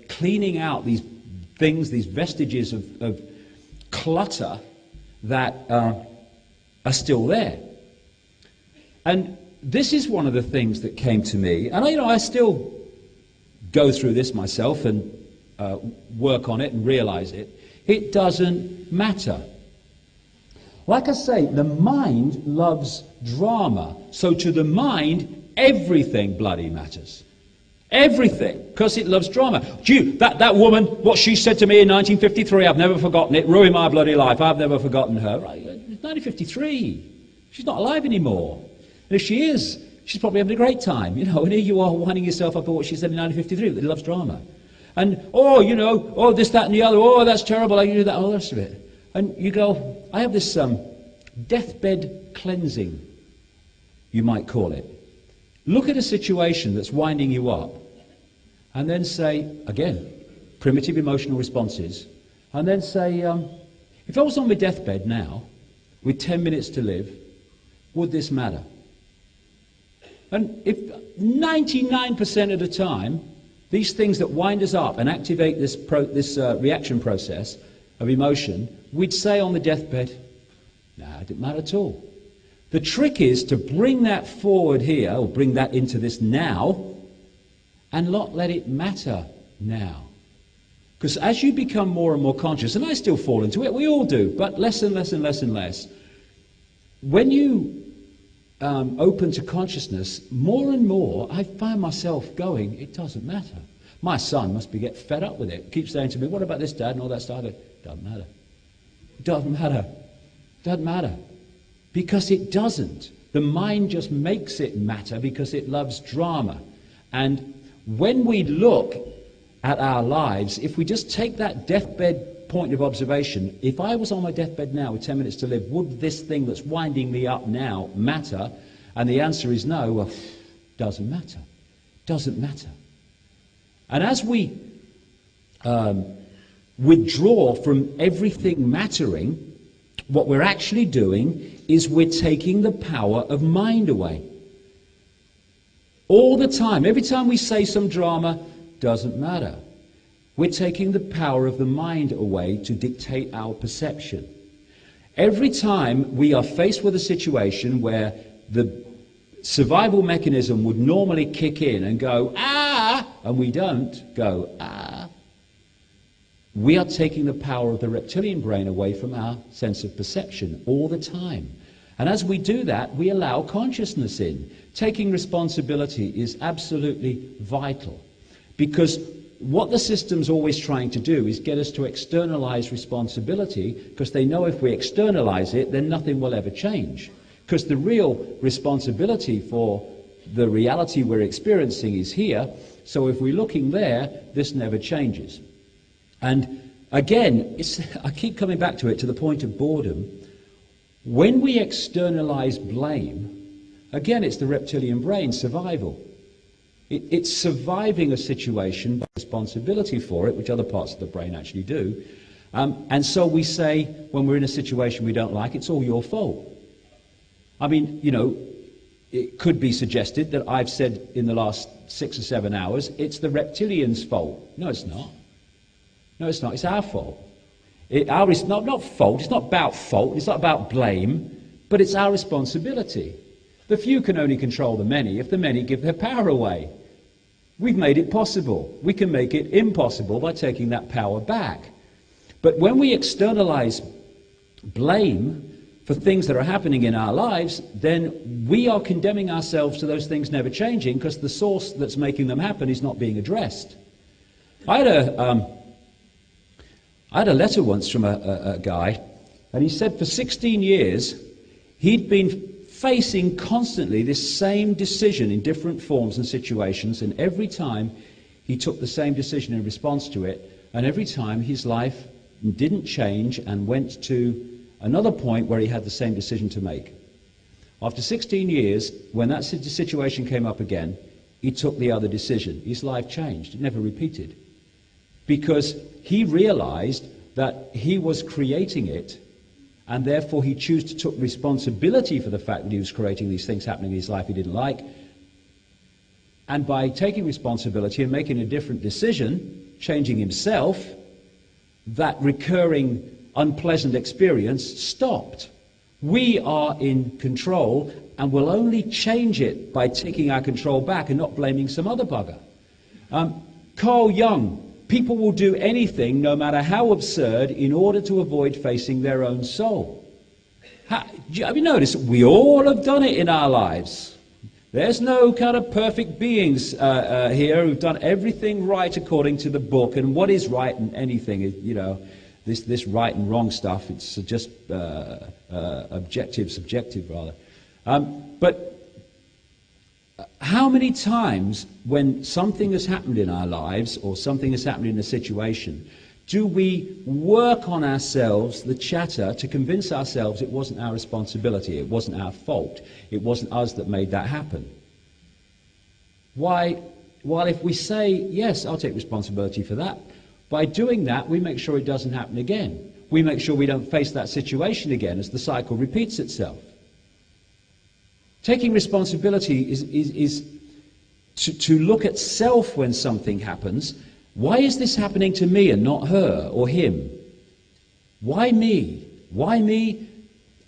cleaning out these things, these vestiges of clutter that are still there. And this is one of the things that came to me. And I still go through this myself and work on it and realize it. It doesn't matter. Like I say, the mind loves drama. So to the mind, everything bloody matters. Everything, because it loves drama. That woman, what she said to me in 1953, I've never forgotten it, ruined my bloody life. I've never forgotten her. Right? 1953. She's not alive anymore. And if she is, she's probably having a great time. And here you are winding yourself up at what she said in 1953. It loves drama. And, this, that, and the other. Oh, that's terrible. I can do that, all the rest of it. And you go, I have this deathbed cleansing, you might call it. Look at a situation that's winding you up, and then say, again, primitive emotional responses, and then say, if I was on my deathbed now, with 10 minutes to live, would this matter? And if 99% of the time, these things that wind us up and activate this reaction process of emotion, we'd say on the deathbed, nah, it didn't matter at all. The trick is to bring that forward here, or bring that into this now, and not let it matter now. Because as you become more and more conscious, and I still fall into it, we all do, but less and less and less and less, when you open to consciousness, more and more, I find myself going, it doesn't matter. My son must be getting fed up with it. Keeps saying to me, what about this, Dad, and all that stuff? Doesn't matter. It doesn't matter. Doesn't matter. Because it doesn't. The mind just makes it matter because it loves drama. And when we look at our lives, if we just take that deathbed point of observation, if I was on my deathbed now with 10 minutes to live, would this thing that's winding me up now matter? And the answer is no. Well, doesn't matter. Doesn't matter. And as we withdraw from everything mattering, what we're actually doing is we're taking the power of mind away. All the time, every time we say some drama, doesn't matter. We're taking the power of the mind away to dictate our perception. Every time we are faced with a situation where the survival mechanism would normally kick in and go, ah, and we don't go, ah, we are taking the power of the reptilian brain away from our sense of perception all the time. And as we do that, we allow consciousness in. Taking responsibility is absolutely vital, because what the system's always trying to do is get us to externalize responsibility, because they know if we externalize it, then nothing will ever change. Because the real responsibility for the reality we're experiencing is here, so if we're looking there, this never changes. And again, I keep coming back to it, to the point of boredom. When we externalize blame, again, it's the reptilian brain, survival. It's surviving a situation by responsibility for it, which other parts of the brain actually do. And so we say, when we're in a situation we don't like, it's all your fault. I mean, it could be suggested that I've said in the last 6 or 7 hours, it's the reptilian's fault. No, it's not. No, it's not. It's our fault. It's not fault. It's not about fault. It's not about blame. But it's our responsibility. The few can only control the many if the many give their power away. We've made it possible. We can make it impossible by taking that power back. But when we externalize blame, for things that are happening in our lives, then we are condemning ourselves to those things never changing because the source that's making them happen is not being addressed. I had a letter once from a guy, and he said for 16 years he'd been facing constantly this same decision in different forms and situations, and every time he took the same decision in response to it, and every time his life didn't change and went to another point where he had the same decision to make. After 16 years, when that situation came up again, he took the other decision. His life changed. It never repeated. Because he realized that he was creating it, and therefore he took responsibility for the fact that he was creating these things happening in his life he didn't like. And by taking responsibility and making a different decision, changing himself, that recurring unpleasant experience stopped. We are in control, and we'll only change it by taking our control back and not blaming some other bugger. Carl Jung, people will do anything, no matter how absurd, in order to avoid facing their own soul. Have you noticed? We all have done it in our lives. There's no kind of perfect beings here who've done everything right according to the book, and what is right and anything, you know, this right and wrong stuff, it's just subjective rather. But how many times when something has happened in our lives or something has happened in a situation, do we work on ourselves, the chatter, to convince ourselves it wasn't our responsibility, it wasn't our fault, it wasn't us that made that happen? Why, while if we say, yes, I'll take responsibility for that, by doing that we make sure it doesn't happen again. We make sure we don't face that situation again as the cycle repeats itself. Taking responsibility is to look at self when something happens. Why is this happening to me and not her or him? Why me? Why me?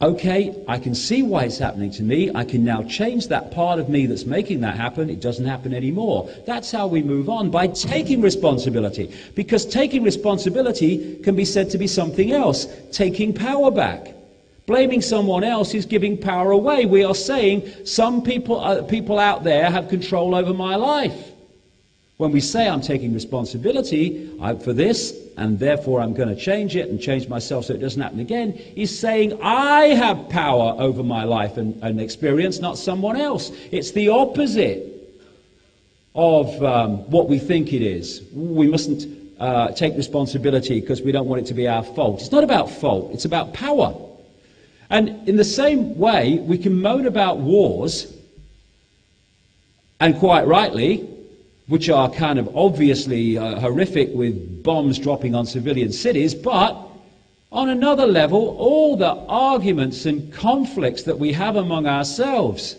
Okay, I can see why it's happening to me. I can now change that part of me that's making that happen. It doesn't happen anymore. That's how we move on, by taking responsibility. Because taking responsibility can be said to be something else, taking power back. Blaming someone else is giving power away. We are saying some people out there have control over my life. When we say I'm taking responsibility for this, and therefore I'm going to change it and change myself so it doesn't happen again, is saying I have power over my life and experience, not someone else. It's the opposite of what we think it is. We mustn't take responsibility because we don't want it to be our fault. It's not about fault, it's about power. And in the same way, we can moan about wars, and quite rightly, which are kind of obviously horrific with bombs dropping on civilian cities, but on another level, all the arguments and conflicts that we have among ourselves.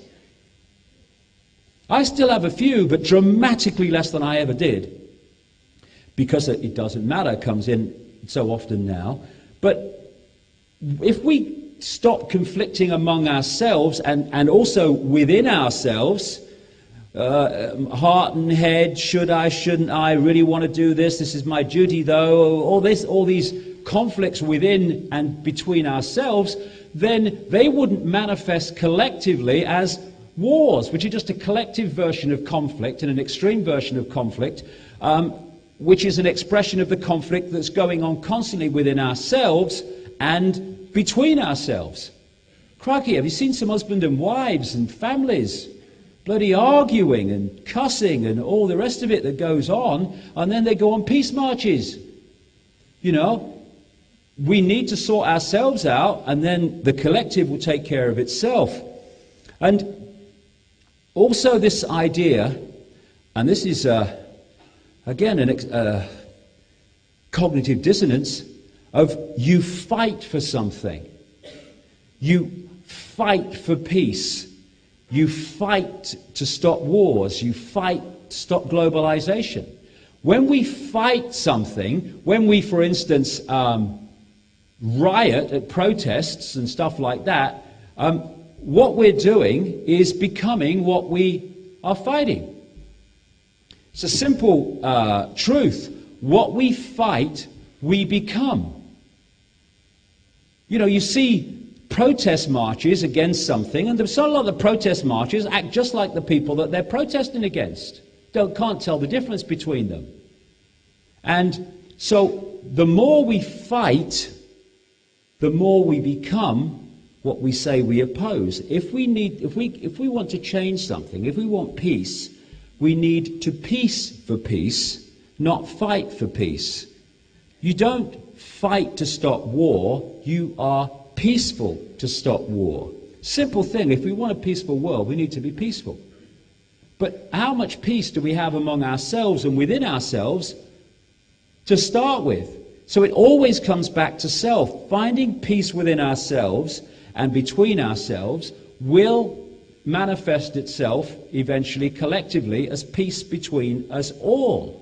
I still have a few, but dramatically less than I ever did, because it doesn't matter, comes in so often now. But if we stop conflicting among ourselves and also within ourselves, heart and head, should I, shouldn't I, really want to do this, this is my duty though, all these conflicts within and between ourselves, then they wouldn't manifest collectively as wars, which are just a collective version of conflict and an extreme version of conflict, which is an expression of the conflict that's going on constantly within ourselves and between ourselves. Crikey, have you seen some husband and wives and families bloody arguing and cussing and all the rest of it that goes on, and then they go on peace marches? You know, we need to sort ourselves out, and then the collective will take care of itself. And also this idea, and this is again a cognitive dissonance, of you fight for something. You fight for peace. You fight to stop wars. You fight to stop globalization. When we fight something, when we, for instance, riot at protests and stuff like that, what we're doing is becoming what we are fighting. It's a simple truth. What we fight, we become. You know, you see protest marches against something, and a lot of the protest marches act just like the people that they're protesting against. Can't tell the difference between them. And so the more we fight, the more we become what we say we oppose. If we want to change something, if we want peace, we need to peace for peace, not fight for peace. You don't fight to stop war, you are peaceful to stop war. Simple thing, if we want a peaceful world, we need to be peaceful. But how much peace do we have among ourselves and within ourselves to start with? So it always comes back to self. Finding peace within ourselves and between ourselves will manifest itself eventually collectively as peace between us all.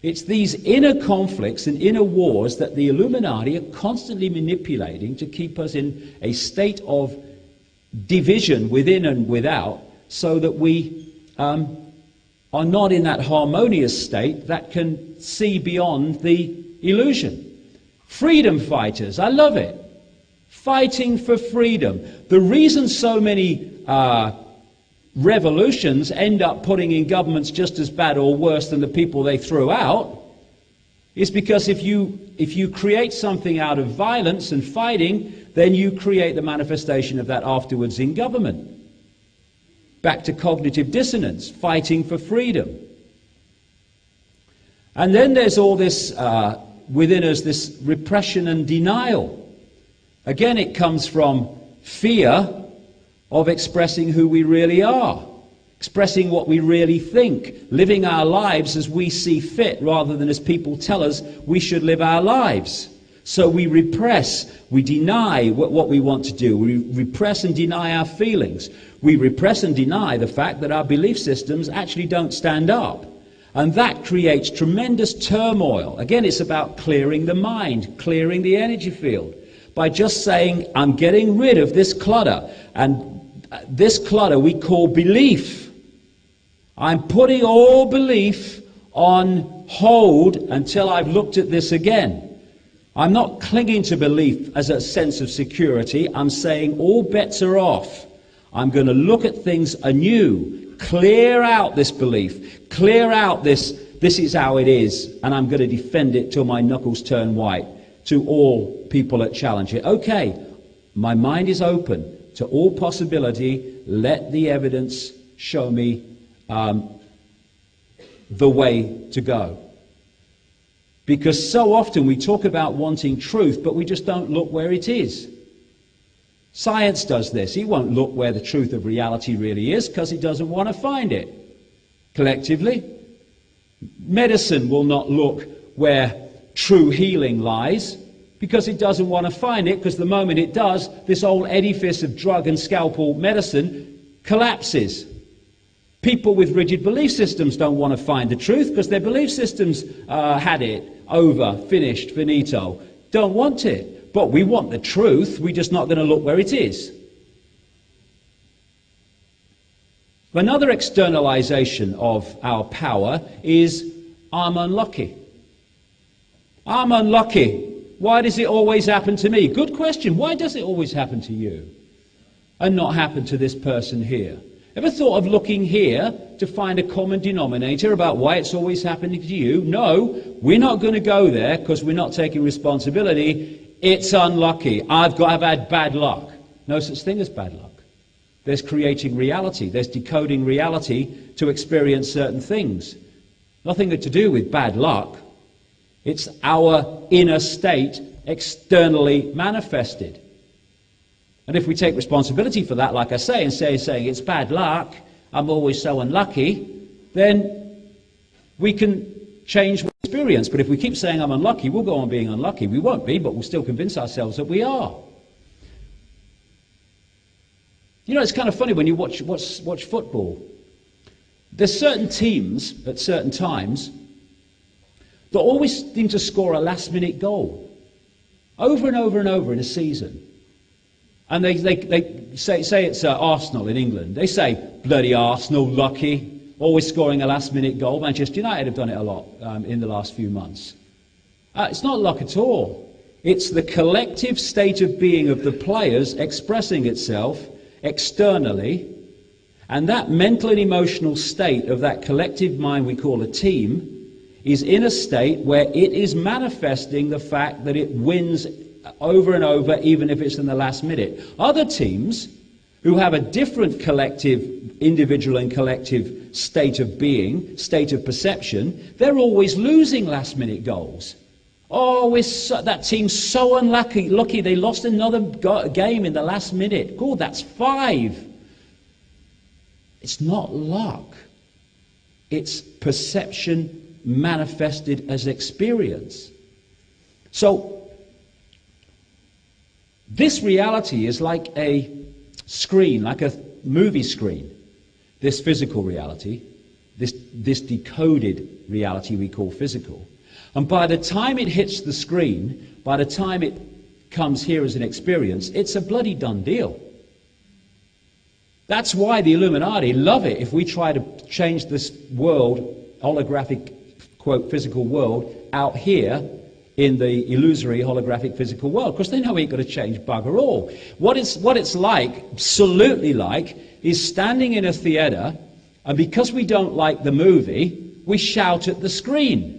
It's these inner conflicts and inner wars that the Illuminati are constantly manipulating to keep us in a state of division within and without, so that we are not in that harmonious state that can see beyond the illusion. Freedom fighters, I love it. Fighting for freedom. The reason so many revolutions end up putting in governments just as bad or worse than the people they threw out is because if you create something out of violence and fighting, then you create the manifestation of that afterwards in government. Back to cognitive dissonance, fighting for freedom. And then there's all this within us, this repression and denial. Again, it comes from fear of expressing who we really are, expressing what we really think, living our lives as we see fit rather than as people tell us we should live our lives. So we repress, we deny what we want to do. We repress and deny our feelings. We repress and deny the fact that our belief systems actually don't stand up. And that creates tremendous turmoil. Again, it's about clearing the mind, clearing the energy field. By just saying, I'm getting rid of this clutter. And this clutter we call belief. I'm putting all belief on hold until I've looked at this again. I'm not clinging to belief as a sense of security. I'm saying all bets are off. I'm going to look at things anew, clear out this belief, clear out this is how it is, and I'm going to defend it till my knuckles turn white to all people that challenge it. Okay, my mind is open to all possibility. Let the evidence show me the way to go. Because so often we talk about wanting truth, but we just don't look where it is. Science does this. It won't look where the truth of reality really is because it doesn't want to find it. Collectively, medicine will not look where true healing lies because it doesn't want to find it, because the moment it does, this old edifice of drug and scalpel medicine collapses. People with rigid belief systems don't want to find the truth because their belief systems had it, over, finished, finito. Don't want it. But we want the truth, we're just not going to look where it is. Another externalization of our power is, I'm unlucky. I'm unlucky. Why does it always happen to me? Good question. Why does it always happen to you and not happen to this person here? Ever thought of looking here to find a common denominator about why it's always happening to you? No, we're not going to go there because we're not taking responsibility. It's unlucky. I've had bad luck. No such thing as bad luck. There's creating reality. There's decoding reality to experience certain things. Nothing to do with bad luck. It's our inner state externally manifested. And if we take responsibility for that, like I say, and saying it's bad luck, I'm always so unlucky, then we can change experience. But if we keep saying I'm unlucky, we'll go on being unlucky. We won't be, but we'll still convince ourselves that we are. You know, it's kind of funny when you watch football. There's certain teams at certain times that always seem to score a last-minute goal over and over and over in a season. And they say it's Arsenal in England. They say, bloody Arsenal, lucky, always scoring a last-minute goal. Manchester United have done it a lot in the last few months. It's not luck at all. It's the collective state of being of the players expressing itself externally, and that mental and emotional state of that collective mind we call a team is in a state where it is manifesting the fact that it wins over and over, even if it's in the last minute. Other teams who have a different collective, individual and collective state of being, state of perception, they're always losing last-minute goals. Oh, that team's so unlucky. Lucky they lost another game in the last minute. Oh, that's 5. It's not luck. It's perception manifested as experience. So, this reality is like a screen, like a movie screen. This physical reality, this decoded reality we call physical. And by the time it hits the screen, by the time it comes here as an experience, it's a bloody done deal. That's why the Illuminati love it if we try to change this world, holographic, quote, physical world, out here in the illusory holographic physical world, because they know we ain't going to change bugger all. What it's like, absolutely like, is standing in a theater, and because we don't like the movie, we shout at the screen.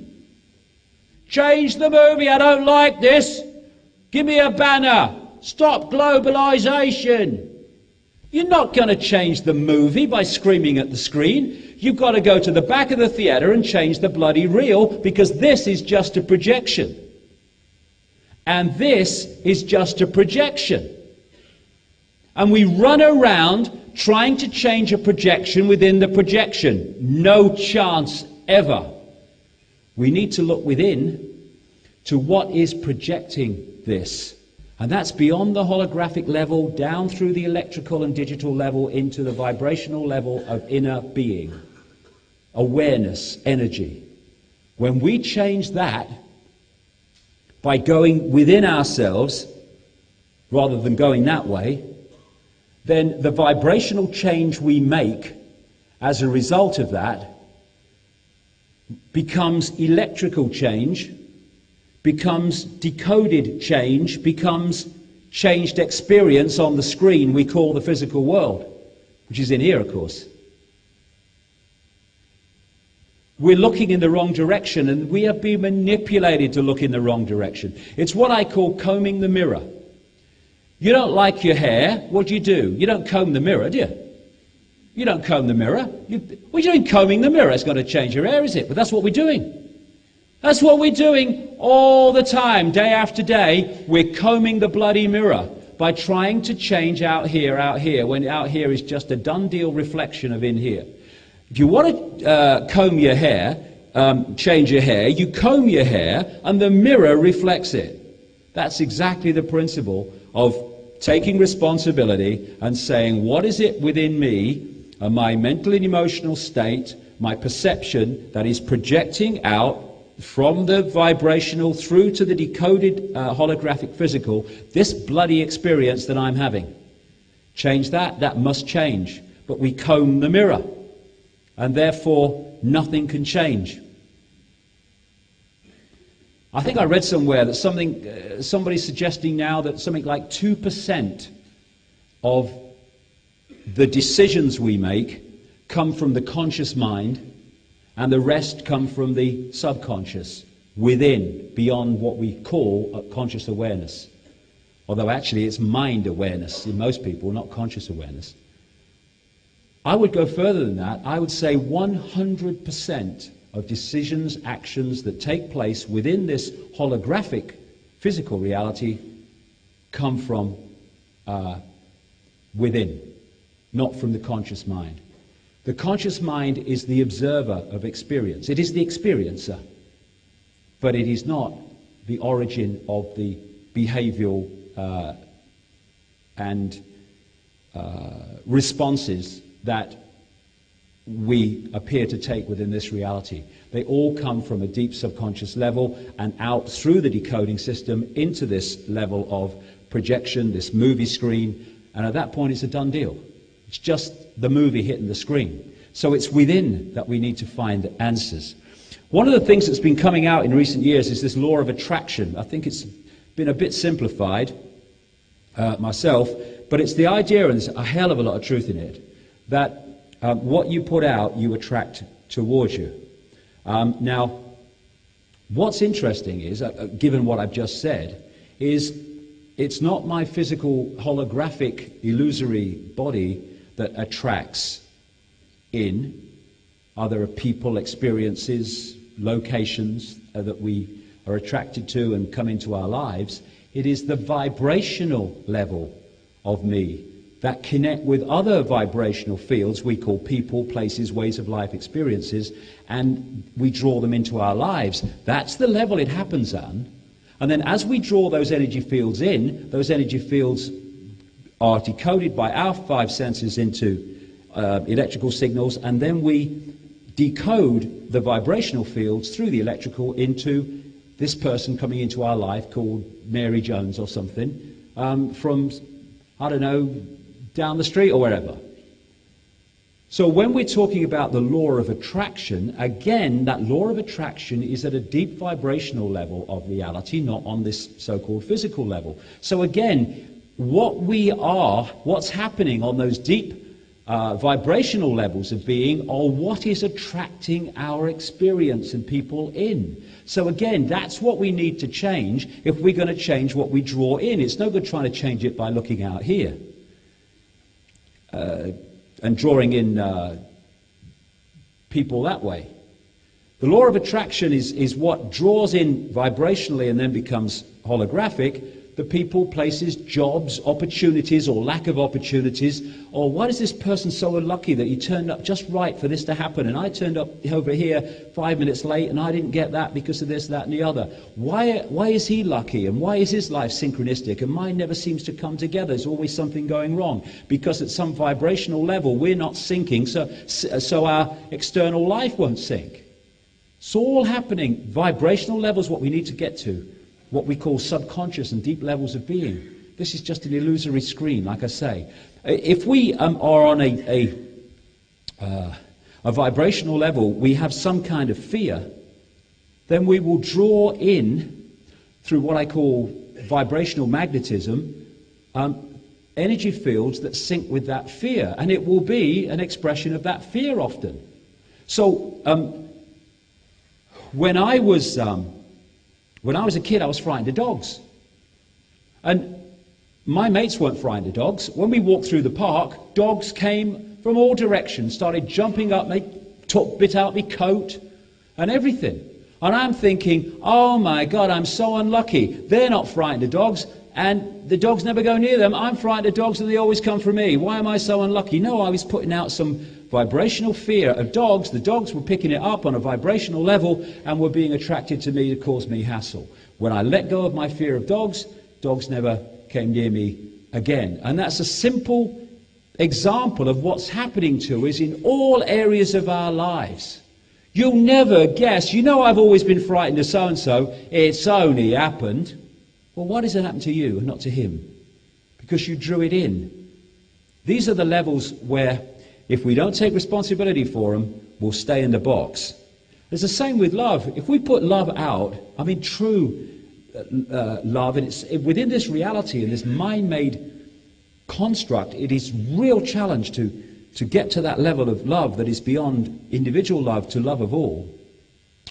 Change the movie, I don't like this. Give me a banner. Stop globalization. You're not going to change the movie by screaming at the screen. You've got to go to the back of the theater and change the bloody reel, because this is just a projection. And this is just a projection. And we run around trying to change a projection within the projection. No chance ever. We need to look within to what is projecting this. And that's beyond the holographic level, down through the electrical and digital level, into the vibrational level of inner being. Awareness, energy. When we change that by going within ourselves, rather than going that way, then the vibrational change we make as a result of that becomes electrical change, becomes decoded change, becomes changed experience on the screen we call the physical world, which is in here, of course. We're looking in the wrong direction, and we are being manipulated to look in the wrong direction. It's what I call combing the mirror. You don't like your hair, what do? You don't comb the mirror, do you? You don't comb the mirror. What are you doing combing the mirror? It's going to change your hair, is it? But that's what we're doing. That's what we're doing all the time, day after day. We're combing the bloody mirror by trying to change out here, when out here is just a done deal reflection of in here. If you want to comb your hair, change your hair, you comb your hair and the mirror reflects it. That's exactly the principle of taking responsibility and saying, what is it within me, my mental and emotional state, my perception that is projecting out from the vibrational through to the decoded holographic physical, this bloody experience that I'm having. Change that, that must change. But we comb the mirror, and therefore nothing can change. I think I read somewhere that somebody's suggesting now that something like 2% of the decisions we make come from the conscious mind, and the rest come from the subconscious, within, beyond what we call conscious awareness. Although actually it's mind awareness in most people, not conscious awareness. I would go further than that. I would say 100% of decisions, actions that take place within this holographic physical reality come from within, not from the conscious mind. The conscious mind is the observer of experience. It is the experiencer, but it is not the origin of the behavioral and responses that we appear to take within this reality. They all come from a deep subconscious level and out through the decoding system into this level of projection, this movie screen, and at that point it's a done deal. It's just the movie hitting the screen. So it's within that we need to find answers. One of the things that's been coming out in recent years is this law of attraction. I think it's been a bit simplified myself, but it's the idea, and there's a hell of a lot of truth in it, that what you put out, you attract towards you. Now, what's interesting is, given what I've just said, is it's not my physical, holographic, illusory body that attracts in. There are people, experiences, locations that we are attracted to and come into our lives. It is the vibrational level of me that connect with other vibrational fields we call people, places, ways of life, experiences, and we draw them into our lives. That's the level it happens on. And then as we draw those energy fields in, those energy fields are decoded by our five senses into electrical signals, and then we decode the vibrational fields through the electrical into this person coming into our life called Mary Jones or something, from, I don't know, down the street or wherever. So when we're talking about the law of attraction, again, that law of attraction is at a deep vibrational level of reality, not on this so-called physical level. So again, what we are, what's happening on those deep vibrational levels of being, or what is attracting our experience and people in. So again, that's what we need to change if we're going to change what we draw in. It's no good trying to change it by looking out here and drawing in people that way. The law of attraction is what draws in vibrationally and then becomes holographic. The people, places, jobs, opportunities or lack of opportunities, or why is this person so unlucky that he turned up just right for this to happen and I turned up over here 5 minutes late and I didn't get that because of this, that and the other. Why is he lucky and why is his life synchronistic and mine never seems to come together? There's always something going wrong because at some vibrational level we're not syncing, so our external life won't sync. It's all happening. Vibrational level is what we need to get to. What we call subconscious and deep levels of being. This is just an illusory screen, like I say. If we are on a vibrational level, we have some kind of fear, then we will draw in, through what I call vibrational magnetism, energy fields that sync with that fear. And it will be an expression of that fear often. So, when I was a kid, I was frightened of dogs. And my mates weren't frightened of dogs. When we walked through the park, dogs came from all directions, started jumping up, they bit out my coat and everything. And I'm thinking, oh my God, I'm so unlucky. They're not frightened of dogs, and the dogs never go near them. I'm frightened of dogs, and they always come for me. Why am I so unlucky? No, I was putting out some vibrational fear of dogs. The dogs were picking it up on a vibrational level and were being attracted to me to cause me hassle. When I let go of my fear of dogs, dogs never came near me again. And that's a simple example of what's happening to us in all areas of our lives. You'll never guess, I've always been frightened of so-and-so, it's only happened. Well, why does it happen to you and not to him? Because you drew it in. These are the levels where, if we don't take responsibility for them, we'll stay in the box. It's the same with love. If we put love out, true love, and it's within this reality and this mind-made construct, it is real challenge to get to that level of love that is beyond individual love to love of all.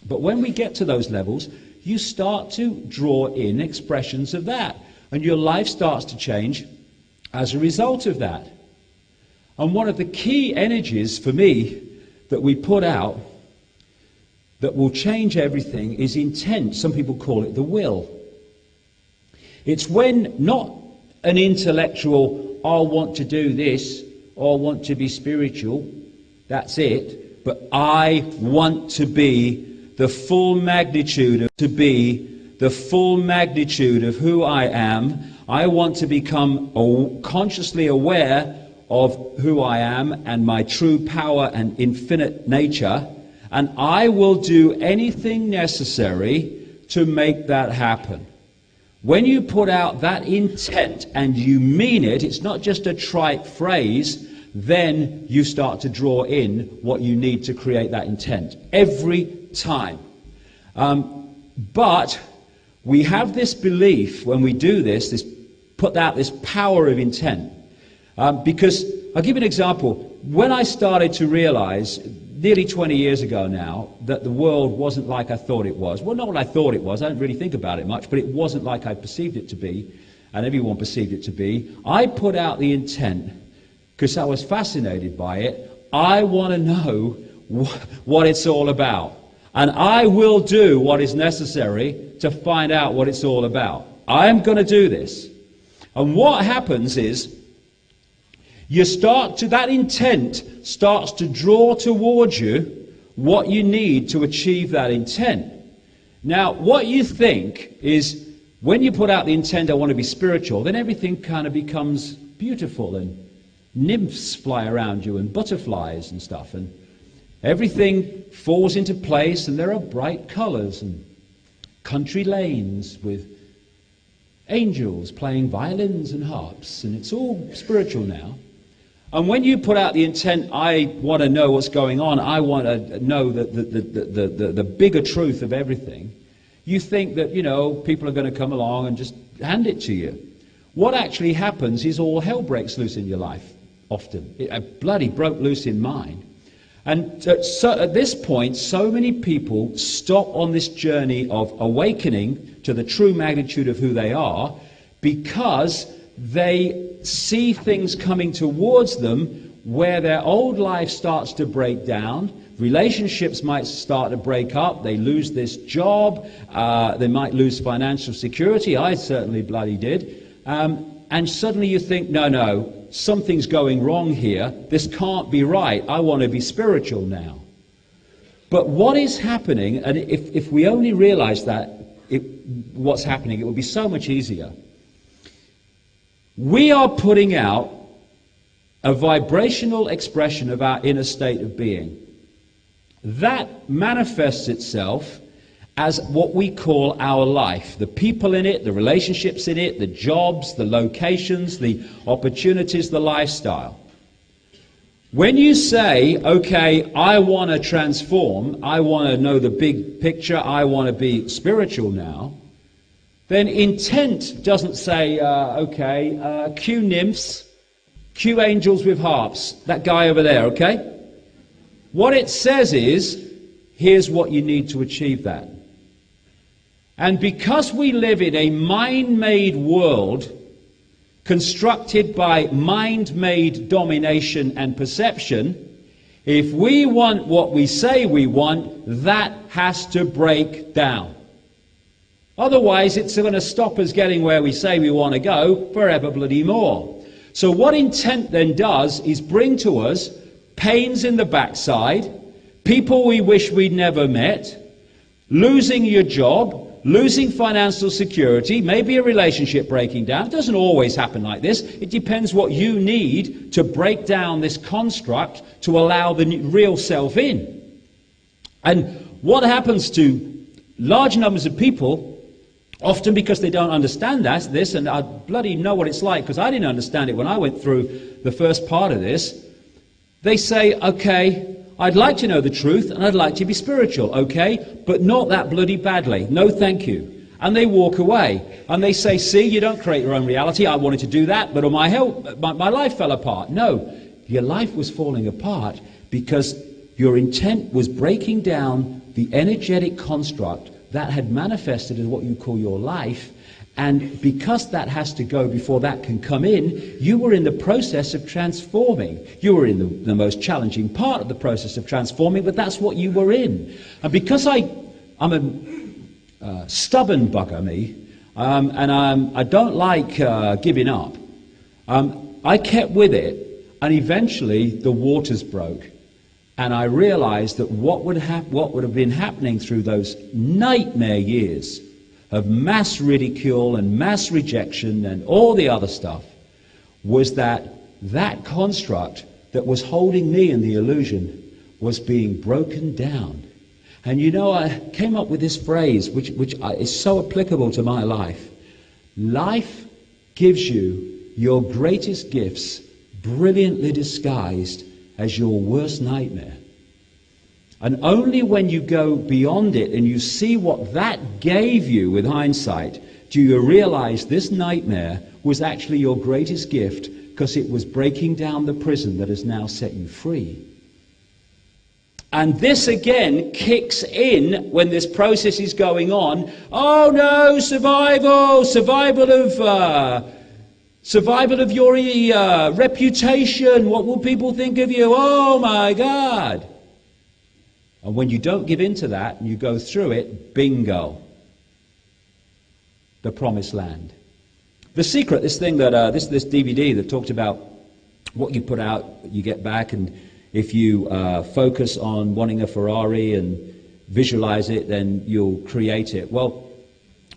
But when we get to those levels, you start to draw in expressions of that, and your life starts to change as a result of that. And one of the key energies for me that we put out that will change everything is intent. Some people call it the will. It's when not an intellectual, I want to do this, or I want to be spiritual, that's it, but I want to be the full magnitude of who I am. I want to become consciously aware of who I am and my true power and infinite nature, and I will do anything necessary to make that happen. When you put out that intent and you mean it, it's not just a trite phrase, then you start to draw in what you need to create that intent every time. But we have this belief when we do this put out this power of intent. Because, I'll give you an example. When I started to realize, nearly 20 years ago now, that the world wasn't like I thought it was. Well, not what I thought it was. I don't really think about it much, but it wasn't like I perceived it to be, and everyone perceived it to be. I put out the intent, because I was fascinated by it. I want to know what it's all about. And I will do what is necessary to find out what it's all about. I'm going to do this. And what happens is, that intent starts to draw towards you what you need to achieve that intent. Now, what you think is, when you put out the intent, I want to be spiritual, then everything kind of becomes beautiful, and nymphs fly around you, and butterflies and stuff, and everything falls into place, and there are bright colors, and country lanes with angels playing violins and harps, and it's all spiritual now. And when you put out the intent, I want to know what's going on, I want to know the bigger truth of everything, you think that, people are going to come along and just hand it to you. What actually happens is all hell breaks loose in your life, often. It bloody broke loose in mine. And so at this point, so many people stop on this journey of awakening to the true magnitude of who they are, because they see things coming towards them where their old life starts to break down, relationships might start to break up, they lose this job, they might lose financial security. I certainly bloody did. And suddenly you think, no, something's going wrong here. This can't be right. I want to be spiritual now. But what is happening, and if we only realize what's happening, it would be so much easier. We are putting out a vibrational expression of our inner state of being. That manifests itself as what we call our life. The people in it, the relationships in it, the jobs, the locations, the opportunities, the lifestyle. When you say, okay, I want to transform, I want to know the big picture, I want to be spiritual now, then intent doesn't say, cue nymphs, cue angels with harps, that guy over there, okay? What it says is, here's what you need to achieve that. And because we live in a mind-made world, constructed by mind-made domination and perception, if we want what we say we want, that has to break down. Otherwise, it's going to stop us getting where we say we want to go forever bloody more. So what intent then does is bring to us pains in the backside, people we wish we'd never met, losing your job, losing financial security, maybe a relationship breaking down. It doesn't always happen like this. It depends what you need to break down this construct to allow the real self in. And what happens to large numbers of people, often because they don't understand this, and I bloody know what it's like because I didn't understand it when I went through the first part of this, they say, okay, I'd like to know the truth and I'd like to be spiritual, okay, but not that bloody badly. No, thank you. And they walk away and they say, see, you don't create your own reality. I wanted to do that, but my life fell apart. No, your life was falling apart because your intent was breaking down the energetic construct that had manifested as what you call your life. And because that has to go before that can come in, you were in the process of transforming. You were in the most challenging part of the process of transforming, but that's what you were in. And because I'm a stubborn bugger, me, and I don't like giving up, I kept with it, and eventually the waters broke. And I realized that what would have been happening through those nightmare years of mass ridicule and mass rejection and all the other stuff was that construct that was holding me in the illusion was being broken down. And I came up with this phrase which is so applicable to my life. Life gives you your greatest gifts brilliantly disguised as your worst nightmare. And only when you go beyond it and you see what that gave you with hindsight, do you realize this nightmare was actually your greatest gift, because it was breaking down the prison that has now set you free. And this again kicks in when this process is going on. Oh no, survival of your reputation. What will people think of you? Oh my God. And when you don't give in to that and you go through it, bingo, the promised land. The Secret, this thing that this DVD that talked about what you put out, you get back, and if you focus on wanting a Ferrari and visualize it, then you'll create it. Well,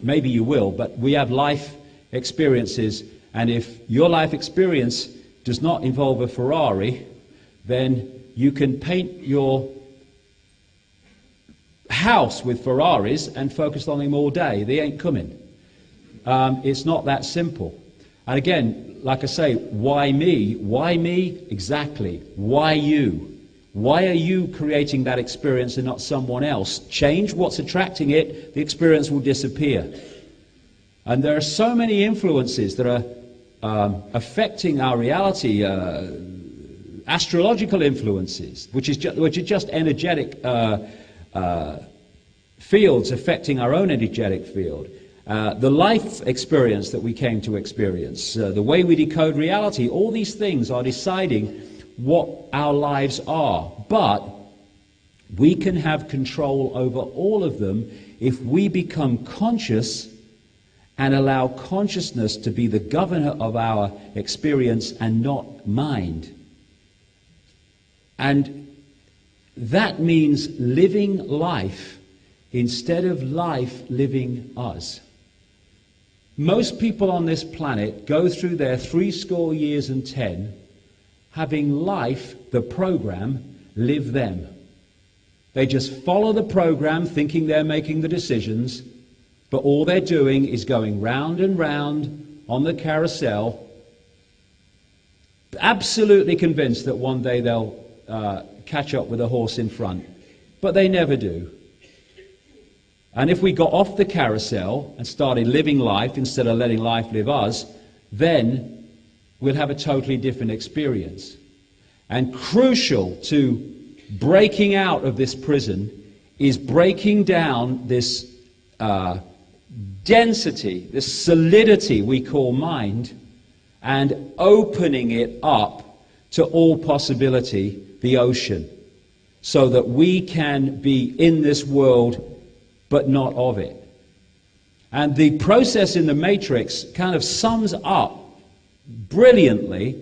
maybe you will, but we have life experiences, and if your life experience does not involve a Ferrari, then you can paint your house with Ferraris and focus on them all day. They ain't coming. It's not that simple. And again, like I say, why me? Why me? Exactly. Why you? Why are you creating that experience and not someone else? Change what's attracting it, the experience will disappear. And there are so many influences that are affecting our reality, astrological influences, which are just energetic fields affecting our own energetic field. The life experience that we came to experience, the way we decode reality, all these things are deciding what our lives are. But we can have control over all of them if we become conscious and allow consciousness to be the governor of our experience and not mind. And that means living life instead of life living us. Most people on this planet go through their 70 years and 10 having life, the program, live them. They just follow the program thinking they're making the decisions, but all they're doing is going round and round on the carousel, absolutely convinced that one day they'll catch up with a horse in front, but they never do. And if we got off the carousel and started living life instead of letting life live us, then we'll have a totally different experience. And crucial to breaking out of this prison is breaking down this density, this solidity we call mind, and opening it up to all possibility, the ocean, so that we can be in this world but not of it. And the process in the Matrix kind of sums up brilliantly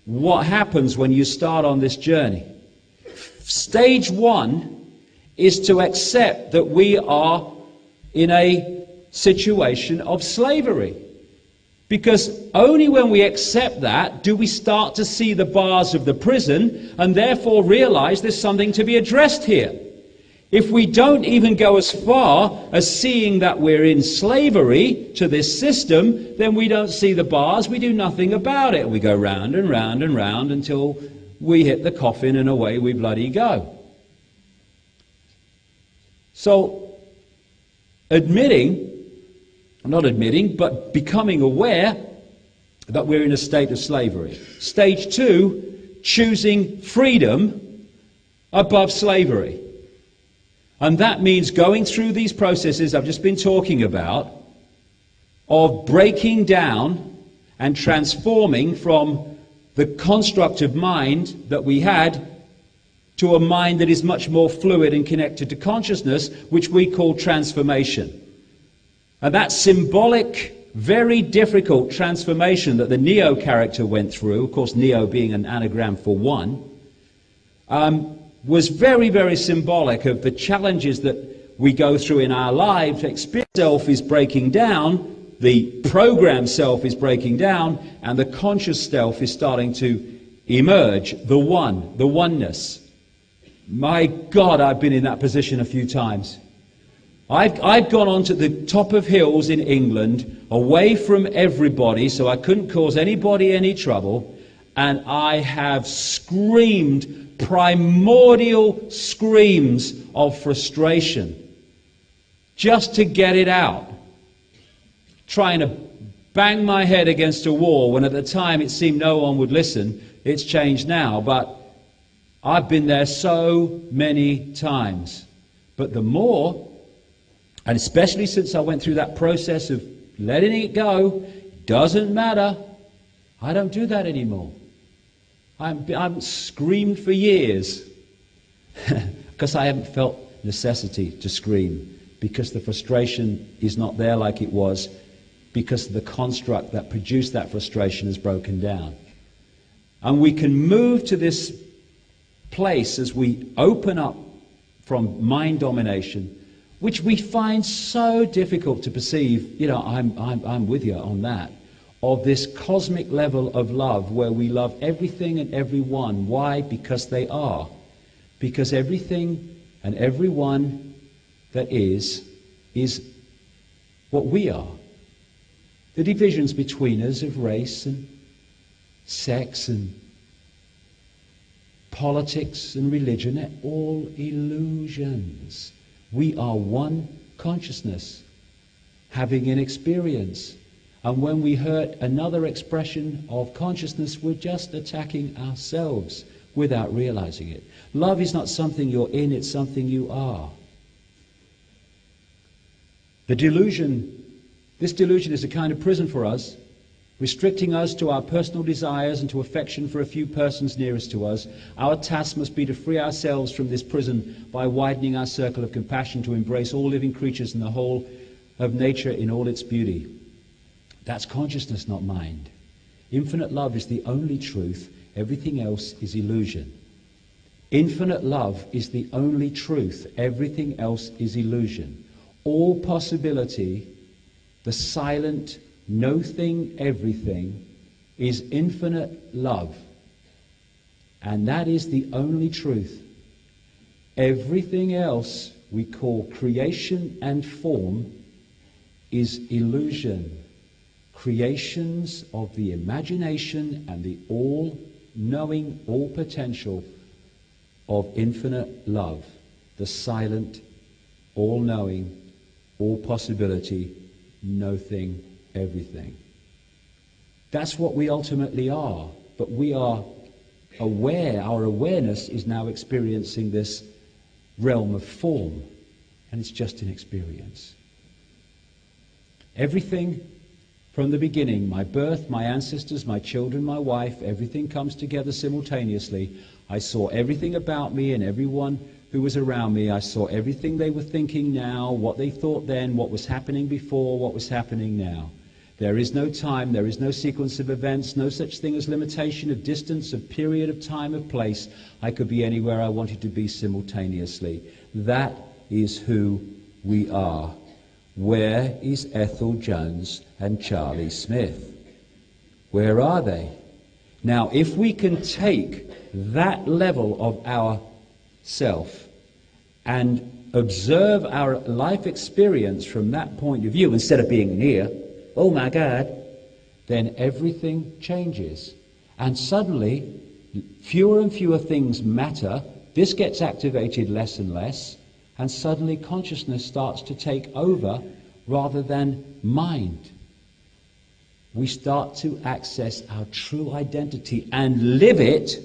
what happens when you start on this journey. Stage one is to accept that we are in a situation of slavery. Because only when we accept that do we start to see the bars of the prison and therefore realize there's something to be addressed here. If we don't even go as far as seeing that we're in slavery to this system, then we don't see the bars, we do nothing about it. We go round and round and round until we hit the coffin and away we bloody go. So, but becoming aware that we're in a state of slavery. Stage two, choosing freedom above slavery. And that means going through these processes I've just been talking about of breaking down and transforming from the construct of mind that we had to a mind that is much more fluid and connected to consciousness, which we call transformation. And that symbolic, very difficult transformation that the Neo character went through, of course Neo being an anagram for one, was very, very symbolic of the challenges that we go through in our lives. Experience self is breaking down, the program self is breaking down, and the conscious self is starting to emerge, the one, the oneness. My God, I've been in that position a few times. I've gone onto the top of hills in England, away from everybody, so I couldn't cause anybody any trouble, and I have screamed primordial screams of frustration just to get it out, trying to bang my head against a wall when at the time it seemed no one would listen. It's changed now, but I've been there so many times. But the more, and especially since I went through that process of letting it go, doesn't matter, I don't do that anymore. I've screamed for years because I haven't felt necessity to scream, because the frustration is not there like it was, because the construct that produced that frustration has broken down. And we can move to this place as we open up from mind domination, which we find so difficult to perceive. I'm with you on that, of this cosmic level of love where we love everything and everyone. Why? Because they are. Because everything and everyone that is what we are. The divisions between us of race and sex and politics and religion are all illusions. We are one consciousness, having an experience. And when we hurt another expression of consciousness, we're just attacking ourselves without realizing it. Love is not something you're in, it's something you are. This delusion is a kind of prison for us, restricting us to our personal desires and to affection for a few persons nearest to us. Our task must be to free ourselves from this prison by widening our circle of compassion to embrace all living creatures and the whole of nature in all its beauty. That's consciousness, not mind. Infinite love is the only truth. Everything else is illusion. Infinite love is the only truth. Everything else is illusion. All possibility, the silent, no thing, everything, is infinite love. And that is the only truth. Everything else we call creation and form is illusion. Creations of the imagination and the all-knowing, all-potential of infinite love. The silent, all-knowing, all-possibility, no thing, everything. That's what we ultimately are. But we are aware, our awareness is now experiencing this realm of form. And it's just an experience. Everything from the beginning, my birth, my ancestors, my children, my wife, everything comes together simultaneously. I saw everything about me and everyone who was around me. I saw everything they were thinking now, what they thought then, what was happening before, what was happening now. There is no time, there is no sequence of events, no such thing as limitation of distance, of period, of time, of place. I could be anywhere I wanted to be simultaneously. That is who we are. Where is Ethel Jones and Charlie Smith? Where are they? Now, if we can take that level of our self and observe our life experience from that point of view, instead of being near, oh my God, then everything changes. And suddenly, fewer and fewer things matter. This gets activated less and less. And suddenly consciousness starts to take over rather than mind. We start to access our true identity and live it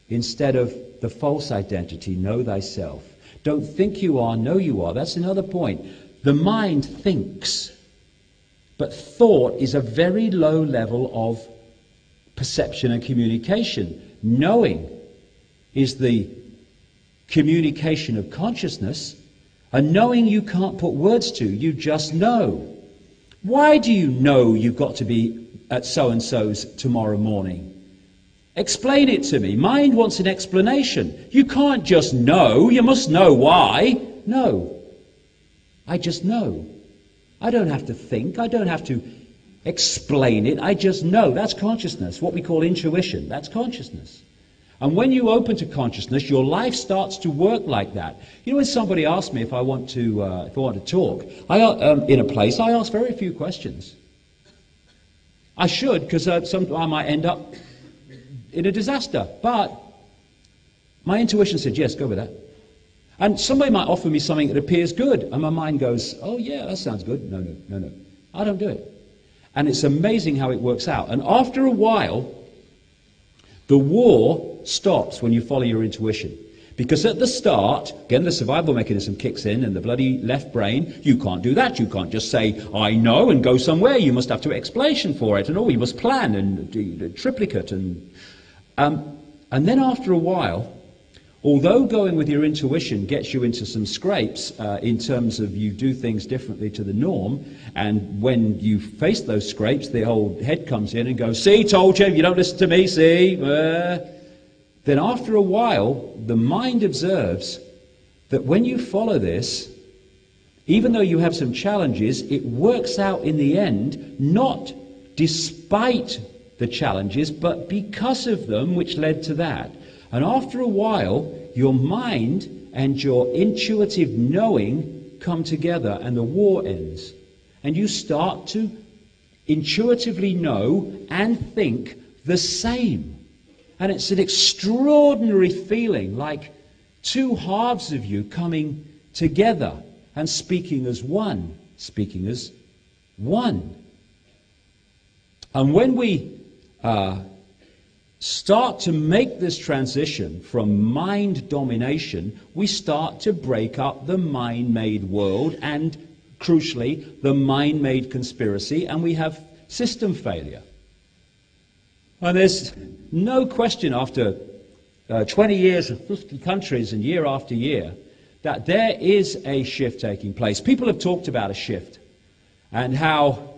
instead of the false identity, know thyself. Don't think you are, know you are. That's another point. The mind thinks, but thought is a very low level of perception and communication. Knowing is the communication of consciousness, and knowing you can't put words to, you just know. Why do you know you've got to be at so-and-so's tomorrow morning? Explain it to me. Mind wants an explanation. You can't just know, you must know why. No, I just know. I don't have to think, I don't have to explain it, I just know. That's consciousness, what we call intuition, that's consciousness. And when you open to consciousness, your life starts to work like that. You know, when somebody asks me if I want to talk, in a place, I ask very few questions. I should, because I might end up in a disaster. But my intuition said, yes, go with that. And somebody might offer me something that appears good, and my mind goes, oh yeah, that sounds good. No. I don't do it. And it's amazing how it works out. And after a while, the war stops when you follow your intuition. Because at the start, again, the survival mechanism kicks in, and the bloody left brain, you can't do that. You can't just say, I know, and go somewhere. You must have to explanation for it, and you must plan, and do triplicate. And then after a while, although going with your intuition gets you into some scrapes in terms of you do things differently to the norm, and when you face those scrapes, the old head comes in and goes, see, told you, you don't listen to me, see? Then after a while, the mind observes that when you follow this, even though you have some challenges, it works out in the end, not despite the challenges, but because of them, which led to that. And after a while, your mind and your intuitive knowing come together, and the war ends. And you start to intuitively know and think the same. And it's an extraordinary feeling, like two halves of you coming together and speaking as one. Speaking as one. And when we start to make this transition from mind domination, we start to break up the mind-made world and, crucially, the mind-made conspiracy, and we have system failure. And there's no question after 20 years of 50 countries and year after year that there is a shift taking place. People have talked about a shift and how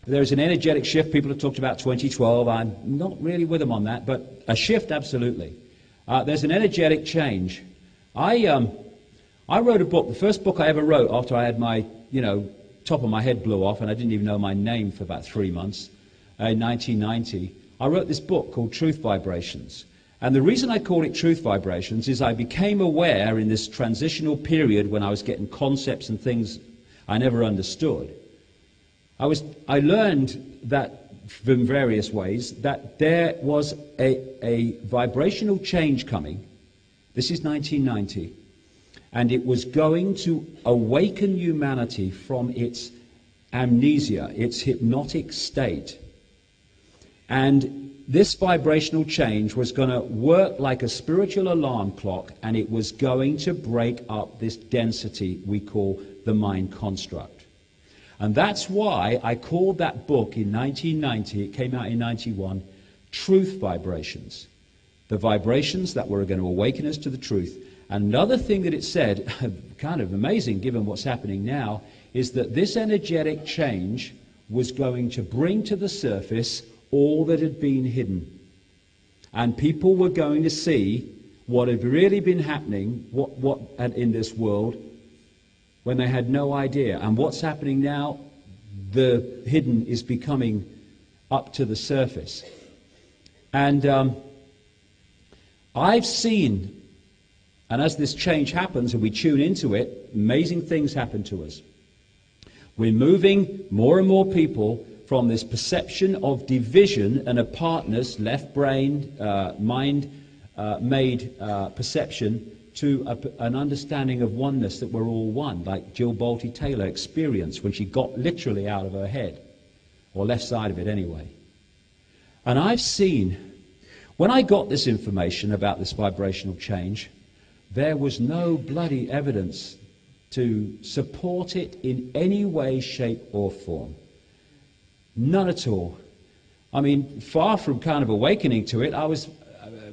there's an energetic shift. People have talked about 2012. I'm not really with them on that, but a shift, absolutely. There's an energetic change. I wrote a book, the first book I ever wrote after I had my, top of my head blew off and I didn't even know my name for about 3 months, in 1990. I wrote this book called Truth Vibrations. And the reason I called it Truth Vibrations is I became aware in this transitional period when I was getting concepts and things I never understood. I learned that from various ways that there was a vibrational change coming. This is 1990. And it was going to awaken humanity from its amnesia, its hypnotic state. And this vibrational change was going to work like a spiritual alarm clock, and it was going to break up this density we call the mind construct. And that's why I called that book in 1990, it came out in 91, Truth Vibrations. The vibrations that were going to awaken us to the truth. Another thing that it said, kind of amazing given what's happening now, is that this energetic change was going to bring to the surface all that had been hidden. And people were going to see what had really been happening, what in this world, when they had no idea. And what's happening now, the hidden is becoming up to the surface. And I've seen, and as this change happens and we tune into it, amazing things happen to us. We're moving more and more people from this perception of division and apartness, left-brained, mind-made perception, to an understanding of oneness, that we're all one, like Jill Bolte Taylor experienced when she got literally out of her head, or left side of it anyway. And I've seen, when I got this information about this vibrational change, there was no bloody evidence to support it in any way, shape or form. None at all. I mean, far from kind of awakening to it, I was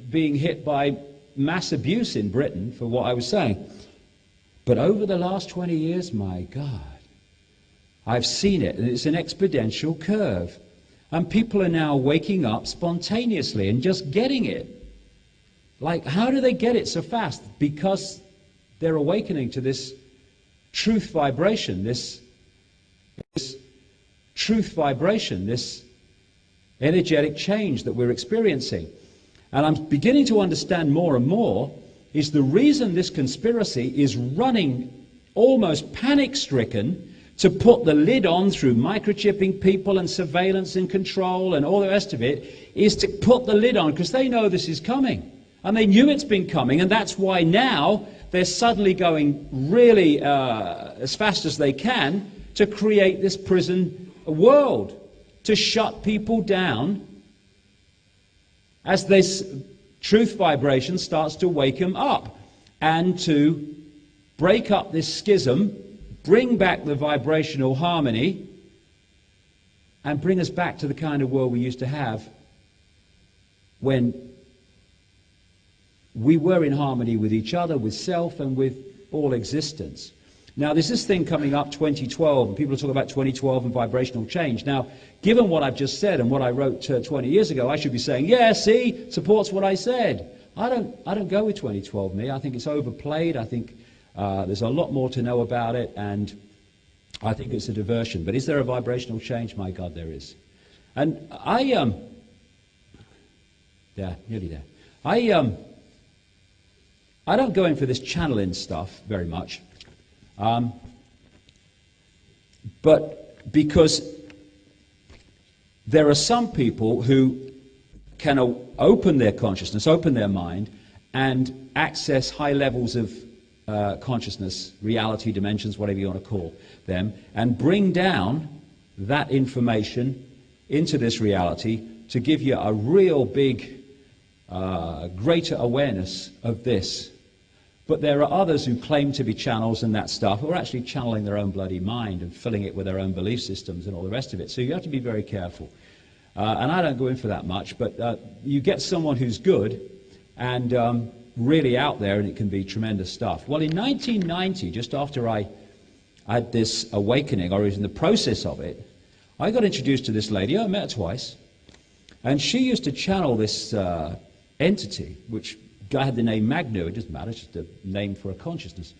being hit by mass abuse in Britain for what I was saying. But over the last 20 years, my God, I've seen it, and it's an exponential curve. And people are now waking up spontaneously and just getting it. Like, how do they get it so fast? Because they're awakening to this truth vibration, this truth vibration, this energetic change that we're experiencing. And I'm beginning to understand more and more is the reason this conspiracy is running almost panic-stricken To put the lid on through microchipping people and surveillance and control and all the rest of it is to put the lid on, because they know this is coming. And they knew it's been coming, and that's why now they're suddenly going really as fast as they can to create this prison world, to shut people down as this truth vibration starts to wake them up, and to break up this schism, bring back the vibrational harmony, and bring us back to the kind of world we used to have when we were in harmony with each other, with self, and with all existence. Now, there's this thing coming up, 2012, and people are talking about 2012 and vibrational change. Now, given what I've just said and what I wrote 20 years ago, I should be saying, yeah, see, supports what I said. I don't go with 2012, me. I think it's overplayed. I think there's a lot more to know about it, and I think it's a diversion. But is there a vibrational change? My God, there is. And nearly there. I don't go in for this channeling stuff very much, but because there are some people who can open their consciousness, open their mind, and access high levels of consciousness, reality, dimensions, whatever you want to call them, and bring down that information into this reality to give you a real big, greater awareness of this. But there are others who claim to be channels and that stuff, who are actually channeling their own bloody mind and filling it with their own belief systems and all the rest of it. So you have to be very careful. And I don't go in for that much, but you get someone who's good and really out there, and it can be tremendous stuff. Well, in 1990, just after I had this awakening, or was in the process of it, I got introduced to this lady. I met her twice. And she used to channel this entity, which guy had the name Magnu. It doesn't matter, it's just a name for a consciousness.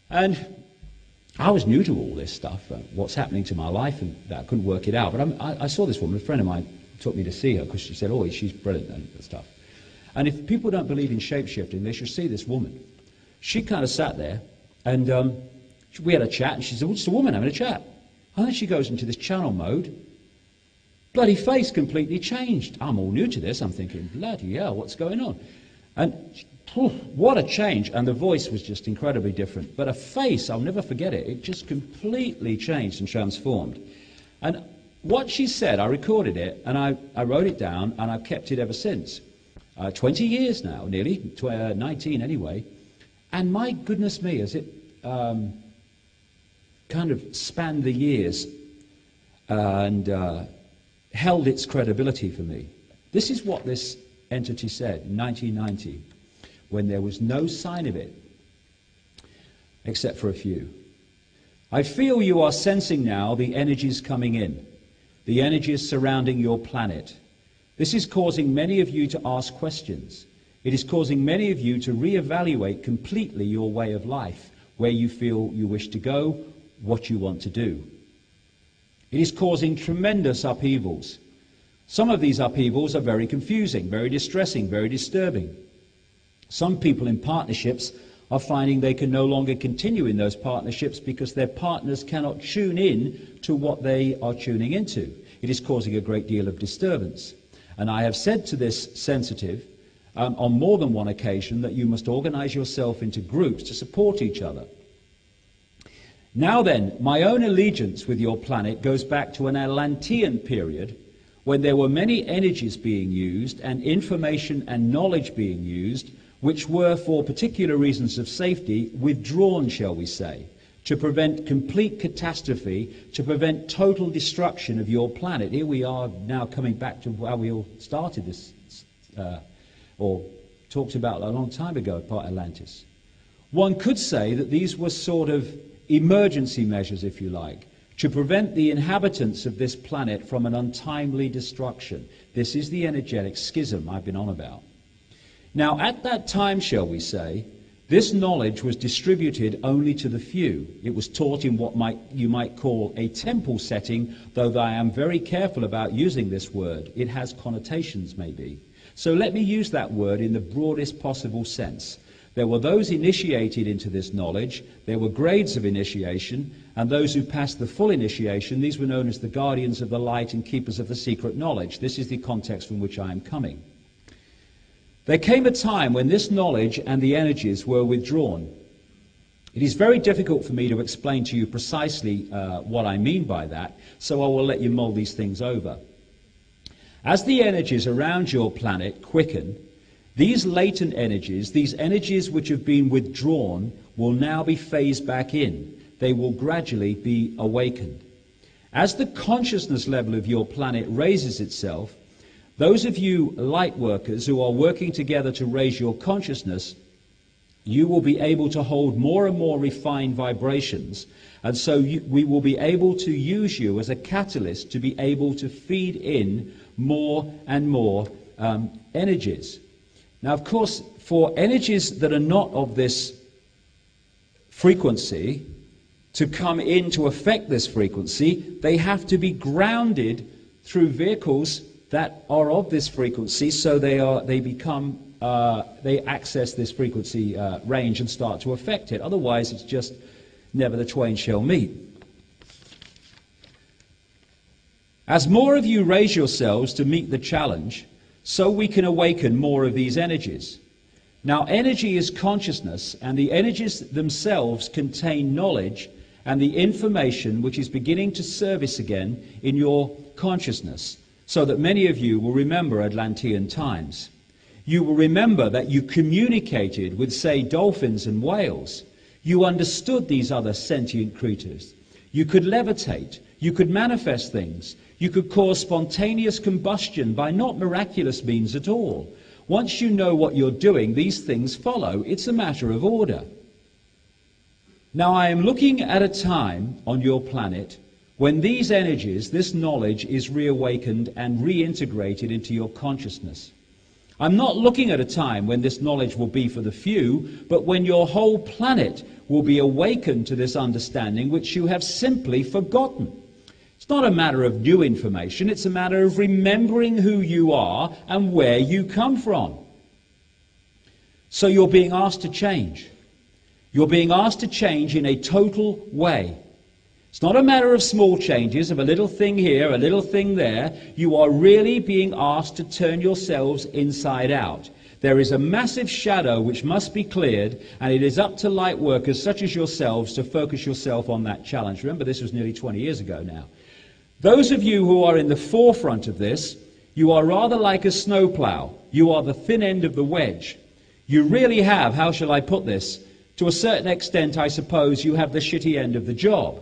And I was new to all this stuff, what's happening to my life, and that I couldn't work it out. But I saw this woman. A friend of mine took me to see her because she said, oh, she's brilliant and stuff. And if people don't believe in shape-shifting, they should see this woman. She kind of sat there, and we had a chat, and she said, well, it's a woman having a chat. And then she goes into this channel mode. Bloody face completely changed. I'm all new to this. I'm thinking, bloody hell, what's going on? And what a change. And the voice was just incredibly different. But a face, I'll never forget it. It just completely changed and transformed. And what she said, I recorded it, and I wrote it down, and I've kept it ever since. 20 years now, nearly, 19 anyway. And my goodness me, as it kind of spanned the years and held its credibility for me. This is what this entity said in 1990, when there was no sign of it, except for a few. I feel you are sensing now the energies coming in, the energies surrounding your planet. This is causing many of you to ask questions. It is causing many of you to reevaluate completely your way of life, where you feel you wish to go, what you want to do. It is causing tremendous upheavals. Some of these upheavals are very confusing, very distressing, very disturbing. Some people in partnerships are finding they can no longer continue in those partnerships because their partners cannot tune in to what they are tuning into. It is causing a great deal of disturbance. And I have said to this sensitive on more than one occasion that you must organize yourself into groups to support each other. Now then, my own allegiance with your planet goes back to an Atlantean period when there were many energies being used and information and knowledge being used, which were, for particular reasons of safety, withdrawn, shall we say, to prevent complete catastrophe, to prevent total destruction of your planet. Here we are now coming back to how we all started this, or talked about a long time ago, part Atlantis. One could say that these were sort of emergency measures, if you like, to prevent the inhabitants of this planet from an untimely destruction. This is the energetic schism I've been on about. Now, at that time, shall we say, this knowledge was distributed only to the few. It was taught in what you might call a temple setting, though I am very careful about using this word. It has connotations, maybe. So let me use that word in the broadest possible sense. There were those initiated into this knowledge, there were grades of initiation, and those who passed the full initiation, these were known as the guardians of the light and keepers of the secret knowledge. This is the context from which I am coming. There came a time when this knowledge and the energies were withdrawn. It is very difficult for me to explain to you precisely what I mean by that, so I will let you mull these things over. As the energies around your planet quicken, these latent energies, these energies which have been withdrawn, will now be phased back in. They will gradually be awakened. As the consciousness level of your planet raises itself, those of you light workers who are working together to raise your consciousness, you will be able to hold more and more refined vibrations, and so we will be able to use you as a catalyst to be able to feed in more and more energies. Now, of course, for energies that are not of this frequency to come in to affect this frequency, they have to be grounded through vehicles that are of this frequency, so they access this frequency range and start to affect it. Otherwise, it's just never the twain shall meet. As more of you raise yourselves to meet the challenge, so we can awaken more of these energies. Now, energy is consciousness, and the energies themselves contain knowledge and the information which is beginning to surface again in your consciousness, so that many of you will remember Atlantean times. You will remember that you communicated with, say, dolphins and whales. You understood these other sentient creatures. You could levitate. You could manifest things. You could cause spontaneous combustion by not miraculous means at all. Once you know what you're doing, these things follow. It's a matter of order. Now, I am looking at a time on your planet when these energies, this knowledge, is reawakened and reintegrated into your consciousness. I'm not looking at a time when this knowledge will be for the few, but when your whole planet will be awakened to this understanding which you have simply forgotten. It's not a matter of new information, it's a matter of remembering who you are and where you come from. So you're being asked to change. You're being asked to change in a total way. It's not a matter of small changes, of a little thing here, a little thing there. You are really being asked to turn yourselves inside out. There is a massive shadow which must be cleared, and it is up to light workers such as yourselves to focus yourself on that challenge. Remember, this was nearly 20 years ago now. Those of you who are in the forefront of this, you are rather like a snowplow. You are the thin end of the wedge. You really have, how shall I put this, to a certain extent, I suppose, you have the shitty end of the job.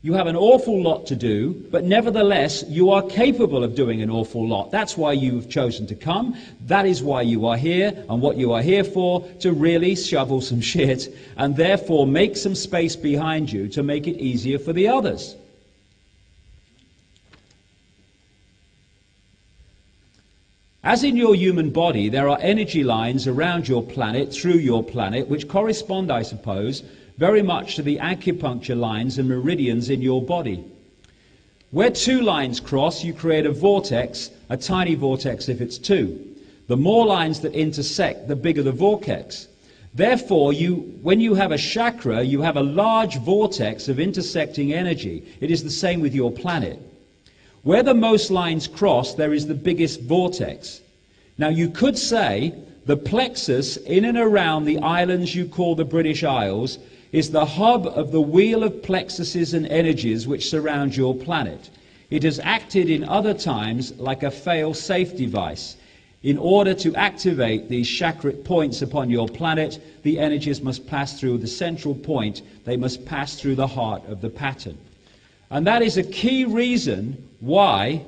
You have an awful lot to do, but nevertheless, you are capable of doing an awful lot. That's why you've chosen to come. That is why you are here, and what you are here for, to really shovel some shit, and therefore make some space behind you to make it easier for the others. As in your human body, there are energy lines around your planet, through your planet, which correspond, I suppose, very much to the acupuncture lines and meridians in your body. Where two lines cross, you create a vortex, a tiny vortex if it's two. The more lines that intersect, the bigger the vortex. Therefore, when you have a chakra, you have a large vortex of intersecting energy. It is the same with your planet. Where the most lines cross, there is the biggest vortex. Now, you could say the plexus in and around the islands you call the British Isles is the hub of the wheel of plexuses and energies which surround your planet. It has acted in other times like a fail-safe device. In order to activate these chakric points upon your planet, the energies must pass through the central point. They must pass through the heart of the pattern. And that is a key reason why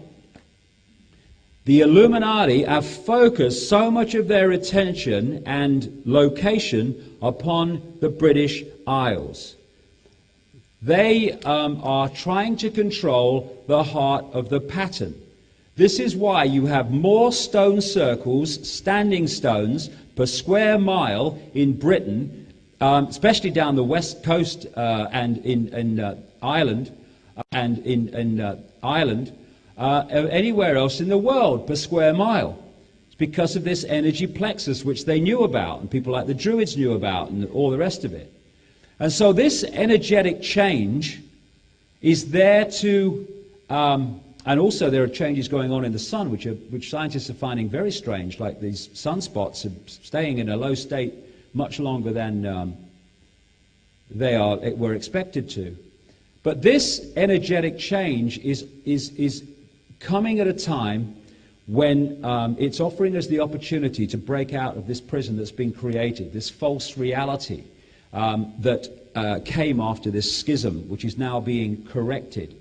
the Illuminati have focused so much of their attention and location upon the British Isles. They are trying to control the heart of the pattern. This is why you have more stone circles, standing stones, per square mile in Britain, especially down the west coast and in Ireland, and in Ireland, anywhere else in the world per square mile. It's because of this energy plexus, which they knew about, and people like the Druids knew about, and all the rest of it. And so this energetic change is there to, and also there are changes going on in the sun, which scientists are finding very strange, like these sunspots are staying in a low state much longer than were expected to. But this energetic change is coming at a time when it's offering us the opportunity to break out of this prison that's been created, this false reality that came after this schism, which is now being corrected.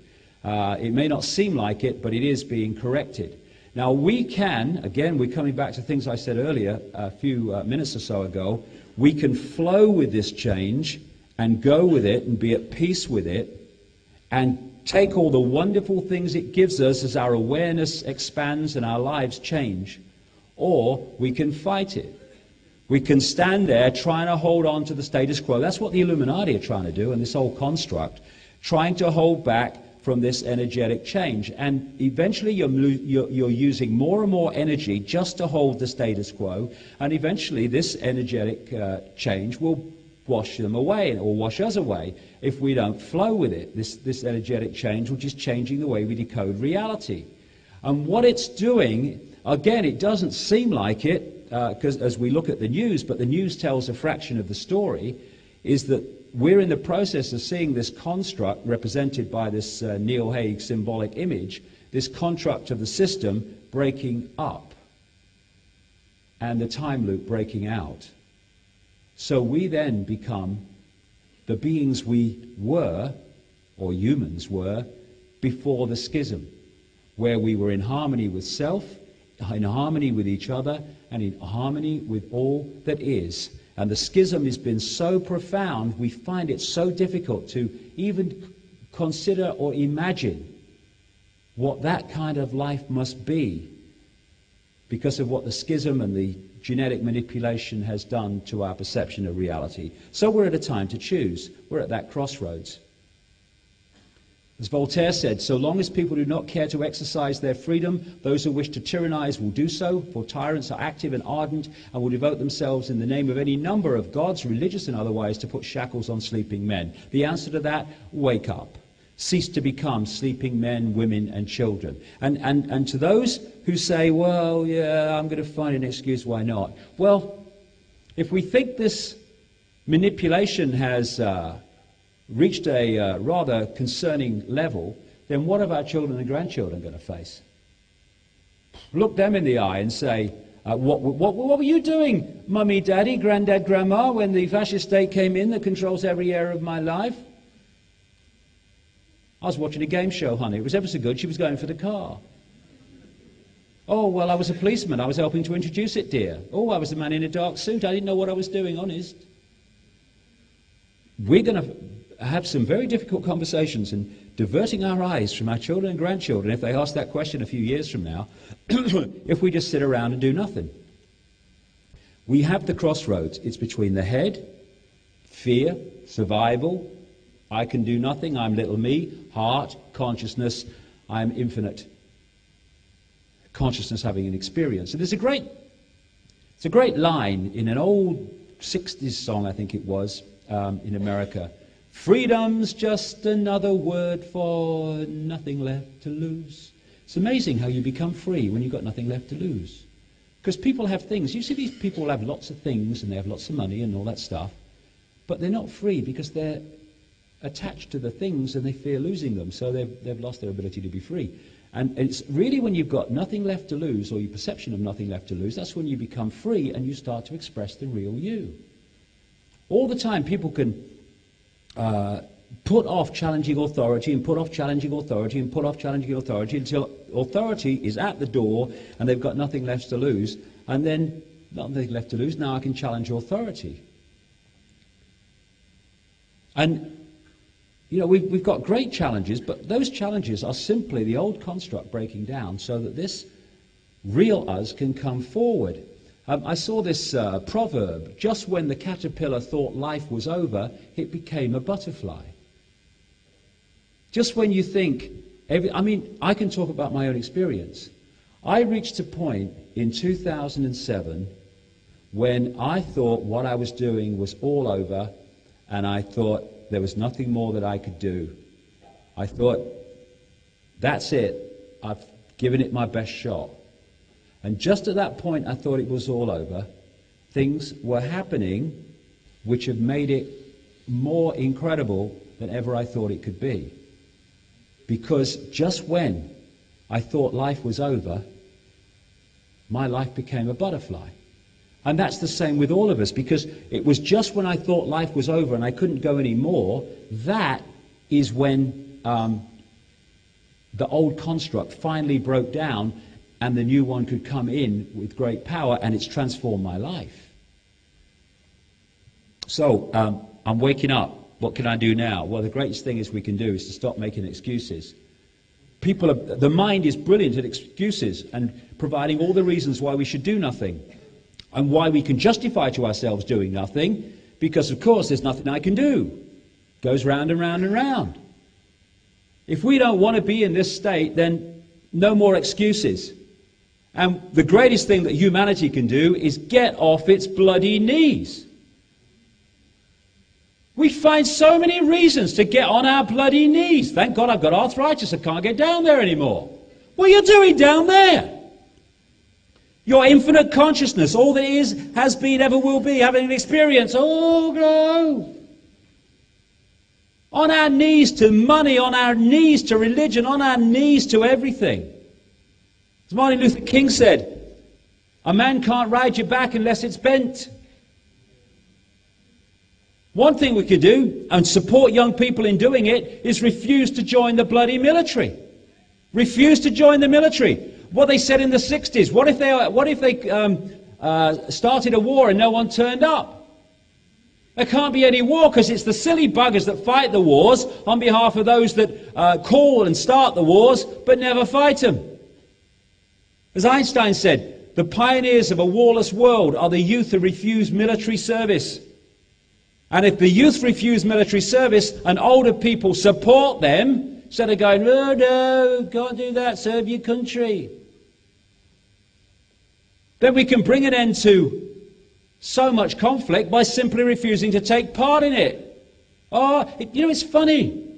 It may not seem like it, but it is being corrected. Now we can, again, we're coming back to things I said earlier, a few minutes or so ago, we can flow with this change and go with it and be at peace with it and take all the wonderful things it gives us as our awareness expands and our lives change. Or we can fight it. We can stand there trying to hold on to the status quo. That's what the Illuminati are trying to do, and this whole construct, trying to hold back from this energetic change. And eventually you're using more and more energy just to hold the status quo, and eventually this energetic change will wash them away, or wash us away, if we don't flow with it, this energetic change, which is changing the way we decode reality. And what it's doing, again, it doesn't seem like it, because as we look at the news, but the news tells a fraction of the story, is that we're in the process of seeing this construct represented by this Neil Hague symbolic image, this construct of the system breaking up and the time loop breaking out. So we then become the beings we were, or humans were, before the schism, where we were in harmony with self, in harmony with each other, and in harmony with all that is. And the schism has been so profound, we find it so difficult to even consider or imagine what that kind of life must be, because of what the schism and the genetic manipulation has done to our perception of reality. So we're at a time to choose. We're at that crossroads. As Voltaire said, so long as people do not care to exercise their freedom, those who wish to tyrannize will do so, for tyrants are active and ardent and will devote themselves in the name of any number of gods, religious and otherwise, to put shackles on sleeping men. The answer to that, wake up. Cease to become sleeping men, women and children. And to those who say, well, yeah, I'm going to find an excuse why not. Well, if we think this manipulation has reached a rather concerning level, then what have our children and grandchildren going to face? Look them in the eye and say, what were you doing, mummy, daddy, granddad, grandma, when the fascist state came in that controls every area of my life? I was watching a game show, honey. It was ever so good. She was going for the car. Oh, well, I was a policeman. I was helping to introduce it, dear. Oh, I was a man in a dark suit. I didn't know what I was doing, honest. We're going to have some very difficult conversations and diverting our eyes from our children and grandchildren if they ask that question a few years from now, if we just sit around and do nothing. We have the crossroads. It's between the head, fear, survival, I can do nothing, I'm little me, heart, consciousness, I'm infinite. Consciousness having an experience. And it's a great line in an old 60s song, I think it was, in America. Freedom's just another word for nothing left to lose. It's amazing how you become free when you've got nothing left to lose. Because people have things. You see these people have lots of things and they have lots of money and all that stuff, but they're not free because they're attached to the things and they fear losing them, so they've lost their ability to be free. And it's really when you've got nothing left to lose, or your perception of nothing left to lose, that's when you become free and you start to express the real you. All the time people can put off challenging authority and put off challenging authority and put off challenging authority until authority is at the door and they've got nothing left to lose, and then nothing left to lose, now I can challenge authority. And you know, we've got great challenges, but those challenges are simply the old construct breaking down so that this real us can come forward. I saw this proverb, just when the caterpillar thought life was over, it became a butterfly. Just when you think, I can talk about my own experience. I reached a point in 2007 when I thought what I was doing was all over, and I thought there was nothing more that I could do. I thought, that's it. I've given it my best shot. And just at that point I thought it was all over. Things were happening which have made it more incredible than ever I thought it could be. Because just when I thought life was over, my life became a butterfly. And that's the same with all of us, because it was just when I thought life was over and I couldn't go any more, that is when the old construct finally broke down and the new one could come in with great power, and it's transformed my life. So I'm waking up. What can I do now? Well, the greatest thing we can do is to stop making excuses. The mind is brilliant at excuses and providing all the reasons why we should do nothing and why we can justify to ourselves doing nothing, because of course there's nothing I can do. Goes round and round and round. If we don't want to be in this state, then no more excuses. And the greatest thing that humanity can do is get off its bloody knees. We find so many reasons to get on our bloody knees. Thank God I've got arthritis, I can't get down there anymore. What are you doing down there? Your infinite consciousness, all that is, has been, ever will be, having an experience. Oh, no. On our knees to money, on our knees to religion, on our knees to everything. As Martin Luther King said, a man can't ride your back unless it's bent. One thing we could do, and support young people in doing it, is refuse to join the bloody military. Refuse to join the military. What they said in the 60s, what if they started a war and no one turned up? There can't be any war because it's the silly buggers that fight the wars on behalf of those that call and start the wars but never fight them. As Einstein said, the pioneers of a warless world are the youth who refuse military service. And if the youth refuse military service and older people support them, instead of going, oh no, can't do that, serve your country, then we can bring an end to so much conflict by simply refusing to take part in it. It's funny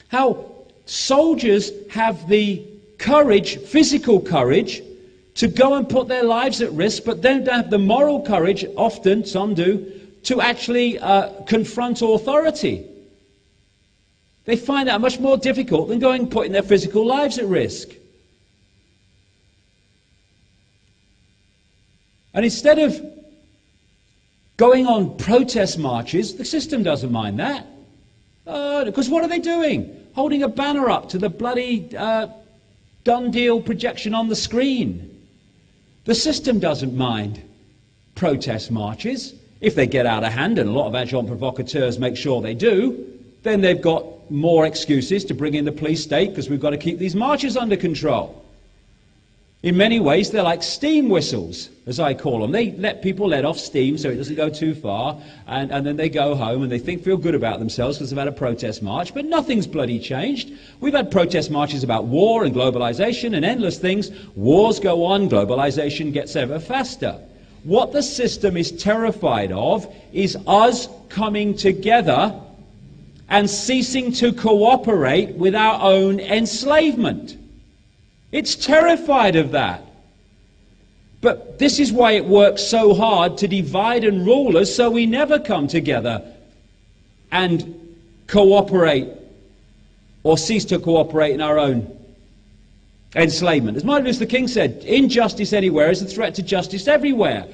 how soldiers have the courage, physical courage, to go and put their lives at risk, but then don't have the moral courage, often, some do, to actually confront authority. They find that much more difficult than going and putting their physical lives at risk. And instead of going on protest marches, the system doesn't mind that. Because what are they doing? Holding a banner up to the bloody done deal projection on the screen. The system doesn't mind protest marches. If they get out of hand, and a lot of agents provocateurs make sure they do, then they've got more excuses to bring in the police state because we've got to keep these marches under control. In many ways, they're like steam whistles, as I call them. They let people let off steam so it doesn't go too far, and then they go home and they feel good about themselves because they've had a protest march, but nothing's bloody changed. We've had protest marches about war and globalization and endless things. Wars go on, globalization gets ever faster. What the system is terrified of is us coming together and ceasing to cooperate with our own enslavement. It's terrified of that. But this is why it works so hard to divide and rule us, so we never come together and cooperate or cease to cooperate in our own enslavement. As Martin Luther King said, injustice anywhere is a threat to justice everywhere.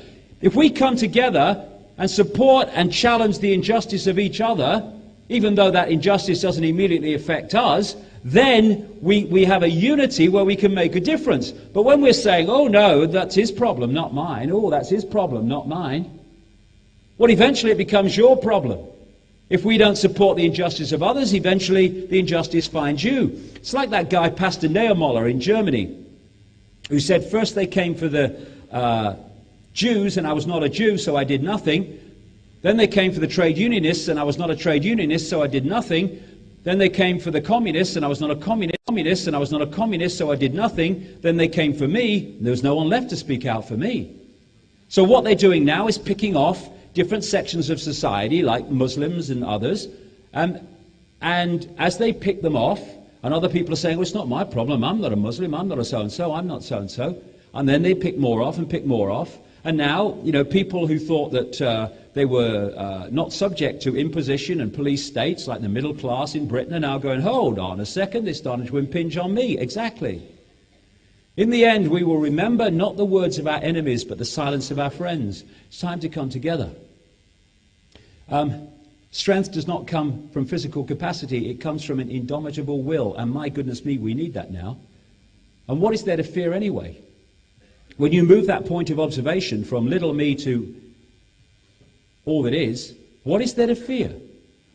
If we come together and support and challenge the injustice of each other, even though that injustice doesn't immediately affect us, then we have a unity where we can make a difference. But when we're saying, oh no, that's his problem, not mine, oh, that's his problem, not mine, well, eventually it becomes your problem. If we don't support the injustice of others, eventually the injustice finds you. It's like that guy, Pastor Niemöller in Germany, who said first they came for the Jews, and I was not a Jew, so I did nothing. Then they came for the trade unionists, and I was not a trade unionist, so I did nothing. Then they came for the communists, and I was not a communist, and I was not a communist, so I did nothing. Then they came for me, and there was no one left to speak out for me. So what they're doing now is picking off different sections of society, like Muslims and others, and as they pick them off, and other people are saying, well, it's not my problem, I'm not a Muslim, I'm not a so-and-so, I'm not so-and-so, and then they pick more off and pick more off, and now, people who thought that they were not subject to imposition and police states, like the middle class in Britain, are now going, hold on a second, they're starting to impinge on me. Exactly. In the end, we will remember not the words of our enemies, but the silence of our friends. It's time to come together. Strength does not come from physical capacity. It comes from an indomitable will. And my goodness me, we need that now. And what is there to fear anyway? When you move that point of observation from little me to all that is, what is there to fear?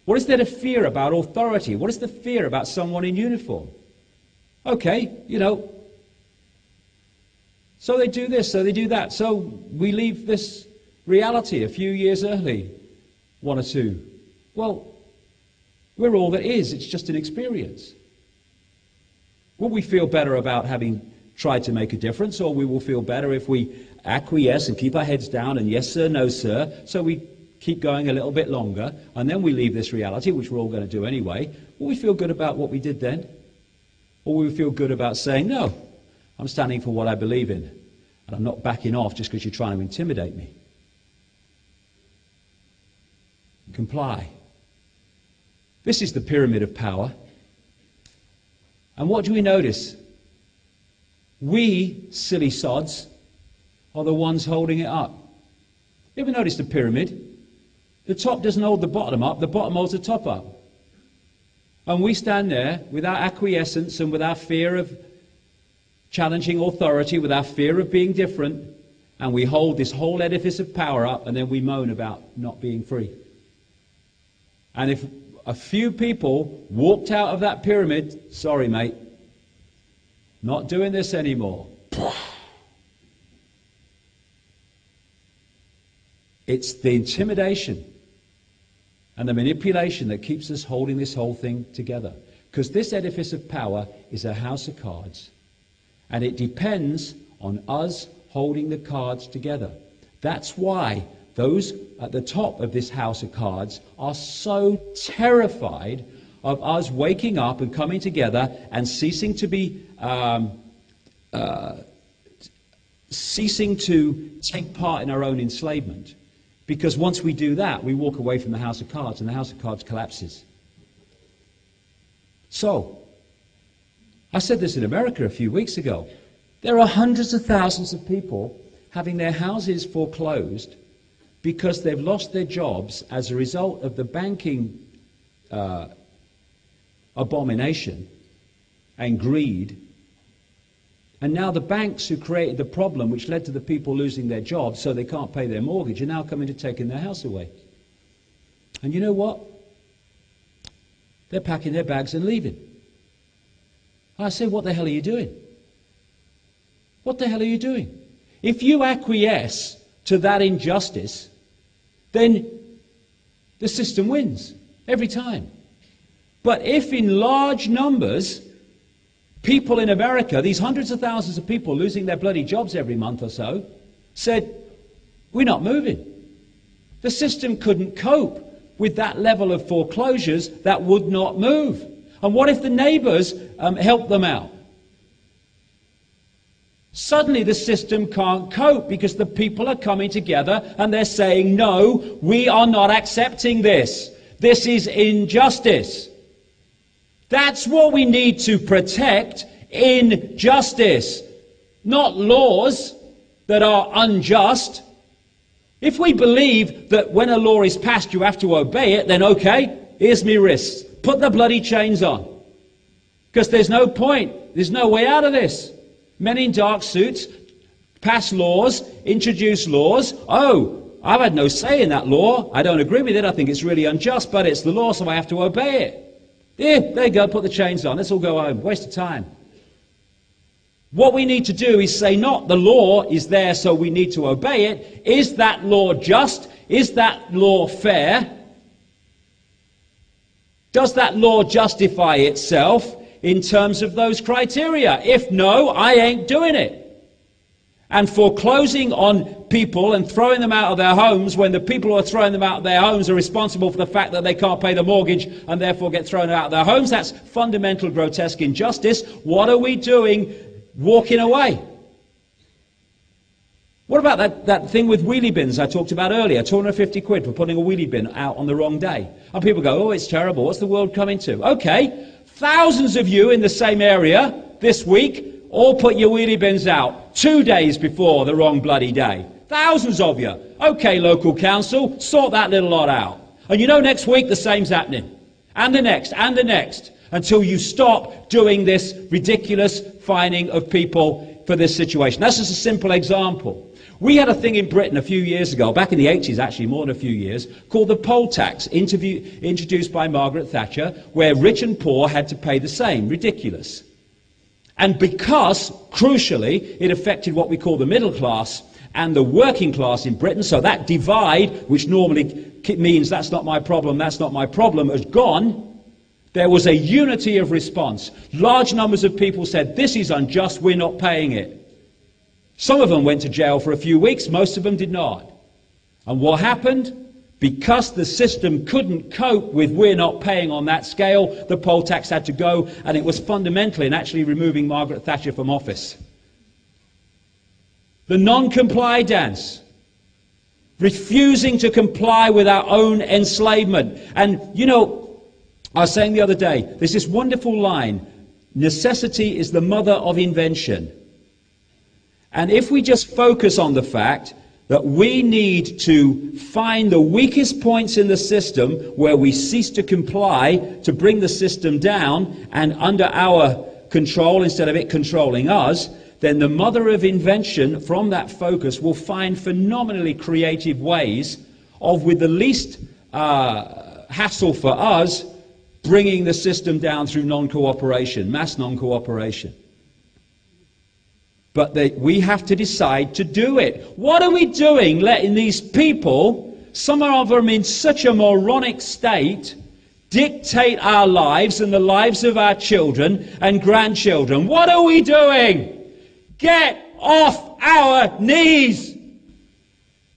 What is there to fear about authority? What is the fear about someone in uniform? Okay, so they do this, so they do that. So we leave this reality a few years early, one or two. Well, we're all that is. It's just an experience. Will we feel better about having tried to make a difference, or we will feel better if we acquiesce and keep our heads down and yes sir, no sir, so we keep going a little bit longer, and then we leave this reality, which we're all going to do anyway? Will we feel good about what we did then? Or will we feel good about saying, no, I'm standing for what I believe in, and I'm not backing off just because you're trying to intimidate me? Comply. This is the pyramid of power. And what do we notice? We, silly sods, are the ones holding it up. You ever noticed the pyramid? The top doesn't hold the bottom up, the bottom holds the top up. And we stand there with our acquiescence and with our fear of challenging authority, with our fear of being different, and we hold this whole edifice of power up, and then we moan about not being free. And if a few people walked out of that pyramid, sorry mate, not doing this anymore. It's the intimidation and the manipulation that keeps us holding this whole thing together. Because this edifice of power is a house of cards. And it depends on us holding the cards together. That's why those at the top of this house of cards are so terrified of us waking up and coming together and ceasing to take part in our own enslavement. Because once we do that, we walk away from the house of cards, and the house of cards collapses. So, I said this in America a few weeks ago. There are hundreds of thousands of people having their houses foreclosed because they've lost their jobs as a result of the banking abomination and greed. And now the banks who created the problem, which led to the people losing their jobs so they can't pay their mortgage, are now coming to taking their house away. And you know what? They're packing their bags and leaving. I say, what the hell are you doing? What the hell are you doing? If you acquiesce to that injustice, then the system wins every time. But if in large numbers, people in America, these hundreds of thousands of people losing their bloody jobs every month or so, said, we're not moving. The system couldn't cope with that level of foreclosures that would not move. And what if the neighbors helped them out? Suddenly the system can't cope because the people are coming together and they're saying, no, we are not accepting this. This is injustice. That's what we need to protect, injustice, not laws that are unjust. If we believe that when a law is passed you have to obey it, then okay, here's me wrists. Put the bloody chains on. Because there's no point. There's no way out of this. Men in dark suits pass laws, introduce laws. Oh, I've had no say in that law. I don't agree with it. I think it's really unjust, but it's the law, so I have to obey it. There you go, put the chains on. Let's all go home. Waste of time. What we need to do is say not the law is there, so we need to obey it. Is that law just? Is that law fair? Does that law justify itself in terms of those criteria? If no, I ain't doing it. And foreclosing on people and throwing them out of their homes when the people who are throwing them out of their homes are responsible for the fact that they can't pay the mortgage and therefore get thrown out of their homes, that's fundamental grotesque injustice. What are we doing walking away? What about that thing with wheelie bins I talked about earlier, 250 quid for putting a wheelie bin out on the wrong day? And people go, oh, it's terrible, what's the world coming to? Okay, thousands of you in the same area this week all put your wheelie bins out 2 days before the wrong bloody day. Thousands of you. Okay, local council, sort that little lot out. And you know next week the same's happening. And the next, until you stop doing this ridiculous fining of people for this situation. That's just a simple example. We had a thing in Britain a few years ago, back in the 80s actually, more than a few years, called the poll tax, introduced by Margaret Thatcher, where rich and poor had to pay the same. Ridiculous. And because, crucially, it affected what we call the middle class and the working class in Britain, so that divide, which normally means that's not my problem, has gone, there was a unity of response. Large numbers of people said, this is unjust, we're not paying it. Some of them went to jail for a few weeks, most of them did not. And what happened? Because the system couldn't cope with we're not paying on that scale, the poll tax had to go, and it was fundamental in actually removing Margaret Thatcher from office. The non-comply dance, refusing to comply with our own enslavement. And, you know, I was saying the other day, there's this wonderful line, necessity is the mother of invention. And if we just focus on the fact that we need to find the weakest points in the system where we cease to comply to bring the system down and under our control instead of it controlling us, then the mother of invention from that focus will find phenomenally creative ways of, with the least hassle for us, bringing the system down through non-cooperation, mass non-cooperation. But we have to decide to do it. What are we doing letting these people, some of them in such a moronic state, dictate our lives and the lives of our children and grandchildren? What are we doing? Get off our knees!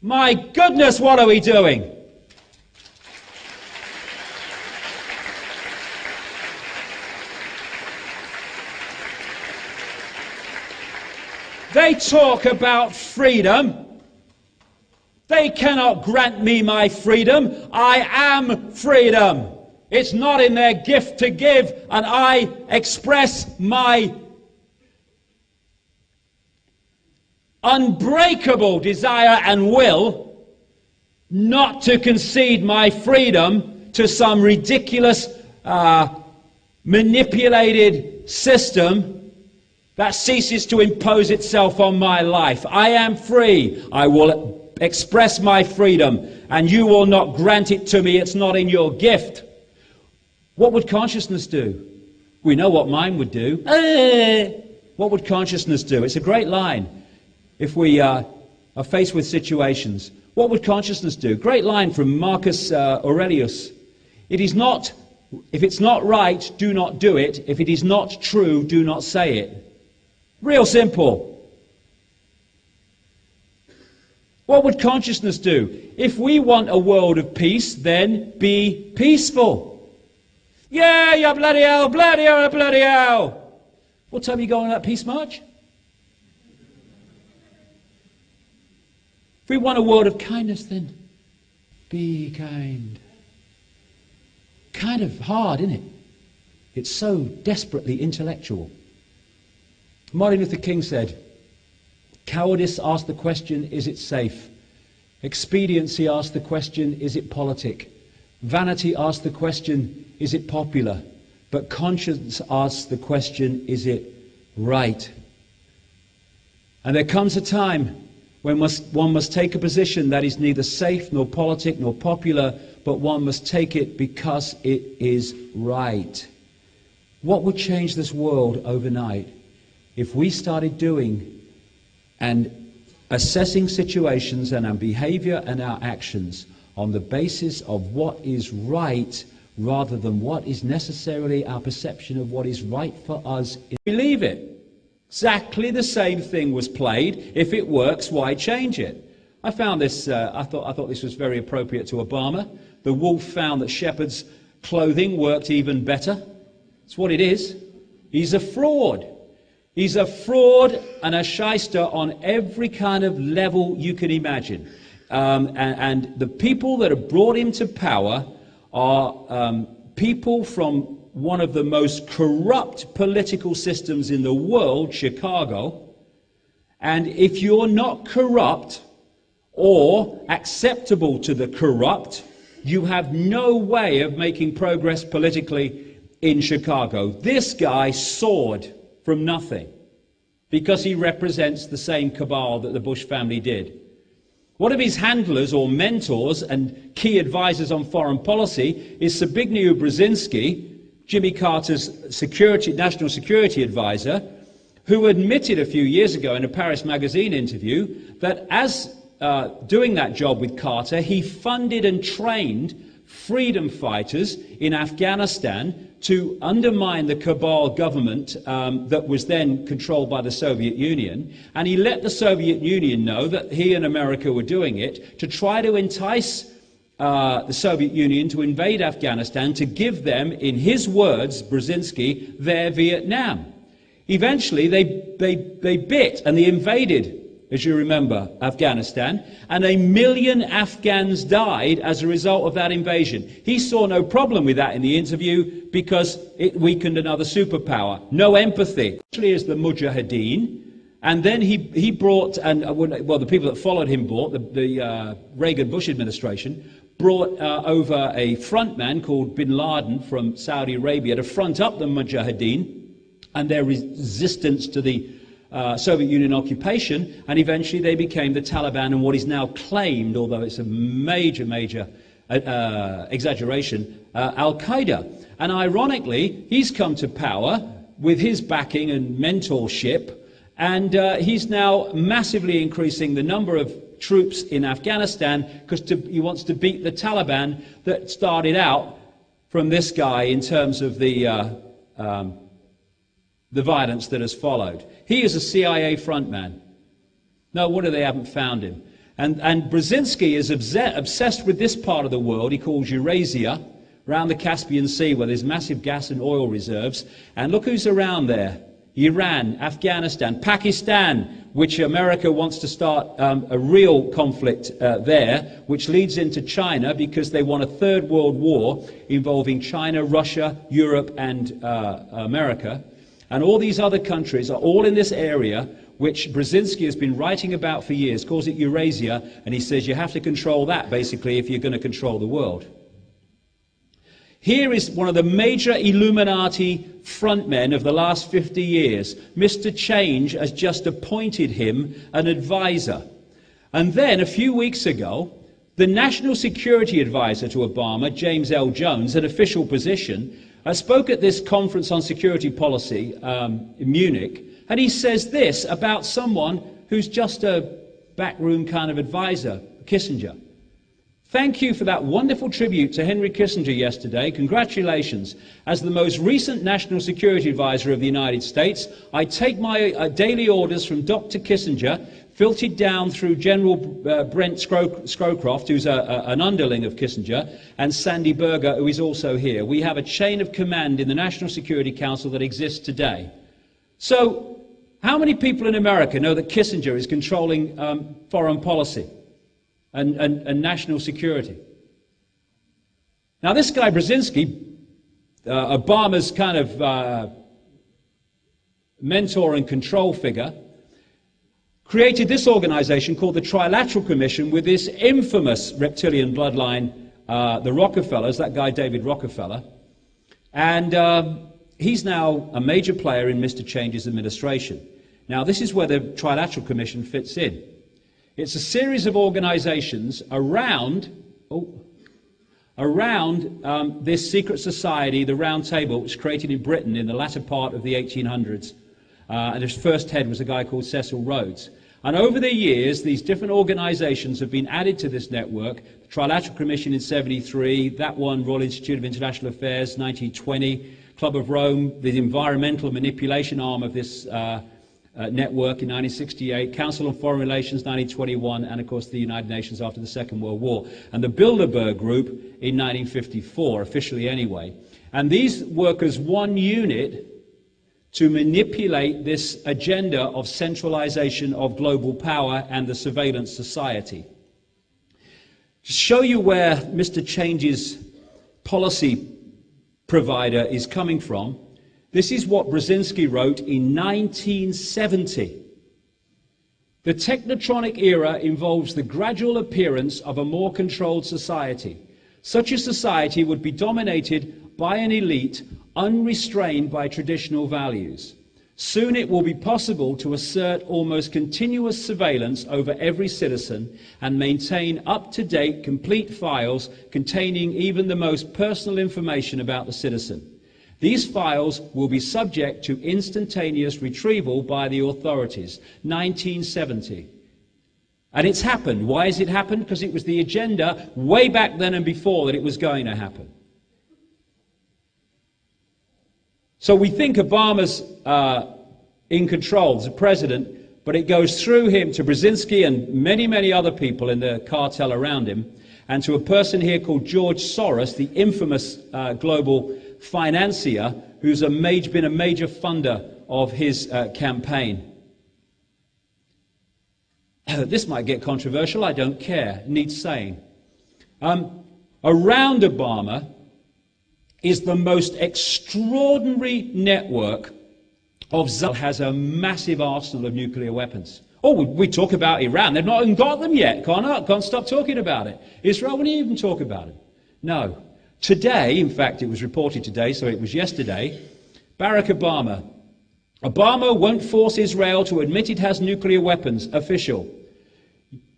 My goodness, what are we doing? They talk about freedom. They cannot grant me my freedom. I am freedom. It's not in their gift to give, and I express my unbreakable desire and will not to concede my freedom to some ridiculous, manipulated system that ceases to impose itself on my life. I am free. I will express my freedom, and you will not grant it to me. It's not in your gift. What would consciousness do? We know what mine would do. What would consciousness do? It's a great line if we are faced with situations. What would consciousness do? Great line from Marcus Aurelius. It is not, if it's not right, do not do it. If it is not true, do not say it. Real simple. What would consciousness do? If we want a world of peace, then be peaceful. Yeah, you bloody hell, bloody hell, bloody hell. What time are you going on that peace march? If we want a world of kindness, then be kind. Kind of hard, isn't it? It's so desperately intellectual. Martin Luther King said, cowardice asked the question, is it safe? Expediency asked the question, is it politic? Vanity asked the question, is it popular? But conscience asks the question, is it right? And there comes a time when one must take a position that is neither safe nor politic nor popular, but one must take it because it is right. What would change this world overnight? If we started doing and assessing situations and our behavior and our actions on the basis of what is right rather than what is necessarily our perception of what is right for us. Believe it. Exactly the same thing was played. If it works, why change it? I found this, I thought this was very appropriate to Obama. The wolf found that shepherd's clothing worked even better. It's what it is. He's a fraud. He's a fraud and a shyster on every kind of level you can imagine. And the people that have brought him to power are people from one of the most corrupt political systems in the world, Chicago. And if you're not corrupt or acceptable to the corrupt, you have no way of making progress politically in Chicago. This guy soared from nothing because he represents the same cabal that the Bush family did. One of his handlers or mentors and key advisors on foreign policy is Zbigniew Brzezinski, Jimmy Carter's national security advisor, who admitted a few years ago in a Paris Magazine interview that as doing that job with Carter, he funded and trained freedom fighters in Afghanistan to undermine the cabal government that was then controlled by the Soviet Union. And he let the Soviet Union know that he and America were doing it to try to entice the Soviet Union to invade Afghanistan, to give them, in his words, Brzezinski, their Vietnam. Eventually, they bit and they invaded, as you remember, Afghanistan, and 1 million Afghans died as a result of that invasion. He saw no problem with that in the interview because it weakened another superpower. No empathy. Actually, as the Mujahideen, and then he brought, the people that followed him brought, the Reagan-Bush administration, brought over a frontman called bin Laden from Saudi Arabia to front up the Mujahideen and their resistance to the Soviet Union occupation, and eventually they became the Taliban and what is now claimed, although it's a major exaggeration, Al-Qaeda. And ironically, he's come to power with his backing and mentorship, and he's now massively increasing the number of troops in Afghanistan because he wants to beat the Taliban that started out from this guy in terms of the violence that has followed. He is a CIA frontman. No wonder they haven't found him. And Brzezinski is obsessed with this part of the world he calls Eurasia, around the Caspian Sea where there's massive gas and oil reserves. And look who's around there. Iran, Afghanistan, Pakistan, which America wants to start a real conflict there, which leads into China because they want a third world war involving China, Russia, Europe, and America. And all these other countries are all in this area, which Brzezinski has been writing about for years, calls it Eurasia, and he says you have to control that, basically, if you're going to control the world. Here is one of the major Illuminati frontmen of the last 50 years. Mr. Change has just appointed him an advisor. And then, a few weeks ago, the National Security Advisor to Obama, James L. Jones, an official position, spoke at this conference on security policy in Munich, and he says this about someone who's just a backroom kind of advisor, Kissinger. Thank you for that wonderful tribute to Henry Kissinger yesterday. Congratulations. As the most recent National Security Advisor of the United States, I take my daily orders from Dr. Kissinger, filtered down through General Brent Scrowcroft, who's an underling of Kissinger, and Sandy Berger, who is also here. We have a chain of command in the National Security Council that exists today. So, how many people in America know that Kissinger is controlling foreign policy and national security? Now, this guy Brzezinski, Obama's kind of mentor and control figure, created this organization called the Trilateral Commission with this infamous reptilian bloodline, the Rockefellers, that guy David Rockefeller. And he's now a major player in Mr. Change's administration. Now, this is where the Trilateral Commission fits in. It's a series of organizations around this secret society, the Round Table, which was created in Britain in the latter part of the 1800s. And its first head was a guy called Cecil Rhodes. And over the years, these different organizations have been added to this network. The Trilateral Commission in 73, that one, Royal Institute of International Affairs, 1920, Club of Rome, the environmental manipulation arm of this network in 1968, Council on Foreign Relations, 1921, and of course the United Nations after the Second World War. And the Bilderberg Group in 1954, officially anyway. And these work as one unit to manipulate this agenda of centralization of global power and the surveillance society. To show you where Mr. Change's policy provider is coming from, this is what Brzezinski wrote in 1970. The technotronic era involves the gradual appearance of a more controlled society. Such a society would be dominated by an elite unrestrained by traditional values. Soon it will be possible to assert almost continuous surveillance over every citizen and maintain up-to-date, complete files containing even the most personal information about the citizen. These files will be subject to instantaneous retrieval by the authorities. 1970. And it's happened. Why has it happened? Because it was the agenda way back then and before that it was going to happen. So we think Obama's in control as a president, but it goes through him to Brzezinski and many, many other people in the cartel around him, and to a person here called George Soros, the infamous global financier, who's been a major funder of his campaign. This might get controversial, I don't care, needs saying. Around Obama is the most extraordinary network of has a massive arsenal of nuclear weapons. Oh, we talk about Iran. They've not even got them yet. Can't stop talking about it. Israel, wouldn't even talk about it. No. Today, in fact, it was reported today, so it was yesterday, Barack Obama won't force Israel to admit it has nuclear weapons. Official.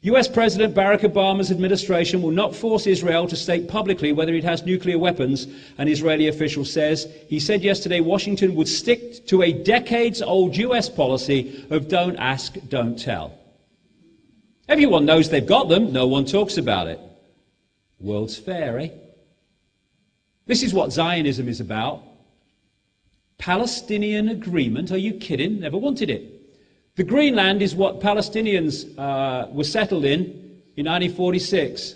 US President Barack Obama's administration will not force Israel to state publicly whether it has nuclear weapons, an Israeli official says. He said yesterday Washington would stick to a decades-old US policy of don't ask, don't tell. Everyone knows they've got them, no one talks about it. World's fair, eh? This is what Zionism is about. Palestinian agreement, are you kidding? Never wanted it. The Greenland is what Palestinians were settled in 1946,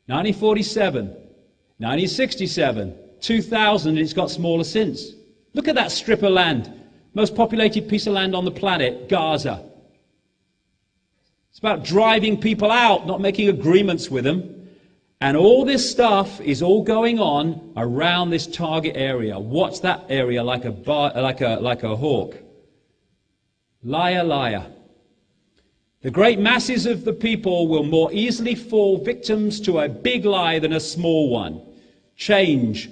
1947, 1967, 2000, and it's got smaller since. Look at that strip of land. Most populated piece of land on the planet, Gaza. It's about driving people out, not making agreements with them. And all this stuff is all going on around this target area. What's that area like a hawk? Liar, liar. The great masses of the people will more easily fall victims to a big lie than a small one. Change.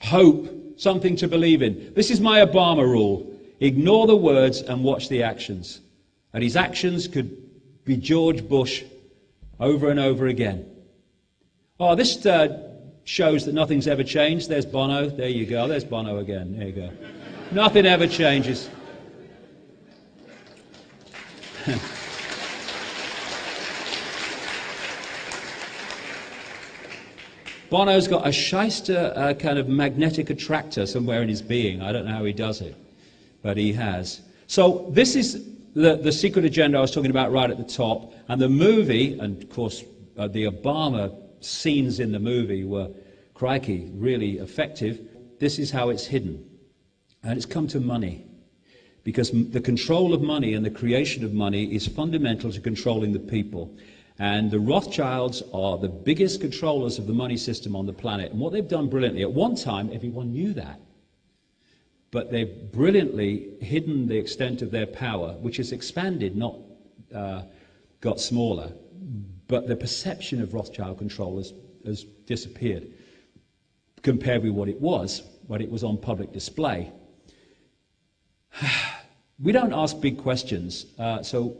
Hope. Something to believe in. This is my Obama rule. Ignore the words and watch the actions. And his actions could be George Bush over and over again. Oh, this shows that nothing's ever changed. There's Bono. There you go. There's Bono again. There you go. Nothing ever changes. Bono's got a shyster kind of magnetic attractor somewhere in his being. I don't know how he does it, but he has. So this is the secret agenda I was talking about right at the top. And the movie, and of course the Obama scenes in the movie were, crikey, really effective. This is how it's hidden. And it's come to money. Because the control of money and the creation of money is fundamental to controlling the people. And the Rothschilds are the biggest controllers of the money system on the planet. And what they've done brilliantly, at one time everyone knew that, but they've brilliantly hidden the extent of their power, which has expanded, not got smaller. But the perception of Rothschild control has disappeared compared with what it was when it was on public display. We don't ask big questions, so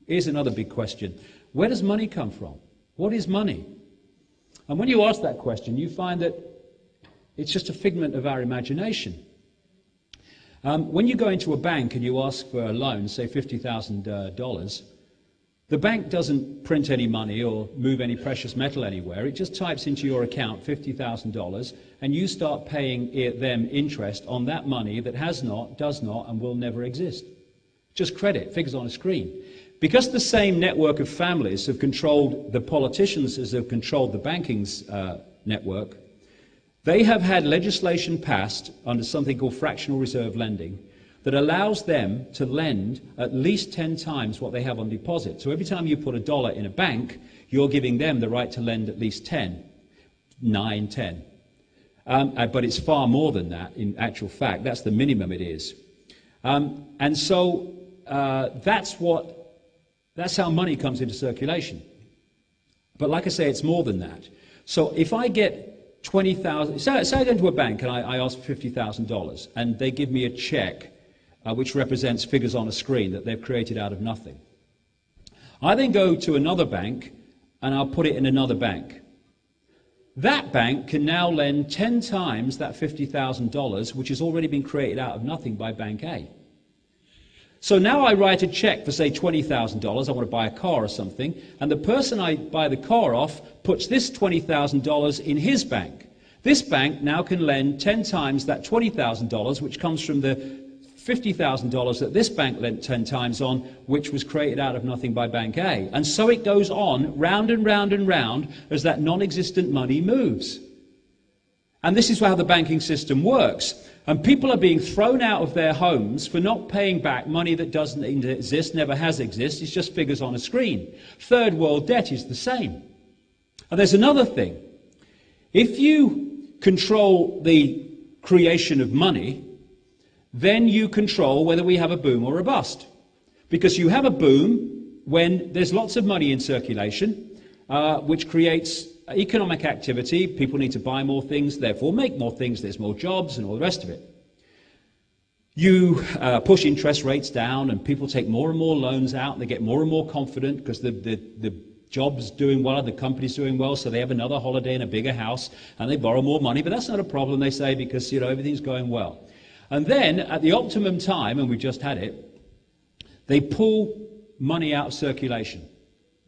here's another big question. Where does money come from? What is money? And when you ask that question, you find that it's just a figment of our imagination. When you go into a bank and you ask for a loan, say $50,000, the bank doesn't print any money or move any precious metal anywhere. It just types into your account $50,000 and you start paying them interest on that money that has not, does not, and will never exist. Just credit, figures on a screen. Because the same network of families have controlled the politicians as have controlled the banking network, they have had legislation passed under something called fractional reserve lending that allows them to lend at least 10 times what they have on deposit. So every time you put $1 in a bank, you're giving them the right to lend at least 10, 9, 10. But it's far more than that in actual fact. That's the minimum it is. And so that's how money comes into circulation. But like I say, it's more than that. So if I get 20,000, say I go into a bank and I ask for $50,000 and they give me a check which represents figures on a screen that they've created out of nothing. I then go to another bank and I'll put it in another bank. That bank can now lend 10 times that $50,000 which has already been created out of nothing by Bank A. So now I write a check for, say, $20,000. I want to buy a car or something, and the person I buy the car off puts this $20,000 in his bank. This bank now can lend 10 times that $20,000, which comes from the $50,000 that this bank lent 10 times on, which was created out of nothing by Bank A. And so it goes on, round and round and round, as that non-existent money moves. And this is how the banking system works. And people are being thrown out of their homes for not paying back money that doesn't exist, never has existed, it's just figures on a screen. Third world debt is the same. And there's another thing. If you control the creation of money, then you control whether we have a boom or a bust. Because you have a boom when there's lots of money in circulation, which creates economic activity. People need to buy more things, therefore make more things, there's more jobs and all the rest of it. You push interest rates down and people take more and more loans out and they get more and more confident because the job's doing well, the company's doing well, so they have another holiday in a bigger house and they borrow more money, but that's not a problem, they say, because everything's going well. And then at the optimum time, and we've just had it, they pull money out of circulation.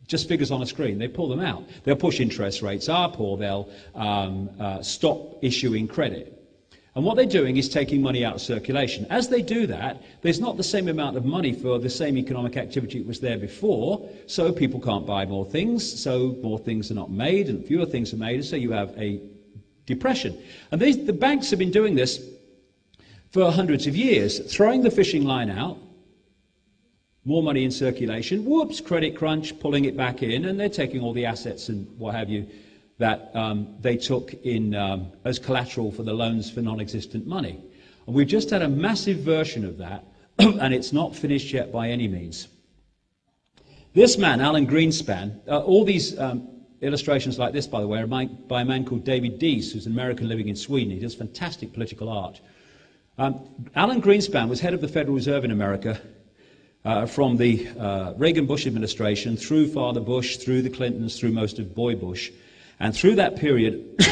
Just figures on a screen. They pull them out. They'll push interest rates up or they'll stop issuing credit. And what they're doing is taking money out of circulation. As they do that, there's not the same amount of money for the same economic activity that was there before, so people can't buy more things, so more things are not made and fewer things are made, so you have a depression. And the banks have been doing this for hundreds of years, throwing the fishing line out, more money in circulation, whoops, credit crunch, pulling it back in, and they're taking all the assets and what have you that they took in as collateral for the loans for non-existent money. And we've just had a massive version of that, and it's not finished yet by any means. This man, Alan Greenspan, all these illustrations like this, by the way, are by a man called David Deese, who's an American living in Sweden. He does fantastic political art. Alan Greenspan was head of the Federal Reserve in America from the Reagan-Bush administration through Father Bush, through the Clintons, through most of Boy Bush. And through that period,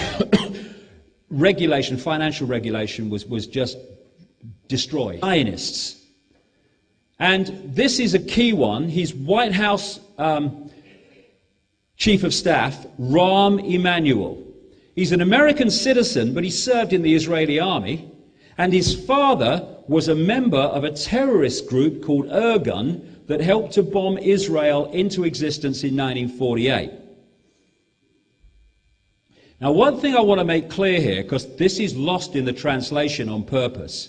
regulation, financial regulation, was just destroyed. Zionists. And this is a key one. He's White House Chief of Staff, Rahm Emanuel. He's an American citizen, but he served in the Israeli army. And his father was a member of a terrorist group called Irgun that helped to bomb Israel into existence in 1948. Now, one thing I want to make clear here, because this is lost in the translation on purpose.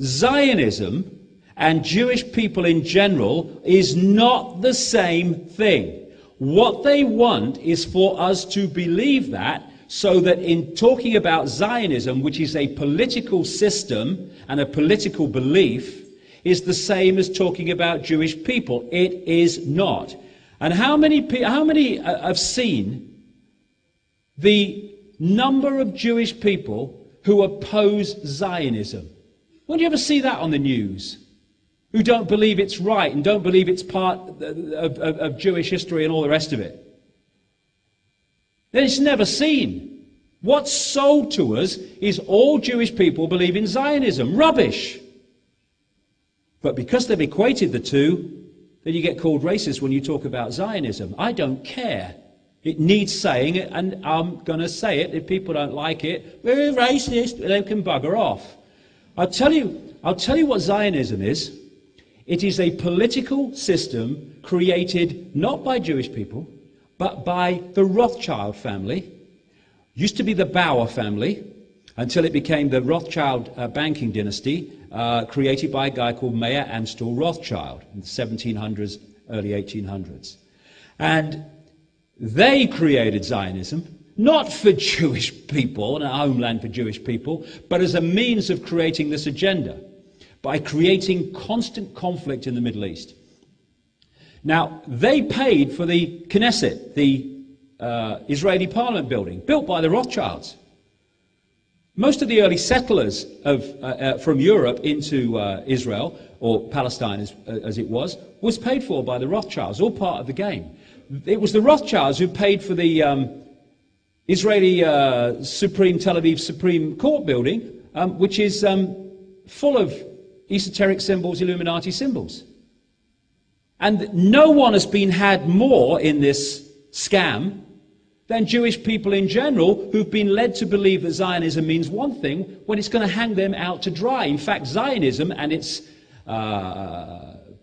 Zionism and Jewish people in general is not the same thing. What they want is for us to believe that, so that in talking about Zionism, which is a political system and a political belief, is the same as talking about Jewish people. It is not. And how many have seen the number of Jewish people who oppose Zionism? When do you ever see that on the news? Who don't believe it's right and don't believe it's part of Jewish history and all the rest of it? Then it's never seen. What's sold to us is all Jewish people believe in Zionism. Rubbish! But because they've equated the two, then you get called racist when you talk about Zionism. I don't care. It needs saying, and I'm going to say it. If people don't like it, we're racist, they can bugger off. I'll tell you what Zionism is. It is a political system created not by Jewish people, but by the Rothschild family. Used to be the Bauer family, until it became the Rothschild banking dynasty, created by a guy called Mayer Amstel Rothschild in the 1700s, early 1800s. And they created Zionism, not for Jewish people and a homeland for Jewish people, but as a means of creating this agenda, by creating constant conflict in the Middle East. Now, they paid for the Knesset, the Israeli parliament building, built by the Rothschilds. Most of the early settlers from Europe into Israel, or Palestine as it was paid for by the Rothschilds, all part of the game. It was the Rothschilds who paid for the Israeli Tel Aviv Supreme Court building, which is full of esoteric symbols, Illuminati symbols. And no one has been had more in this scam than Jewish people in general, who've been led to believe that Zionism means one thing when it's going to hang them out to dry. In fact, Zionism and its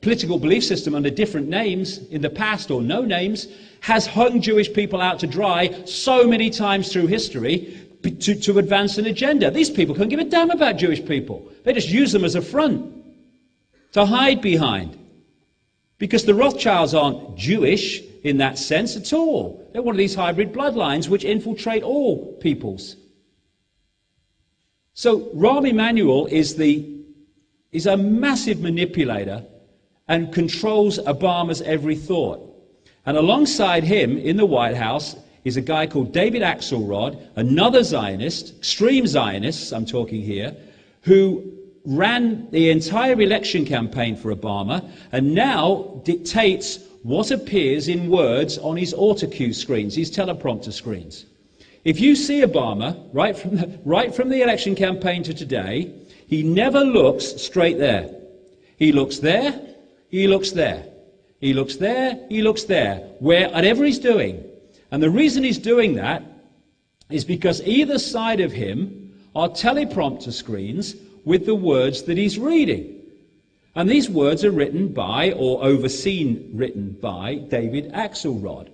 political belief system under different names in the past, or no names, has hung Jewish people out to dry so many times through history to advance an agenda. These people can't give a damn about Jewish people. They just use them as a front to hide behind. Because the Rothschilds aren't Jewish in that sense at all. They're one of these hybrid bloodlines which infiltrate all peoples. So Rahm Emanuel is a massive manipulator and controls Obama's every thought. And alongside him in the White House is a guy called David Axelrod, another Zionist, extreme Zionists I'm talking here, who ran the entire election campaign for Obama and now dictates what appears in words on his autocue screens, his teleprompter screens. If you see Obama, right from the election campaign to today, he never looks straight there. He looks there, he looks there, he looks there, he looks there, whatever he's doing. And the reason he's doing that is because either side of him are teleprompter screens with the words that he's reading. And these words are written by, or written by, David Axelrod.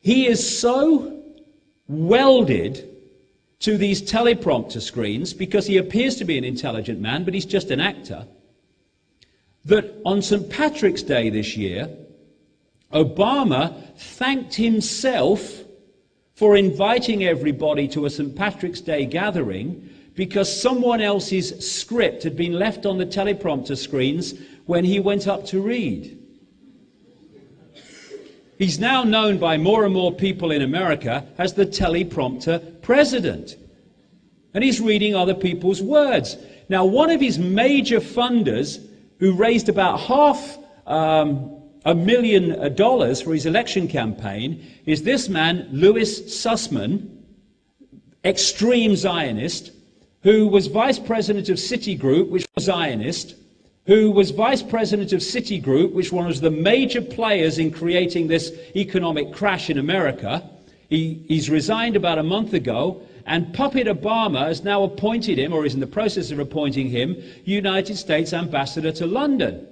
He is so welded to these teleprompter screens, because he appears to be an intelligent man, but he's just an actor, that on St. Patrick's Day this year, Obama thanked himself for inviting everybody to a St. Patrick's Day gathering because someone else's script had been left on the teleprompter screens when he went up to read. He's now known by more and more people in America as the teleprompter president. And he's reading other people's words. Now, one of his major funders, who raised about $500,000 for his election campaign, is this man, Louis Sussman, extreme Zionist, who was vice president of Citigroup, which was Zionist, who was vice president of Citigroup, which was the major players in creating this economic crash in America. He's resigned about a month ago, and Puppet Obama has now appointed him, or is in the process of appointing him, United States ambassador to London.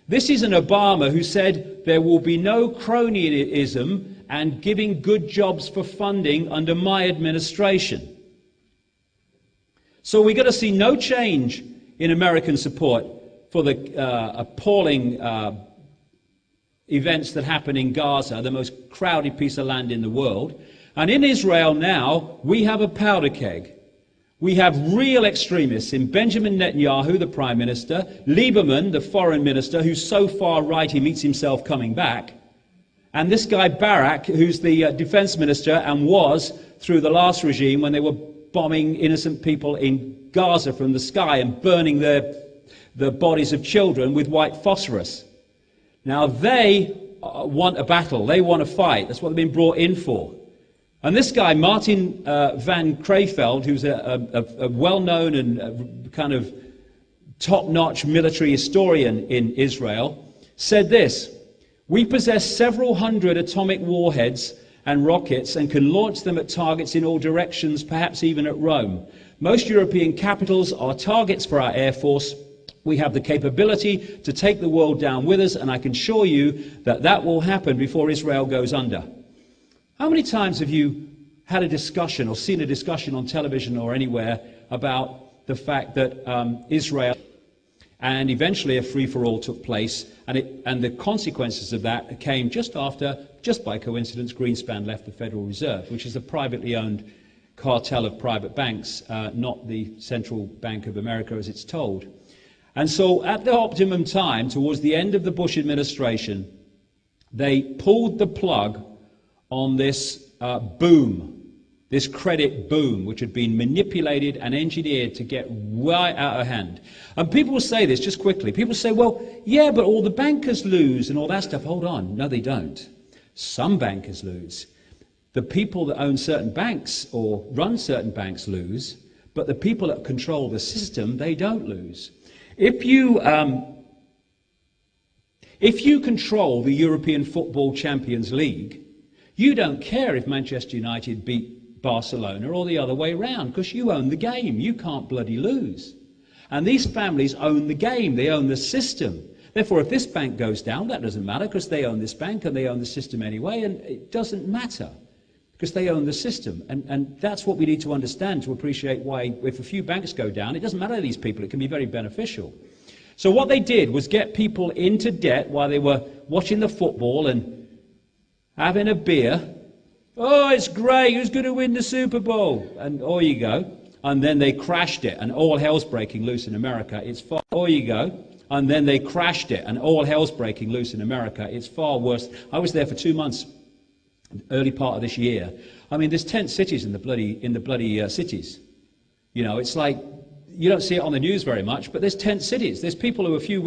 This is an Obama who said there will be no cronyism and giving good jobs for funding under my administration. So we're going to see no change in American support for the appalling events that happen in Gaza, the most crowded piece of land in the world. And in Israel now, we have a powder keg. We have real extremists in Benjamin Netanyahu, the Prime Minister, Lieberman, the Foreign Minister, who's so far right he meets himself coming back, and this guy Barak, who's the Defense Minister and was through the last regime when they were bombing innocent people in Gaza from the sky and burning the bodies of children with white phosphorus. Now they want a battle, they want a fight, that's what they've been brought in for. And this guy, Martin van Creveld, who's a well-known and kind of top-notch military historian in Israel, said this: "We possess several hundred atomic warheads and rockets and can launch them at targets in all directions, perhaps even at Rome. Most European capitals are targets for our Air Force. We have the capability to take the world down with us, and I can assure you that that will happen before Israel goes under." How many times have you had a discussion or seen a discussion on television or anywhere about the fact that Israel and eventually a free-for-all took place, and the consequences of that came just after, just by coincidence, Greenspan left the Federal Reserve, which is a privately owned cartel of private banks, not the Central Bank of America as it's told. And so at the optimum time, towards the end of the Bush administration, they pulled the plug on this boom, this credit boom, which had been manipulated and engineered to get right out of hand. And people will say this, just quickly, people say, well, yeah, but all the bankers lose and all that stuff. Hold on, no they don't. Some bankers lose. The people that own certain banks or run certain banks lose, but the people that control the system, they don't lose. If you control the European Football Champions League, you don't care if Manchester United beat Barcelona or the other way round, because you own the game. You can't bloody lose. And these families own the game. They own the system. Therefore, if this bank goes down, that doesn't matter, because they own this bank and they own the system anyway, and it doesn't matter because they own the system. And that's what we need to understand to appreciate why, if a few banks go down, it doesn't matter to these people. It can be very beneficial. So what they did was get people into debt while they were watching the football and having a beer. Oh, it's great, who's going to win the Super Bowl? And oh, you go. And then they crashed it, and all hell's breaking loose in America. It's far, oh, you go. And then they crashed it, and all hell's breaking loose in America. It's far worse. I was there for 2 months, early part of this year. I mean, there's tent cities in the bloody cities. You know, it's like, you don't see it on the news very much, but there's tent cities. There's people who a few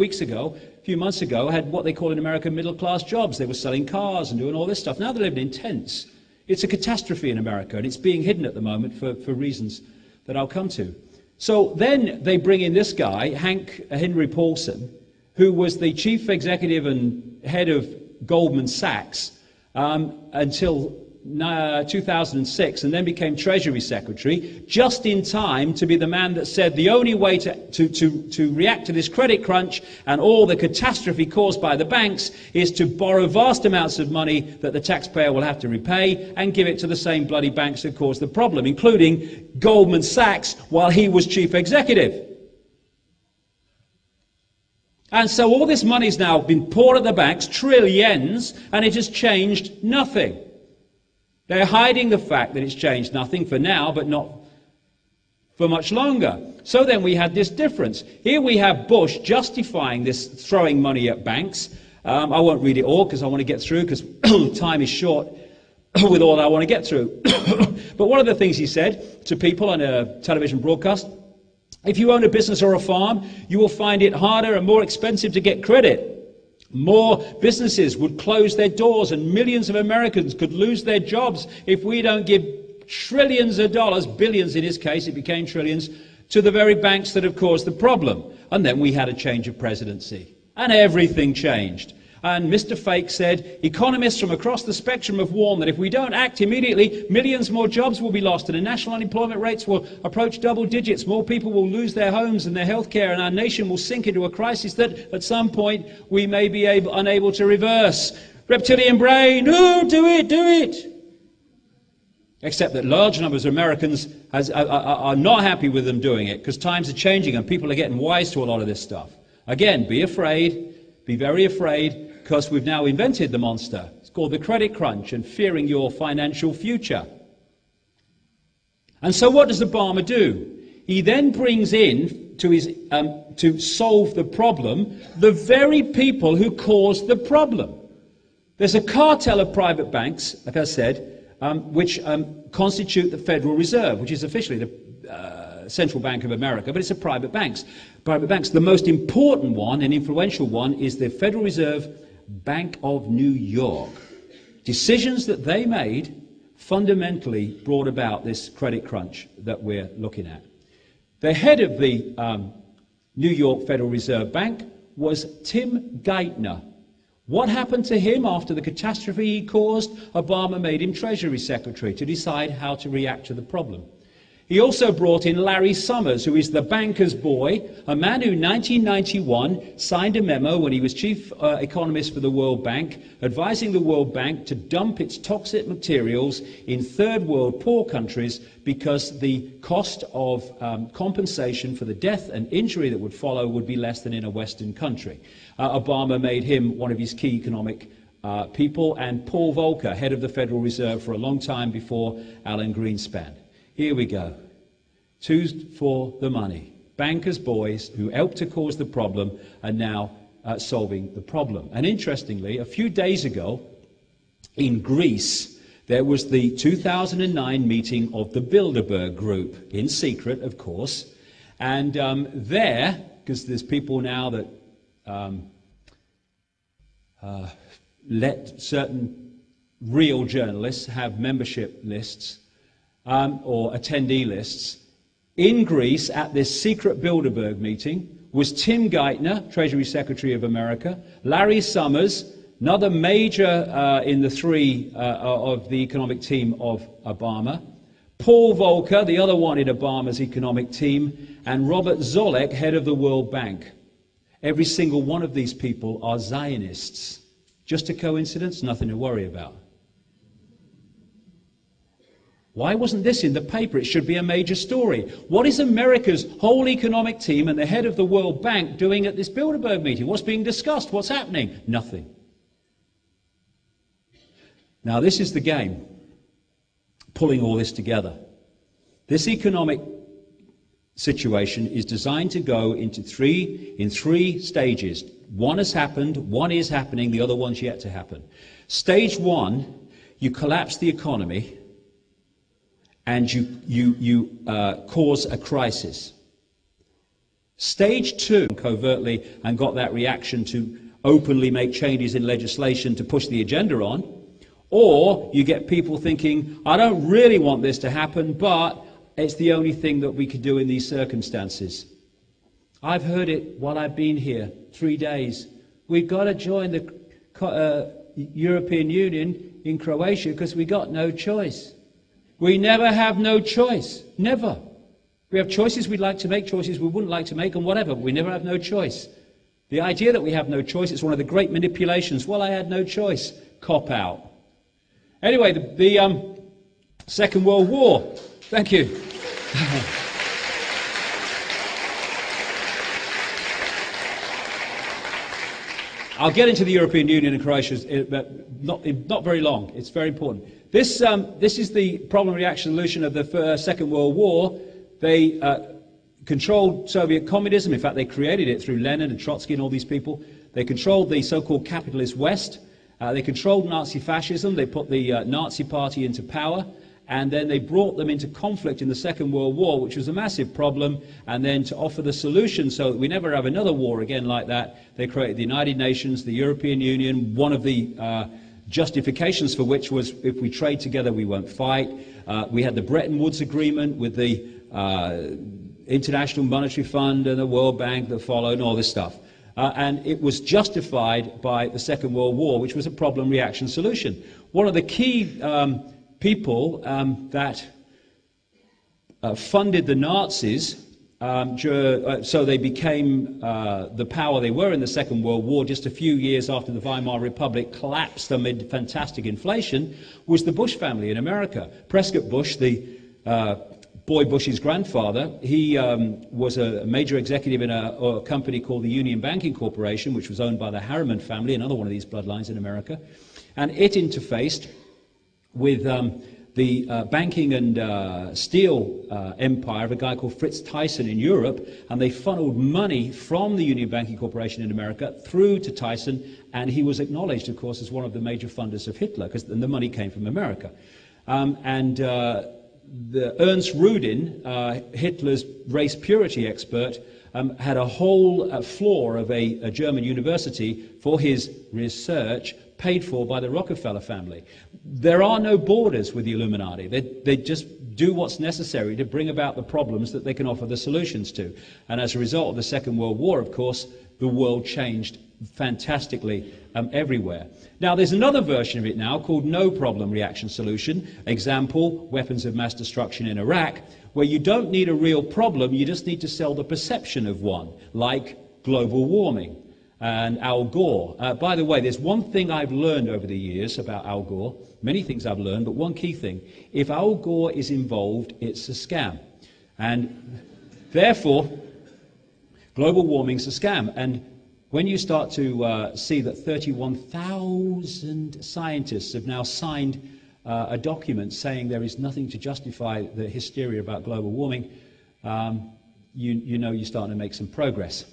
months ago, had what they call in America middle-class jobs. They were selling cars and doing all this stuff. Now they're living in tents. It's a catastrophe in America, and it's being hidden at the moment for reasons that I'll come to. So then they bring in this guy, Henry Paulson, who was the chief executive and head of Goldman Sachs until 2006, and then became Treasury Secretary, just in time to be the man that said the only way to react to this credit crunch and all the catastrophe caused by the banks is to borrow vast amounts of money that the taxpayer will have to repay and give it to the same bloody banks that caused the problem, including Goldman Sachs while he was chief executive. And so all this money's now been poured at the banks, trillions, and it has changed nothing. They're hiding the fact that it's changed nothing for now, but not for much longer. So then we had this difference. Here we have Bush justifying this throwing money at banks. I won't read it all because I want to get through, because time is short with all I want to get through. But one of the things he said to people on a television broadcast: if you own a business or a farm, you will find it harder and more expensive to get credit. More businesses would close their doors and millions of Americans could lose their jobs if we don't give trillions of dollars, billions in his case, it became trillions, to the very banks that have caused the problem. And then we had a change of presidency and everything changed. And Mr. Fake said, economists from across the spectrum have warned that if we don't act immediately, millions more jobs will be lost and the national unemployment rates will approach double digits. More people will lose their homes and their health care, and our nation will sink into a crisis that at some point we may be unable to reverse. Reptilian brain, oh, do it. Except that large numbers of Americans are not happy with them doing it, because times are changing and people are getting wise to a lot of this stuff. Again, be afraid. Be very afraid, because we've now invented the monster. It's called the credit crunch, and fearing your financial future. And so what does Obama do? He then brings in to solve the problem the very people who caused the problem. There's a cartel of private banks, like I said, which constitute the Federal Reserve, which is officially the Central Bank of America, but it's a private banks. The most important one and influential one is the Federal Reserve Bank of New York. Decisions that they made fundamentally brought about this credit crunch that we're looking at. The head of the New York Federal Reserve Bank was Tim Geithner. What happened to him after the catastrophe he caused? Obama made him Treasury Secretary to decide how to react to the problem. He also brought in Larry Summers, who is the banker's boy, a man who in 1991 signed a memo when he was chief economist for the World Bank, advising the World Bank to dump its toxic materials in third world poor countries because the cost of compensation for the death and injury that would follow would be less than in a Western country. Obama made him one of his key economic people, and Paul Volcker, head of the Federal Reserve for a long time before Alan Greenspan. Here we go. Two for the money. Bankers' boys who helped to cause the problem are now solving the problem. And interestingly, a few days ago in Greece, there was the 2009 meeting of the Bilderberg Group, in secret, of course. And there, because there's people now that let certain real journalists have membership lists, or attendee lists. In Greece, at this secret Bilderberg meeting, was Tim Geithner, Treasury Secretary of America, Larry Summers, another major in the three of the economic team of Obama, Paul Volcker, the other one in Obama's economic team, and Robert Zoellick, head of the World Bank. Every single one of these people are Zionists. Just a coincidence? Nothing to worry about. Why wasn't this in the paper? It should be a major story. What is America's whole economic team and the head of the World Bank doing at this Bilderberg meeting? What's being discussed? What's happening? Nothing. Now, this is the game, pulling all this together. This economic situation is designed to go in three stages. One has happened, one is happening, the other one's yet to happen. Stage one, you collapse the economy, and you cause a crisis. Stage two, covertly, and got that reaction to openly make changes in legislation to push the agenda on, or you get people thinking, I don't really want this to happen, but it's the only thing that we could do in these circumstances. I've heard it while I've been here, 3 days. We've got to join the European Union in Croatia because we got no choice. We never have no choice. Never. We have choices we'd like to make, choices we wouldn't like to make, and whatever, but we never have no choice. The idea that we have no choice is one of the great manipulations. Well, I had no choice. Cop out. Anyway, the Second World War. Thank you. I'll get into the European Union and Croatia, but not very long. It's very important. This is the problem-reaction solution of the Second World War. They controlled Soviet communism. In fact, they created it through Lenin and Trotsky and all these people. They controlled the so-called capitalist West. They controlled Nazi fascism. They put the Nazi Party into power. And then they brought them into conflict in the Second World War, which was a massive problem. And then to offer the solution so that we never have another war again like that, they created the United Nations, the European Union. One of the justifications for which was if we trade together, we won't fight. We had the Bretton Woods Agreement with the International Monetary Fund and the World Bank that followed and all this stuff. And it was justified by the Second World War, which was a problem-reaction solution. One of the key people that funded the Nazis so they became the power they were in the Second World War just a few years after the Weimar Republic collapsed amid fantastic inflation was the Bush family in America. Prescott Bush, the boy Bush's grandfather, he was a major executive in a company called the Union Banking Corporation, which was owned by the Harriman family, another one of these bloodlines in America. And it interfaced with the banking and steel empire of a guy called Fritz Thyssen in Europe, and they funneled money from the Union Banking Corporation in America through to Thyssen, and he was acknowledged, of course, as one of the major funders of Hitler, because the money came from America. The Ernst Rudin, Hitler's race purity expert, had a whole floor of a German university for his research paid for by the Rockefeller family. There are no borders with the Illuminati. They just do what's necessary to bring about the problems that they can offer the solutions to. And as a result of the Second World War, of course, the world changed fantastically everywhere. Now, there's another version of it now called no problem reaction solution. Example, weapons of mass destruction in Iraq, where you don't need a real problem, you just need to sell the perception of one, like global warming and Al Gore. By the way, there's one thing I've learned over the years about Al Gore, many things I've learned, but one key thing: if Al Gore is involved, it's a scam. And therefore, global warming's a scam. And when you start to see that 31,000 scientists have now signed a document saying there is nothing to justify the hysteria about global warming, you know you're starting to make some progress.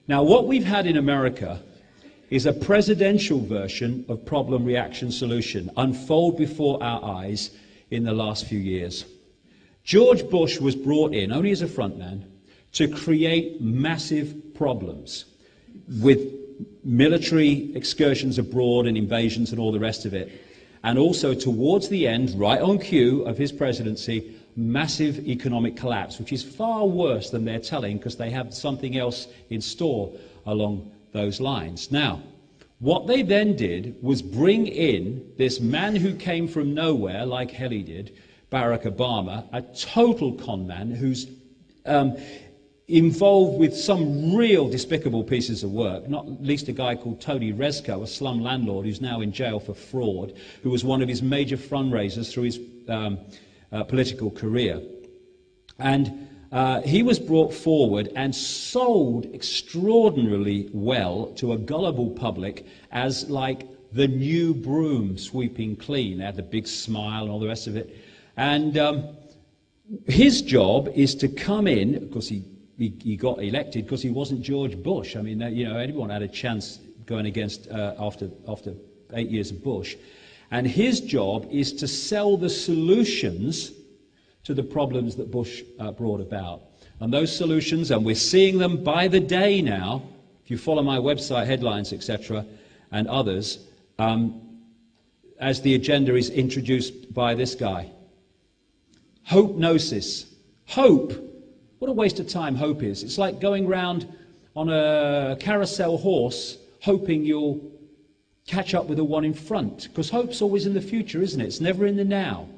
Now, what we've had in America is a presidential version of problem, reaction, solution unfold before our eyes in the last few years. George Bush was brought in, only as a frontman, to create massive problems with military excursions abroad and invasions and all the rest of it. And also, towards the end, right on cue of his presidency, massive economic collapse, which is far worse than they're telling, because they have something else in store along those lines. Now, what they then did was bring in this man who came from nowhere, like Heli did, Barack Obama, a total con man who's involved with some real despicable pieces of work, not least a guy called Tony Rezko, a slum landlord who's now in jail for fraud, who was one of his major fundraisers through his political career. And he was brought forward and sold extraordinarily well to a gullible public as like the new broom sweeping clean. They had the big smile and all the rest of it. And his job is to come in, of course he got elected because he wasn't George Bush. I mean, anyone had a chance going against after 8 years of Bush. And his job is to sell the solutions to the problems that Bush brought about. And those solutions, and we're seeing them by the day now, if you follow my website headlines, etc., and others, as the agenda is introduced by this guy. Hope-gnosis. Hope. What a waste of time hope is. It's like going round on a carousel horse hoping you'll catch up with the one in front. Because hope's always in the future, isn't it? It's never in the now.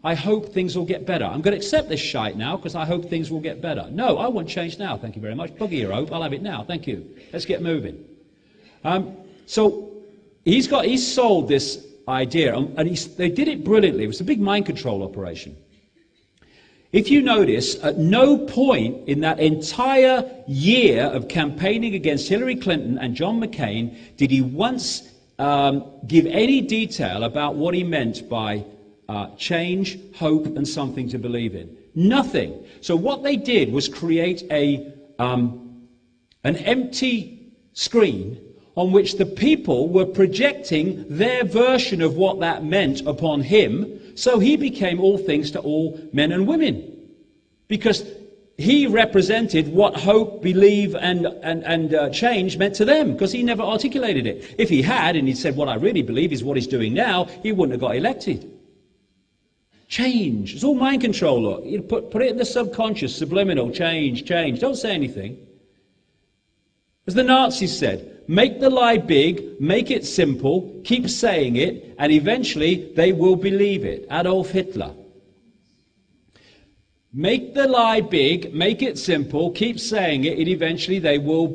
I hope things will get better. I'm going to accept this shite now because I hope things will get better. No, I want change now, thank you very much. Bugger your hope, I'll have it now, thank you. Let's get moving. So he's sold this idea, and they did it brilliantly. It was a big mind control operation. If you notice, at no point in that entire year of campaigning against Hillary Clinton and John McCain did he once give any detail about what he meant by change, hope, and something to believe in. Nothing. So what they did was create an empty screen on which the people were projecting their version of what that meant upon him. So he became all things to all men and women, because he represented what hope, believe, and change meant to them, because he never articulated it. If he had, and he said, what I really believe is what he's doing now, he wouldn't have got elected. Change. It's all mind control, look. You put it in the subconscious, subliminal, change. Don't say anything. As the Nazis said, make the lie big, make it simple, keep saying it, and eventually they will believe it. Adolf Hitler. Make the lie big, make it simple, keep saying it, and eventually they will